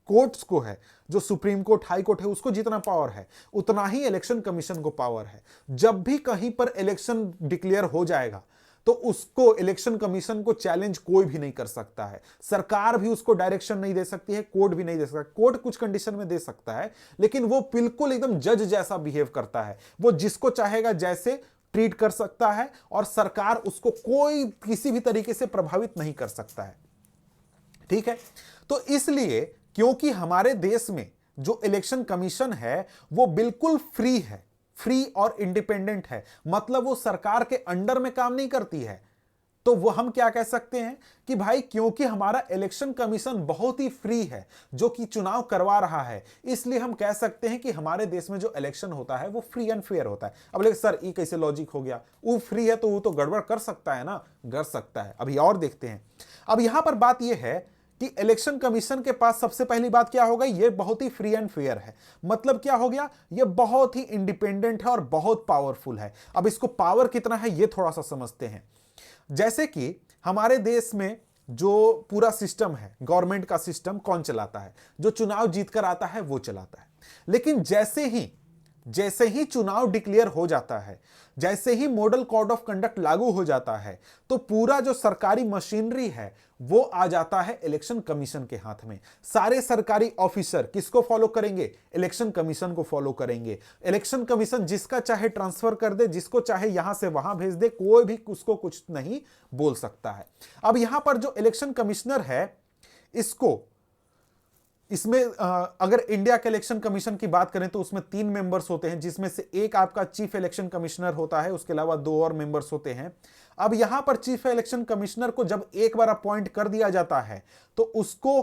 कोर्ट्स को है, जो सुप्रीम कोर्ट, हाई कोर्ट है, उसको जितना पावर है उतना ही इलेक्शन कमीशन को पावर है। जब भी कहीं पर इलेक्शन डिक्लेयर हो जाएगा तो उसको इलेक्शन कमीशन को चैलेंज कोई भी नहीं कर सकता है। सरकार भी उसको डायरेक्शन नहीं दे सकती है, कोर्ट भी नहीं दे सकता। कोर्ट कुछ कंडीशन में दे सकता है, लेकिन वो बिल्कुल एकदम जज जैसा बिहेव करता है। वो जिसको चाहेगा जैसे ट्रीट कर सकता है और सरकार उसको कोई किसी भी तरीके से प्रभावित नहीं कर सकता है। ठीक है, तो इसलिए क्योंकि हमारे देश में जो इलेक्शन कमीशन है वो बिल्कुल फ्री है, फ्री और इंडिपेंडेंट है, मतलब वो सरकार के अंडर में काम नहीं करती है, तो वो हम क्या कह सकते हैं कि भाई क्योंकि हमारा इलेक्शन कमीशन बहुत ही फ्री है जो कि चुनाव करवा रहा है, इसलिए हम कह सकते हैं कि हमारे देश में जो इलेक्शन होता है वो फ्री एंड फेयर होता है। अब लेकिन सर ये कैसे लॉजिक हो गया, वो फ्री है तो वो तो गड़बड़ कर सकता है ना, कर सकता है। अभी और देखते हैं। अब यहां पर बात यह है कि इलेक्शन कमीशन के पास सबसे पहली बात क्या होगा, ये बहुत ही फ्री एंड फेयर है। मतलब क्या हो गया, ये बहुत ही इंडिपेंडेंट है और बहुत पावरफुल है। अब इसको पावर कितना है ये थोड़ा सा समझते हैं। जैसे कि हमारे देश में जो पूरा सिस्टम है, गवर्नमेंट का सिस्टम कौन चलाता है, जो चुनाव जीतकर आता है वो चलाता है। लेकिन जैसे ही चुनाव डिक्लेयर हो जाता है, जैसे ही मॉडल कोड ऑफ कंडक्ट लागू हो जाता है, तो पूरा जो सरकारी मशीनरी है वो आ जाता है इलेक्शन कमीशन के हाथ में। सारे सरकारी ऑफिसर किसको फॉलो करेंगे, इलेक्शन कमीशन को फॉलो करेंगे। इलेक्शन कमीशन जिसका चाहे ट्रांसफर कर दे, जिसको चाहे यहां से वहां भेज दे, कोई भी उसको कुछ नहीं बोल सकता है। अब यहां पर जो इलेक्शन कमिश्नर है, इसमें अगर इंडिया के इलेक्शन कमीशन की बात करें तो उसमें 3 मेंबर्स होते हैं, जिसमें से एक आपका चीफ इलेक्शन कमिश्नर होता है, उसके अलावा 2 और मेंबर्स होते हैं। अब यहां पर चीफ इलेक्शन कमिश्नर को जब एक बार अपॉइंट कर दिया जाता है तो उसको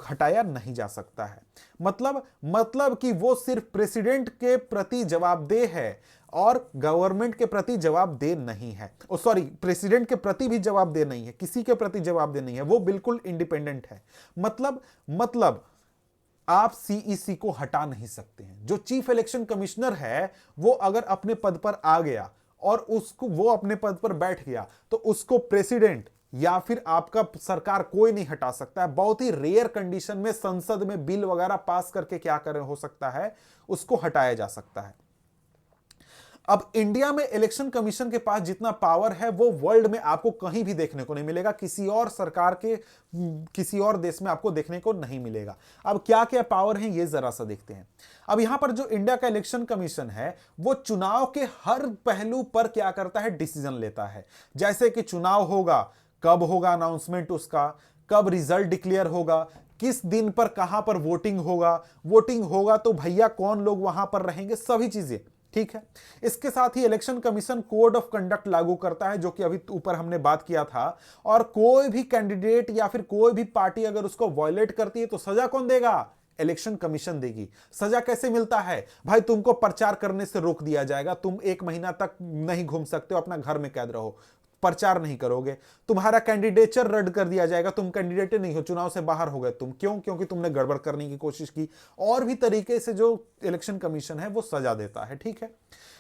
हटाया नहीं जा सकता है। मतलब कि वो सिर्फ प्रेसिडेंट के प्रति जवाबदेह है और गवर्नमेंट के प्रति जवाबदेह नहीं है। सॉरी, प्रेसिडेंट के प्रति भी जवाबदेह नहीं है, किसी के प्रति जवाबदेह नहीं है, वो बिल्कुल इंडिपेंडेंट है। मतलब आप सीईसी को हटा नहीं सकते हैं। जो चीफ इलेक्शन कमिश्नर है वो अगर अपने पद पर आ गया और वो अपने पद पर बैठ गया तो उसको प्रेसिडेंट या फिर आपका सरकार कोई नहीं हटा सकता है। बहुत ही रेयर कंडीशन में संसद में बिल वगैरह पास करके क्या कर हो सकता है, उसको हटाया जा सकता है। अब इंडिया में इलेक्शन कमीशन के पास जितना पावर है वो वर्ल्ड में आपको कहीं भी देखने को नहीं मिलेगा, किसी और सरकार के किसी और देश में आपको देखने को नहीं मिलेगा। अब क्या क्या पावर है ये जरा सा देखते हैं। अब यहां पर जो इंडिया का इलेक्शन कमीशन है वो चुनाव के हर पहलू पर क्या करता है, डिसीजन लेता है। जैसे कि चुनाव होगा, कब होगा अनाउंसमेंट उसका, कब रिजल्ट डिक्लेयर होगा, किस दिन पर कहां पर वोटिंग होगा तो भैया कौन लोग वहां पर रहेंगे, सभी चीजें। ठीक है, इसके साथ ही election commission code of conduct लागू करता है, जो कि अभी ऊपर हमने बात किया था। और कोई भी कैंडिडेट या फिर कोई भी पार्टी अगर उसको वायलेट करती है तो सजा कौन देगा, इलेक्शन कमीशन देगी। सजा कैसे मिलता है भाई, तुमको प्रचार करने से रोक दिया जाएगा, तुम 1 महीना तक नहीं घूम सकते हो, अपना घर में कैद रहो, प्रचार नहीं करोगे। तुम्हारा कैंडिडेचर रद्द कर दिया जाएगा, तुम कैंडिडेट नहीं हो, चुनाव से बाहर हो गए तुम। क्यों? क्योंकि तुमने गड़बड़ करने की कोशिश की। और भी तरीके से जो इलेक्शन कमीशन है वो सजा देता है। ठीक है,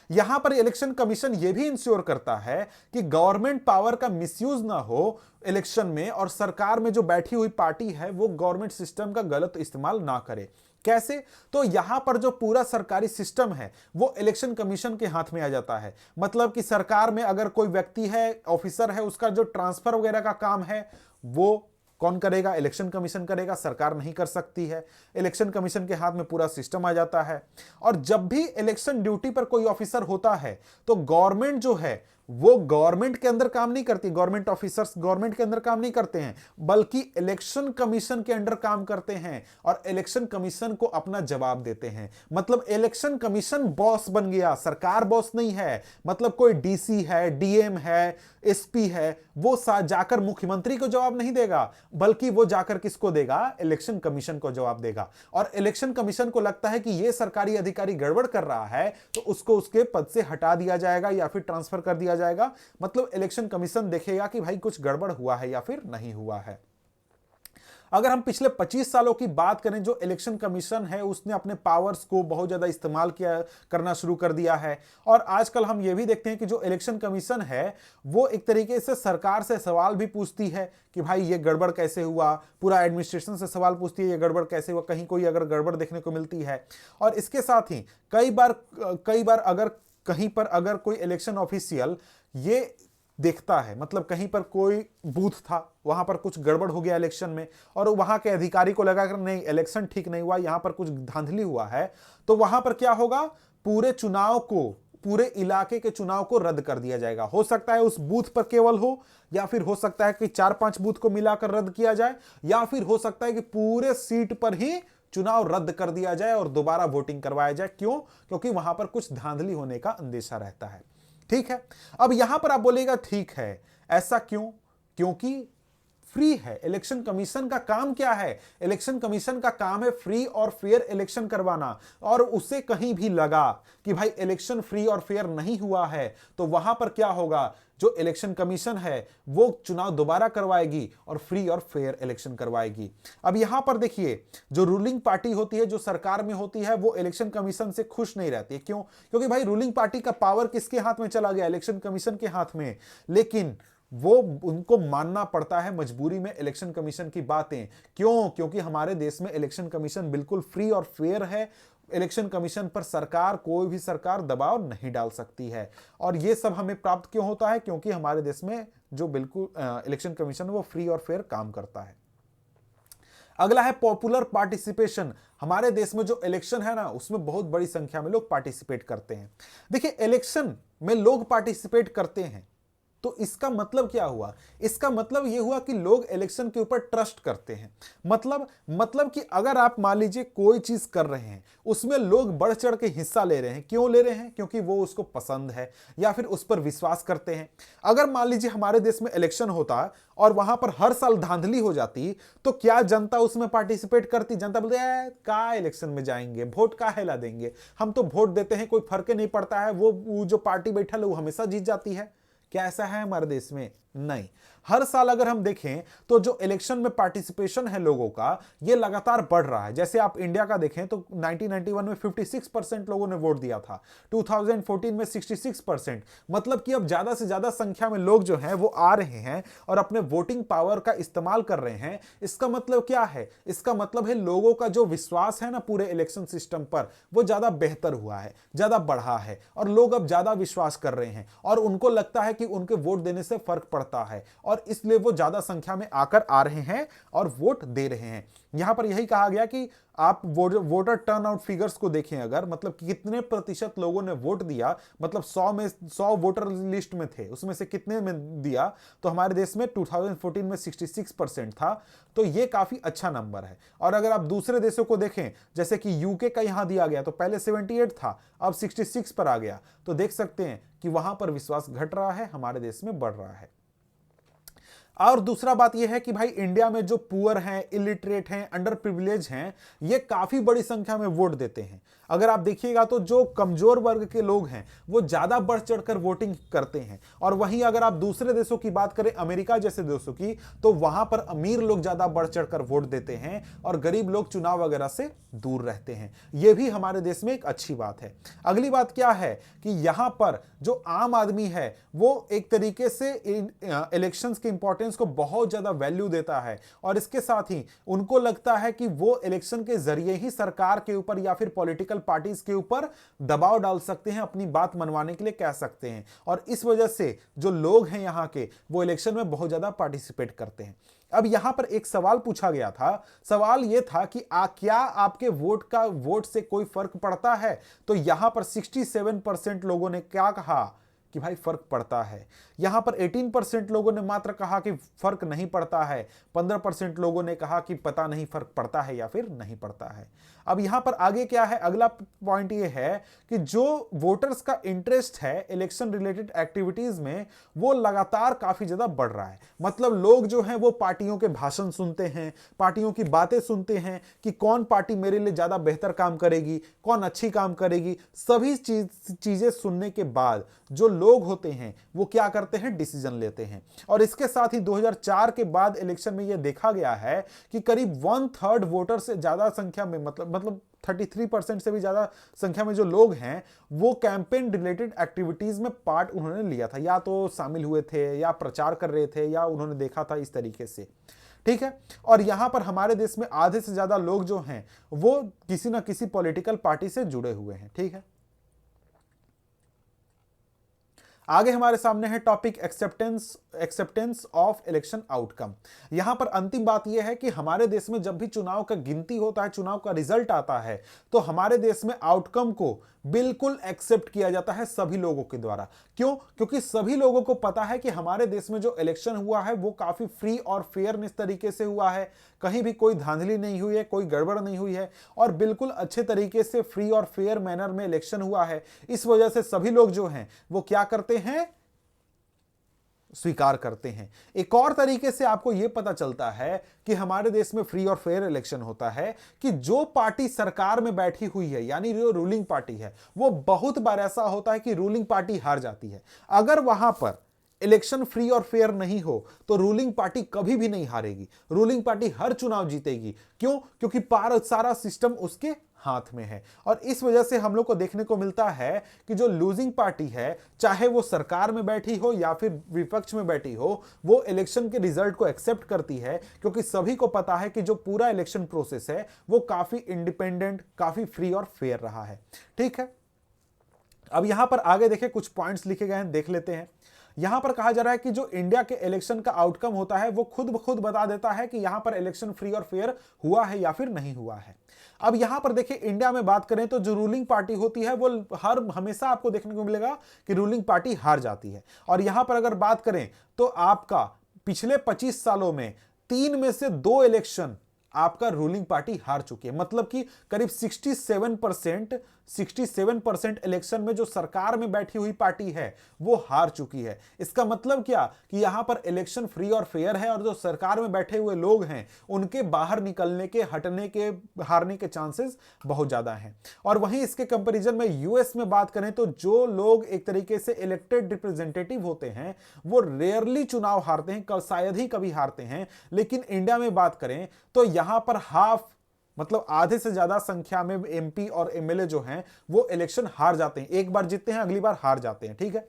यहां पर इलेक्शन कमीशन यह भी इंश्योर करता है कि गवर्नमेंट पावर का मिसयूज ना हो इलेक्शन में, और सरकार में जो बैठी हुई पार्टी है वो गवर्नमेंट सिस्टम का गलत इस्तेमाल ना करे। कैसे? तो यहां पर जो पूरा सरकारी सिस्टम है वो इलेक्शन कमीशन के हाथ में आ जाता है। मतलब कि सरकार में अगर कोई व्यक्ति है, ऑफिसर है, उसका जो ट्रांसफर वगैरह का काम है वो कौन करेगा, इलेक्शन कमीशन करेगा, सरकार नहीं कर सकती है। इलेक्शन कमीशन के हाथ में पूरा सिस्टम आ जाता है। और जब भी इलेक्शन ड्यूटी पर कोई ऑफिसर होता है तो गवर्नमेंट जो है वो गवर्नमेंट के अंदर काम नहीं करती, गवर्नमेंट ऑफिसर्स गवर्नमेंट के अंदर काम नहीं करते हैं, बल्कि इलेक्शन कमीशन के अंडर काम करते हैं और इलेक्शन कमीशन को अपना जवाब देते हैं। मतलब इलेक्शन कमीशन बॉस बन गया, सरकार बॉस नहीं है। मतलब कोई डीसी है, डीएम है, एसपी है, वो जाकर मुख्यमंत्री को जवाब नहीं देगा, बल्कि वो जाकर किसको देगा, इलेक्शन कमीशन को जवाब देगा। और इलेक्शन कमीशन को लगता है कि ये सरकारी अधिकारी गड़बड़ कर रहा है तो उसको उसके पद से हटा दिया जाएगा या फिर ट्रांसफर कर दिया जाएगा। मतलब इलेक्शन कमीशन देखेगा कि भाई कुछ गड़बड़ हुआ है या फिर नहीं हुआ है। अगर हम पिछले 25 सालों की बात करें, जो इलेक्शन कमीशन है उसने अपने पावर्स को बहुत ज्यादा इस्तेमाल करना शुरू कर दिया है। और आजकल हम ये भी देखते हैं कि जो इलेक्शन कमीशन है वो एक तरीके से सरकार से सवाल भी पूछती है कि भाई ये गड़बड़ कैसे हुआ, पूरा एडमिनिस्ट्रेशन से सवाल पूछती है ये गड़बड़ कैसे हुआ, कहीं कोई अगर गड़बड़ देखने को मिलती है। और इसके साथ ही कई बार अगर कहीं पर अगर कोई इलेक्शन ऑफिशियल ये देखता है, मतलब कहीं पर कोई बूथ था, वहां पर कुछ गड़बड़ हो गया इलेक्शन में और वहां के अधिकारी को लगा कि नहीं इलेक्शन ठीक नहीं हुआ, यहां पर कुछ धांधली हुआ है, तो वहां पर क्या होगा, पूरे चुनाव को, पूरे इलाके के चुनाव को रद्द कर दिया जाएगा। हो सकता है उस बूथ पर केवल हो, या फिर हो सकता है कि 4-5 बूथ को मिलाकर रद्द किया जाए, या फिर हो सकता है कि पूरे सीट पर ही चुनाव रद्द कर दिया जाए और दोबारा वोटिंग करवाया जाए। क्यों? क्योंकि वहां पर कुछ धांधली होने का अंदेशा रहता है। ठीक है, अब यहां पर आप बोलेगा ठीक है, ऐसा क्यों? क्योंकि फ्री है। इलेक्शन कमीशन का काम क्या है? इलेक्शन कमीशन का काम है फ्री और फेयर इलेक्शन करवाना, और उसे कहीं भी लगा कि भाई इलेक्शन फ्री और फेयर नहीं हुआ है, तो वहां पर क्या होगा, जो इलेक्शन कमीशन है वो चुनाव दोबारा करवाएगी और फ्री और फेयर इलेक्शन करवाएगी। अब यहां पर देखिए, जो रूलिंग पार्टी होती है, जो सरकार में होती है, वो इलेक्शन कमीशन से खुश नहीं रहती है। क्यों? क्योंकि भाई रूलिंग पार्टी का पावर किसके हाथ में चला गया? इलेक्शन कमीशन के हाथ में। लेकिन वो उनको मानना पड़ता है मजबूरी में इलेक्शन कमीशन की बातें। क्यों? क्योंकि हमारे देश में इलेक्शन कमीशन बिल्कुल फ्री और फेयर है। इलेक्शन कमीशन पर सरकार, कोई भी सरकार दबाव नहीं डाल सकती है। और ये सब हमें प्राप्त क्यों होता है? क्योंकि हमारे देश में जो बिल्कुल इलेक्शन कमीशन वो फ्री और फेयर काम करता है। अगला है पॉपुलर पार्टिसिपेशन। हमारे देश में जो इलेक्शन है ना, उसमें बहुत बड़ी संख्या में लोग पार्टिसिपेट करते हैं। देखिए, इलेक्शन में लोग पार्टिसिपेट करते हैं तो इसका मतलब क्या हुआ? इसका मतलब यह हुआ कि लोग इलेक्शन के ऊपर ट्रस्ट करते हैं। मतलब कि अगर आप मान लीजिए कोई चीज कर रहे हैं, उसमें लोग बढ़ चढ़ के हिस्सा ले रहे हैं। क्यों ले रहे हैं? क्योंकि वो उसको पसंद है या फिर उस पर विश्वास करते हैं। अगर मान लीजिए हमारे देश में इलेक्शन होता और वहां पर हर साल धांधली हो जाती, तो क्या जनता उसमें पार्टिसिपेट करती? जनता बोलते का इलेक्शन में जाएंगे, वोट का हेला देंगे, हम तो वोट देते हैं, कोई फर्क नहीं पड़ता है, वो जो पार्टी बैठा है वो हमेशा जीत जाती है। क्या ऐसा है हमारे देश में? नहीं। हर साल अगर हम देखें तो जो इलेक्शन में पार्टिसिपेशन है लोगों का, ये लगातार बढ़ रहा है। जैसे आप इंडिया का देखें तो 1991 में 56% लोगों ने वोट दिया था, 2014 में 66%। मतलब कि अब ज्यादा से ज्यादा संख्या में लोग जो हैं वो आ रहे हैं और अपने वोटिंग पावर का इस्तेमाल कर रहे हैं। इसका मतलब क्या है? इसका मतलब है लोगों का जो विश्वास है ना पूरे इलेक्शन सिस्टम पर, वो ज्यादा बेहतर हुआ है, ज्यादा बढ़ा है, और लोग अब ज्यादा विश्वास कर रहे हैं और उनको लगता है कि उनके वोट देने से फर्क पड़ता है, और इसलिए वो ज्यादा संख्या में आकर आ रहे हैं और वोट दे रहे हैं। यहां पर यही कहा गया कि आप वोटर टर्नआउट फिगर्स को देखें, अगर मतलब कि कितने प्रतिशत लोगों ने वोट दिया, मतलब 100 वोटर लिस्ट में थे, उसमें से कितने में दिया, तो हमारे देश में 2014 में 66% था। तो ये काफी अच्छा नंबर है। और अगर आप दूसरे देशों को देखें, जैसे कि यूके का यहां दिया गया, तो पहले 78 था, अब 66 पर आ गया। तो देख सकते हैं कि वहां पर विश्वास घट रहा है, हमारे देश में बढ़ रहा है। और दूसरा बात यह है कि भाई इंडिया में जो पुअर हैं, इलिटरेट हैं, अंडर प्रिविलेज हैं, ये काफी बड़ी संख्या में वोट देते हैं। अगर आप देखिएगा तो जो कमजोर वर्ग के लोग हैं वो ज्यादा बढ़ चढ़कर वोटिंग करते हैं। और वहीं अगर आप दूसरे देशों की बात करें, अमेरिका जैसे देशों की, तो वहां पर अमीर लोग ज्यादा बढ़ चढ़कर वोट देते हैं और गरीब लोग चुनाव वगैरह से दूर रहते हैं। यह भी हमारे देश में एक अच्छी बात है। अगली बात क्या है कि यहां पर जो आम आदमी है वो एक तरीके से इलेक्शंस के इंपॉर्टेंस को बहुत ज्यादा वैल्यू देता है, और इसके साथ ही उनको लगता है कि वो इलेक्शन के जरिए ही सरकार के ऊपर या फिर पॉलिटिकल पार्टीज के ऊपर दबाव डाल सकते हैं, अपनी बात मनवाने के लिए कह सकते हैं। और इस वजह से जो लोग हैं यहाँ के, वो इलेक्शन में बहुत ज्यादा पार्टिसिपेट करते हैं। अब यहां पर एक सवाल पूछा गया था। सवाल यह था कि क्या आपके वोट से कोई फर्क पड़ता है? तो यहां पर 67% लोगों ने क्या कहा कि भाई फर्क पड़ता है। यहां पर 18% लोगों ने मात्र कहा कि फर्क नहीं पड़ता है, 15% लोगों ने कहा कि पता नहीं फर्क पड़ता है या फिर नहीं पड़ता है। अब यहां पर आगे क्या है, अगला पॉइंट ये है कि जो वोटर्स का इंटरेस्ट है इलेक्शन रिलेटेड एक्टिविटीज में, वो लगातार काफी ज्यादा बढ़ रहा है। मतलब लोग जो हैं वो पार्टियों के भाषण सुनते हैं, पार्टियों की बातें सुनते हैं कि कौन पार्टी मेरे लिए ज्यादा बेहतर काम करेगी, कौन अच्छी काम करेगी। सभी चीजें सुनने के बाद जो लोग होते हैं वो क्या करते हैं, डिसीजन लेते हैं। और इसके साथ ही 2004 के बाद इलेक्शन में यह देखा गया है कि करीब 1/3 वोटर से ज्यादा संख्या में, मतलब 33% से भी ज्यादा संख्या में जो लोग हैं वो कैंपेन रिलेटेड एक्टिविटीज में पार्ट उन्होंने लिया था, या तो शामिल हुए थे या प्रचार कर रहे थे या उन्होंने देखा था इस तरीके से। ठीक है, और यहां पर हमारे देश में आधे से ज्यादा लोग जो हैं वो किसी ना किसी पॉलिटिकल पार्टी से जुड़े हुए हैं। ठीक है, आगे हमारे सामने है topic acceptance of election outcome. यहां पर अंतिम बात यह है कि हमारे देश में जब भी चुनाव का गिनती होता है, चुनाव का रिजल्ट आता है, तो हमारे देश में आउटकम को बिल्कुल एक्सेप्ट किया जाता है सभी लोगों के द्वारा। क्यों? क्योंकि सभी लोगों को पता है कि हमारे देश में जो इलेक्शन हुआ है वो काफी फ्री और फेयरनेस तरीके से हुआ है, कहीं भी कोई धांधली नहीं हुई है, कोई गड़बड़ नहीं हुई है और बिल्कुल अच्छे तरीके से फ्री और फेयर मैनर में इलेक्शन हुआ है। इस वजह से सभी लोग जो हैं वो क्या करते हैं? स्वीकार करते हैं। एक और तरीके से आपको यह पता चलता है कि हमारे देश में फ्री और फेयर इलेक्शन होता है कि जो पार्टी सरकार में बैठी हुई है, यानी जो रूलिंग पार्टी है, वो बहुत बार ऐसा होता है कि रूलिंग पार्टी हार जाती है। अगर वहां पर इलेक्शन फ्री और फेयर नहीं हो तो रूलिंग पार्टी कभी भी नहीं हारेगी, रूलिंग पार्टी हर चुनाव जीतेगी। क्यों? क्योंकि सारा सिस्टम उसके हाथ में है। और इस वजह से हम लोग को देखने को मिलता है कि जो लूजिंग पार्टी है, चाहे वो सरकार में बैठी हो या फिर विपक्ष में बैठी हो, वो इलेक्शन के रिजल्ट को एक्सेप्ट करती है, क्योंकि सभी को पता है कि जो पूरा इलेक्शन प्रोसेस है वो काफी इंडिपेंडेंट, काफी फ्री और फेयर रहा है। ठीक है, अब यहां पर आगे देखें, कुछ पॉइंट्स लिखे गए हैं, देख लेते हैं। यहां पर कहा जा रहा है कि जो इंडिया के इलेक्शन का आउटकम होता है वो खुद ब खुद बता देता है कि यहां पर इलेक्शन फ्री और फेयर हुआ है या फिर नहीं हुआ है। अब यहां पर देखिए, इंडिया में बात करें तो जो रूलिंग पार्टी होती है वो हमेशा आपको देखने को मिलेगा कि रूलिंग पार्टी हार जाती है। और यहां पर अगर बात करें तो आपका पिछले 25 सालों में 3 में से 2 इलेक्शन आपका रूलिंग पार्टी हार चुकी है। मतलब कि करीब 67% इलेक्शन में जो सरकार में बैठी हुई पार्टी है वो हार चुकी है। इसका मतलब क्या कि यहां पर इलेक्शन फ्री और फेयर है और जो सरकार में बैठे हुए लोग हैं उनके बाहर निकलने के, हटने के, हारने के चांसेस बहुत ज्यादा हैं। और वहीं इसके कंपैरिजन में यूएस में बात करें तो जो लोग एक तरीके से इलेक्टेड रिप्रेजेंटेटिव होते हैं वो रेयरली चुनाव हारते हैं, शायद ही कभी हारते हैं। लेकिन इंडिया में बात करें तो यहां पर हाफ, मतलब आधे से ज्यादा संख्या में एमपी और एमएलए जो हैं वो इलेक्शन हार जाते हैं। एक बार जीतते हैं, अगली बार हार जाते हैं। ठीक है,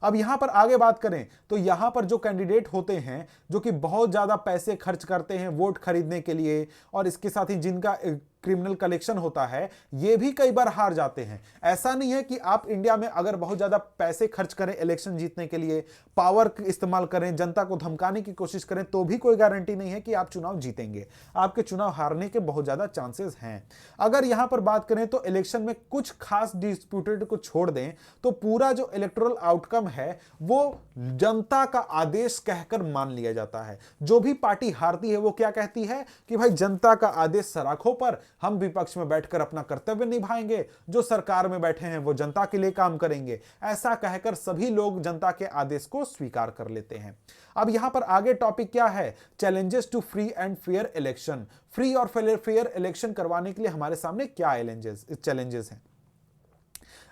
अब यहां पर आगे बात करें तो यहां पर जो कैंडिडेट होते हैं जो कि बहुत ज्यादा पैसे खर्च करते हैं वोट खरीदने के लिए, और इसके साथ ही जिनका क्रिमिनल कलेक्शन होता है, ये भी कई बार हार जाते हैं। ऐसा नहीं है कि आप इंडिया में अगर बहुत ज्यादा पैसे खर्च करें इलेक्शन जीतने के लिए, पावर इस्तेमाल करें, जनता को धमकाने की कोशिश करें, तो भी कोई गारंटी नहीं है कि आप चुनाव जीतेंगे। आपके चुनाव हारने के बहुत ज्यादा चांसेस हैं। अगर यहां पर बात करें तो इलेक्शन में कुछ खास डिस्प्यूटेड को छोड़ दें तो पूरा जो इलेक्टोरल आउटकम है वो जनता का आदेश कहकर मान लिया जाता है। जो भी पार्टी हारती है वो क्या कहती है कि भाई जनता का आदेश सराखों पर, हम विपक्ष में बैठकर अपना कर्तव्य निभाएंगे, जो सरकार में बैठे हैं वो जनता के लिए काम करेंगे। ऐसा कहकर सभी लोग जनता के आदेश को स्वीकार कर लेते हैं। अब यहां पर आगे टॉपिक क्या है? Challenges to free and fair election. Free और फेयर इलेक्शन करवाने के लिए हमारे सामने क्या चैलेंजेस हैं?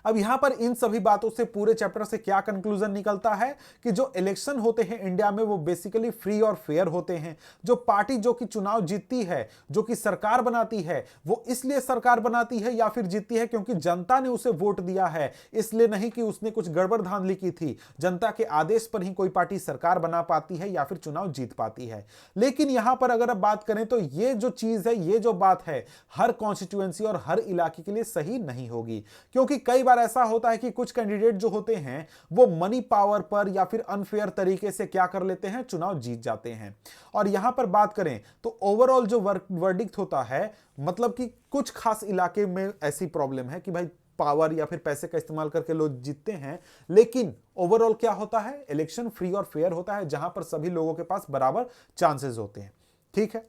अब यहां पर इन सभी बातों से, पूरे चैप्टर से क्या कंक्लूजन निकलता है कि जो इलेक्शन होते हैं इंडिया में वो बेसिकली फ्री और फेयर होते हैं। जो पार्टी जो कि चुनाव जीतती है, जो कि सरकार बनाती है, वो इसलिए सरकार बनाती है या फिर जीतती है क्योंकि जनता ने उसे वोट दिया है, इसलिए नहीं कि उसने कुछ गड़बड़ धांधली की थी। जनता के आदेश पर ही कोई पार्टी सरकार बना पाती है या फिर चुनाव जीत पाती है। लेकिन यहां पर अगर आप बात करें तो ये जो चीज है, ये जो बात है, हर कॉन्स्टिट्यूएंसी और हर इलाके के लिए सही नहीं होगी। क्योंकि कई बार ऐसा होता है कि कुछ कैंडिडेट जो होते हैं वो मनी पावर पर या फिर अनफेयर तरीके से क्या कर लेते हैं, चुनाव जीत जाते हैं। और यहां पर बात करें तो ओवरऑल जो वर्डिक्ट होता है, मतलब कि कुछ खास इलाके में ऐसी प्रॉब्लम है कि भाई पावर या फिर पैसे का इस्तेमाल करके लोग जीतते हैं, लेकिन ओवरऑल क्या होता है, इलेक्शन फ्री और फेयर होता है जहां पर सभी लोगों के पास बराबर चांसेस होते हैं। ठीक है,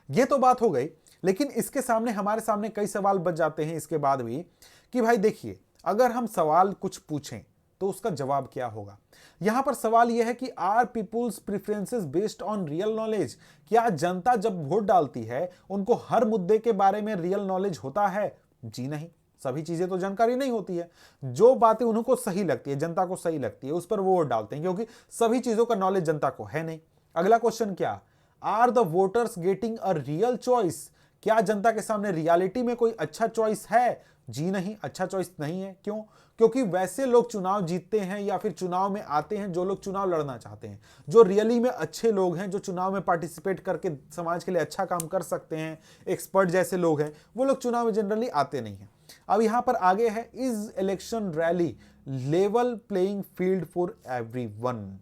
ये तो बात हो गई। लेकिन इसके सामने, हमारे सामने कई सवाल बच जाते हैं इसके बाद भी कि भाई देखिए, अगर हम सवाल कुछ पूछें तो उसका जवाब क्या होगा। यहां पर सवाल यह है कि are people's preferences based on real knowledge. क्या जनता जब वोट डालती है उनको हर मुद्दे के बारे में रियल नॉलेज होता है? जी नहीं, सभी चीजें तो जानकारी नहीं होती है। जो बातें उनको सही लगती है, जनता को सही लगती है, उस पर वो वोट डालते हैं, क्योंकि सभी चीजों का नॉलेज जनता को है नहीं। अगला क्वेश्चन क्या, are the voters getting a real choice. क्या जनता के सामने रियलिटी में कोई अच्छा चॉइस है? जी नहीं, अच्छा चॉइस नहीं है। क्यों? क्योंकि वैसे लोग चुनाव जीतते हैं या फिर चुनाव में आते हैं जो लोग चुनाव लड़ना चाहते हैं, जो रियली में अच्छे लोग हैं, जो चुनाव में पार्टिसिपेट करके समाज के लिए अच्छा काम कर सकते हैं, एक्सपर्ट जैसे लोग हैं, वो लोग चुनाव में जनरली आते नहीं हैं। अब यहां पर आगे है, is election rally level playing field for everyone.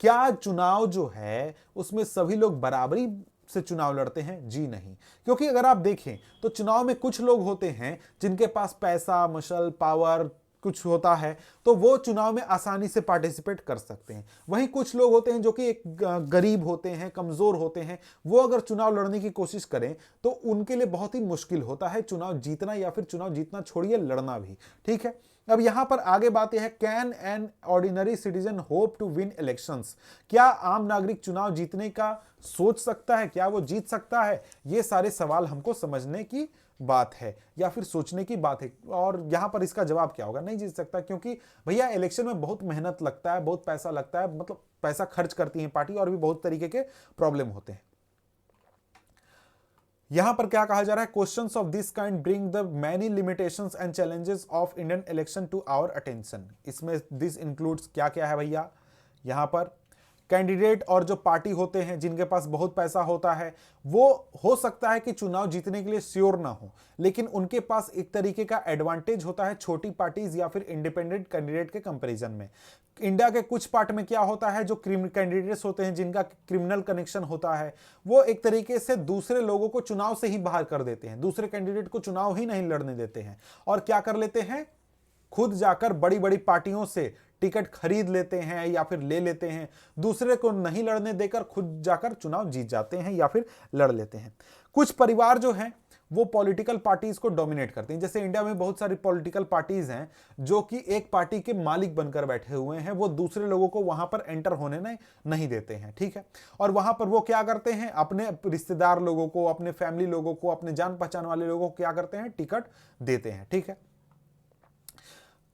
क्या चुनाव जो है उसमें सभी लोग बराबरी से चुनाव लड़ते हैं? जी नहीं। क्योंकि अगर आप देखें तो चुनाव में कुछ लोग होते हैं जिनके पास पैसा, मशल, पावर कुछ होता है, तो वो चुनाव में आसानी से पार्टिसिपेट कर सकते हैं। वहीं कुछ लोग होते हैं जो कि एक गरीब होते हैं, कमजोर होते हैं, वो अगर चुनाव लड़ने की कोशिश करें तो उनके लिए बहुत ही मुश्किल होता है चुनाव जीतना, या फिर चुनाव जीतना छोड़िए लड़ना भी। ठीक है, अब यहां पर आगे बात यह है, can an ordinary citizen hope to win elections? क्या आम नागरिक चुनाव जीतने का सोच सकता है? क्या वो जीत सकता है? ये सारे सवाल हमको समझने की बात है या फिर सोचने की बात है। और यहां पर इसका जवाब क्या होगा? नहीं जीत सकता, क्योंकि भैया इलेक्शन में बहुत मेहनत लगता है, बहुत पैसा लगता है, मतलब पैसा खर्च करती है पार्टी, और भी बहुत तरीके के प्रॉब्लम होते हैं। यहां पर क्या कहा जा रहा है, questions of this kind bring the many limitations and challenges of Indian election to our attention. इसमें दिस इंक्लूड्स क्या क्या है भैया? यहां पर कैंडिडेट और जो पार्टी होते हैं जिनके पास बहुत पैसा होता है, वो हो सकता है कि चुनाव जीतने के लिए श्योर ना हो, लेकिन उनके पास एक तरीके का एडवांटेज होता है छोटी पार्टीज या फिर इंडिपेंडेंट कैंडिडेट के कंपैरिजन में। इंडिया के कुछ पार्ट में क्या होता है, जो कैंडिडेट्स होते हैं जिनका क्रिमिनल कनेक्शन होता है, वो एक तरीके से दूसरे लोगों को चुनाव से ही बाहर कर देते हैं, दूसरे कैंडिडेट को चुनाव ही नहीं लड़ने देते हैं, और क्या कर लेते हैं, खुद जाकर बड़ी बड़ी पार्टियों से टिकट खरीद लेते हैं या फिर ले लेते हैं, दूसरे को नहीं लड़ने देकर खुद जाकर चुनाव जीत जाते हैं या फिर लड़ लेते हैं। कुछ परिवार जो हैं वो पॉलिटिकल पार्टीज को डोमिनेट करते हैं। जैसे इंडिया में बहुत सारी पॉलिटिकल पार्टीज हैं जो कि एक पार्टी के मालिक बनकर बैठे हुए हैं, वो दूसरे लोगों को वहां पर एंटर होने नहीं देते हैं। ठीक है, और वहां पर वो क्या करते हैं, अपने रिश्तेदार लोगों को, अपने फैमिली लोगों को, अपने जान पहचान वाले लोगों को क्या करते हैं, टिकट देते हैं। ठीक है,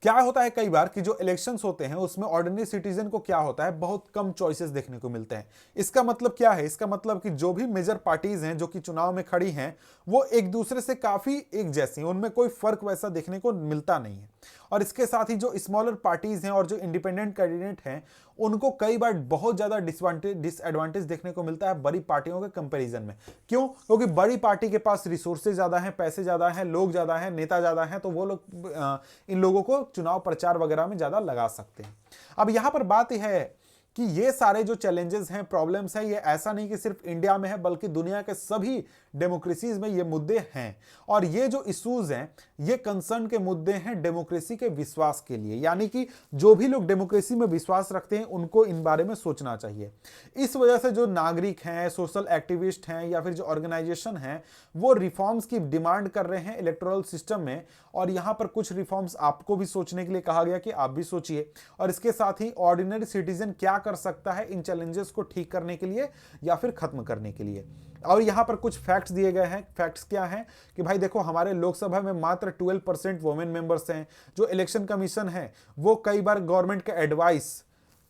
क्या होता है कई बार कि जो इलेक्शंस होते हैं उसमें ऑर्डिनरी सिटीजन को क्या होता है, बहुत कम चॉइसेस देखने को मिलते हैं। इसका मतलब क्या है? इसका मतलब कि जो भी मेजर पार्टीज हैं जो कि चुनाव में खड़ी हैं, वो एक दूसरे से काफी एक जैसी हैं, उनमें कोई फर्क वैसा देखने को मिलता नहीं है। और इसके साथ ही जो स्मॉलर पार्टीज हैं और जो इंडिपेंडेंट कैंडिडेट हैं, उनको कई बार बहुत ज्यादा डिसएडवांटेज देखने को मिलता है बड़ी पार्टियों के कंपैरिजन में। क्यों? क्योंकि बड़ी पार्टी के पास रिसोर्सेज ज्यादा हैं, पैसे ज्यादा हैं, लोग ज्यादा हैं, नेता ज्यादा हैं, तो वो लोग इन लोगों को चुनाव प्रचार वगैरह में ज्यादा लगा सकते हैं। अब यहां पर बात यह है कि ये सारे जो चैलेंजेस हैं, प्रॉब्लम्स हैं, ये ऐसा नहीं कि सिर्फ इंडिया में है, बल्कि दुनिया के सभी डेमोक्रेसीज में ये मुद्दे हैं। और ये जो इश्यूज हैं, ये कंसर्न के मुद्दे हैं डेमोक्रेसी के विश्वास के लिए, यानी कि जो भी लोग डेमोक्रेसी में विश्वास रखते हैं उनको इन बारे में सोचना चाहिए। इस वजह से जो नागरिक हैं, सोशल एक्टिविस्ट हैं, या फिर जो ऑर्गेनाइजेशन हैं, वो रिफॉर्म्स की डिमांड कर रहे हैं इलेक्टोरल सिस्टम में। और यहां पर कुछ रिफॉर्म्स आपको भी सोचने के लिए कहा गया कि आप भी सोचिए। और इसके साथ ही ऑर्डिनरी सिटीजन क्या कर सकता है इन चैलेंजेस को ठीक करने के लिए या फिर खत्म करने के लिए। और यहां पर कुछ फैक्ट्स दिए गए हैं। फैक्ट्स क्या हैं कि भाई देखो, हमारे लोकसभा में मात्र 12% वुमेन मेंबर्स हैं। जो इलेक्शन कमीशन है वो कई बार गवर्नमेंट के एडवाइस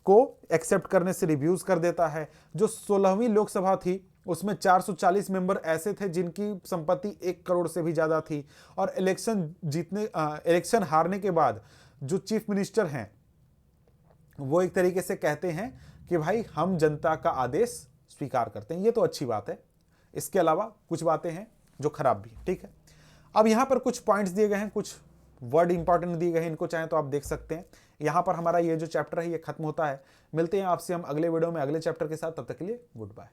को एक्सेप्ट करने से रिव्यूज कर देता है। जो 16वीं लोकसभा थी उसमें 440 मेंबर ऐसे थे जिनकी संपत्ति 1 करोड़ से भी ज्यादा थी। और इलेक्शन हारने के बाद जो चीफ मिनिस्टर हैं वो एक तरीके से कहते हैं कि भाई हम जनता का आदेश स्वीकार करते हैं। ये तो अच्छी बात है। इसके अलावा कुछ बातें हैं जो खराब भी है। ठीक है, अब यहां पर कुछ पॉइंट्स दिए गए हैं, कुछ वर्ड इंपॉर्टेंट दिए गए हैं, इनको चाहें तो आप देख सकते हैं। यहां पर हमारा ये जो चैप्टर है ये खत्म होता है। मिलते हैं आपसे हम अगले वीडियो में अगले चैप्टर के साथ। तब तक के लिए गुड बाय।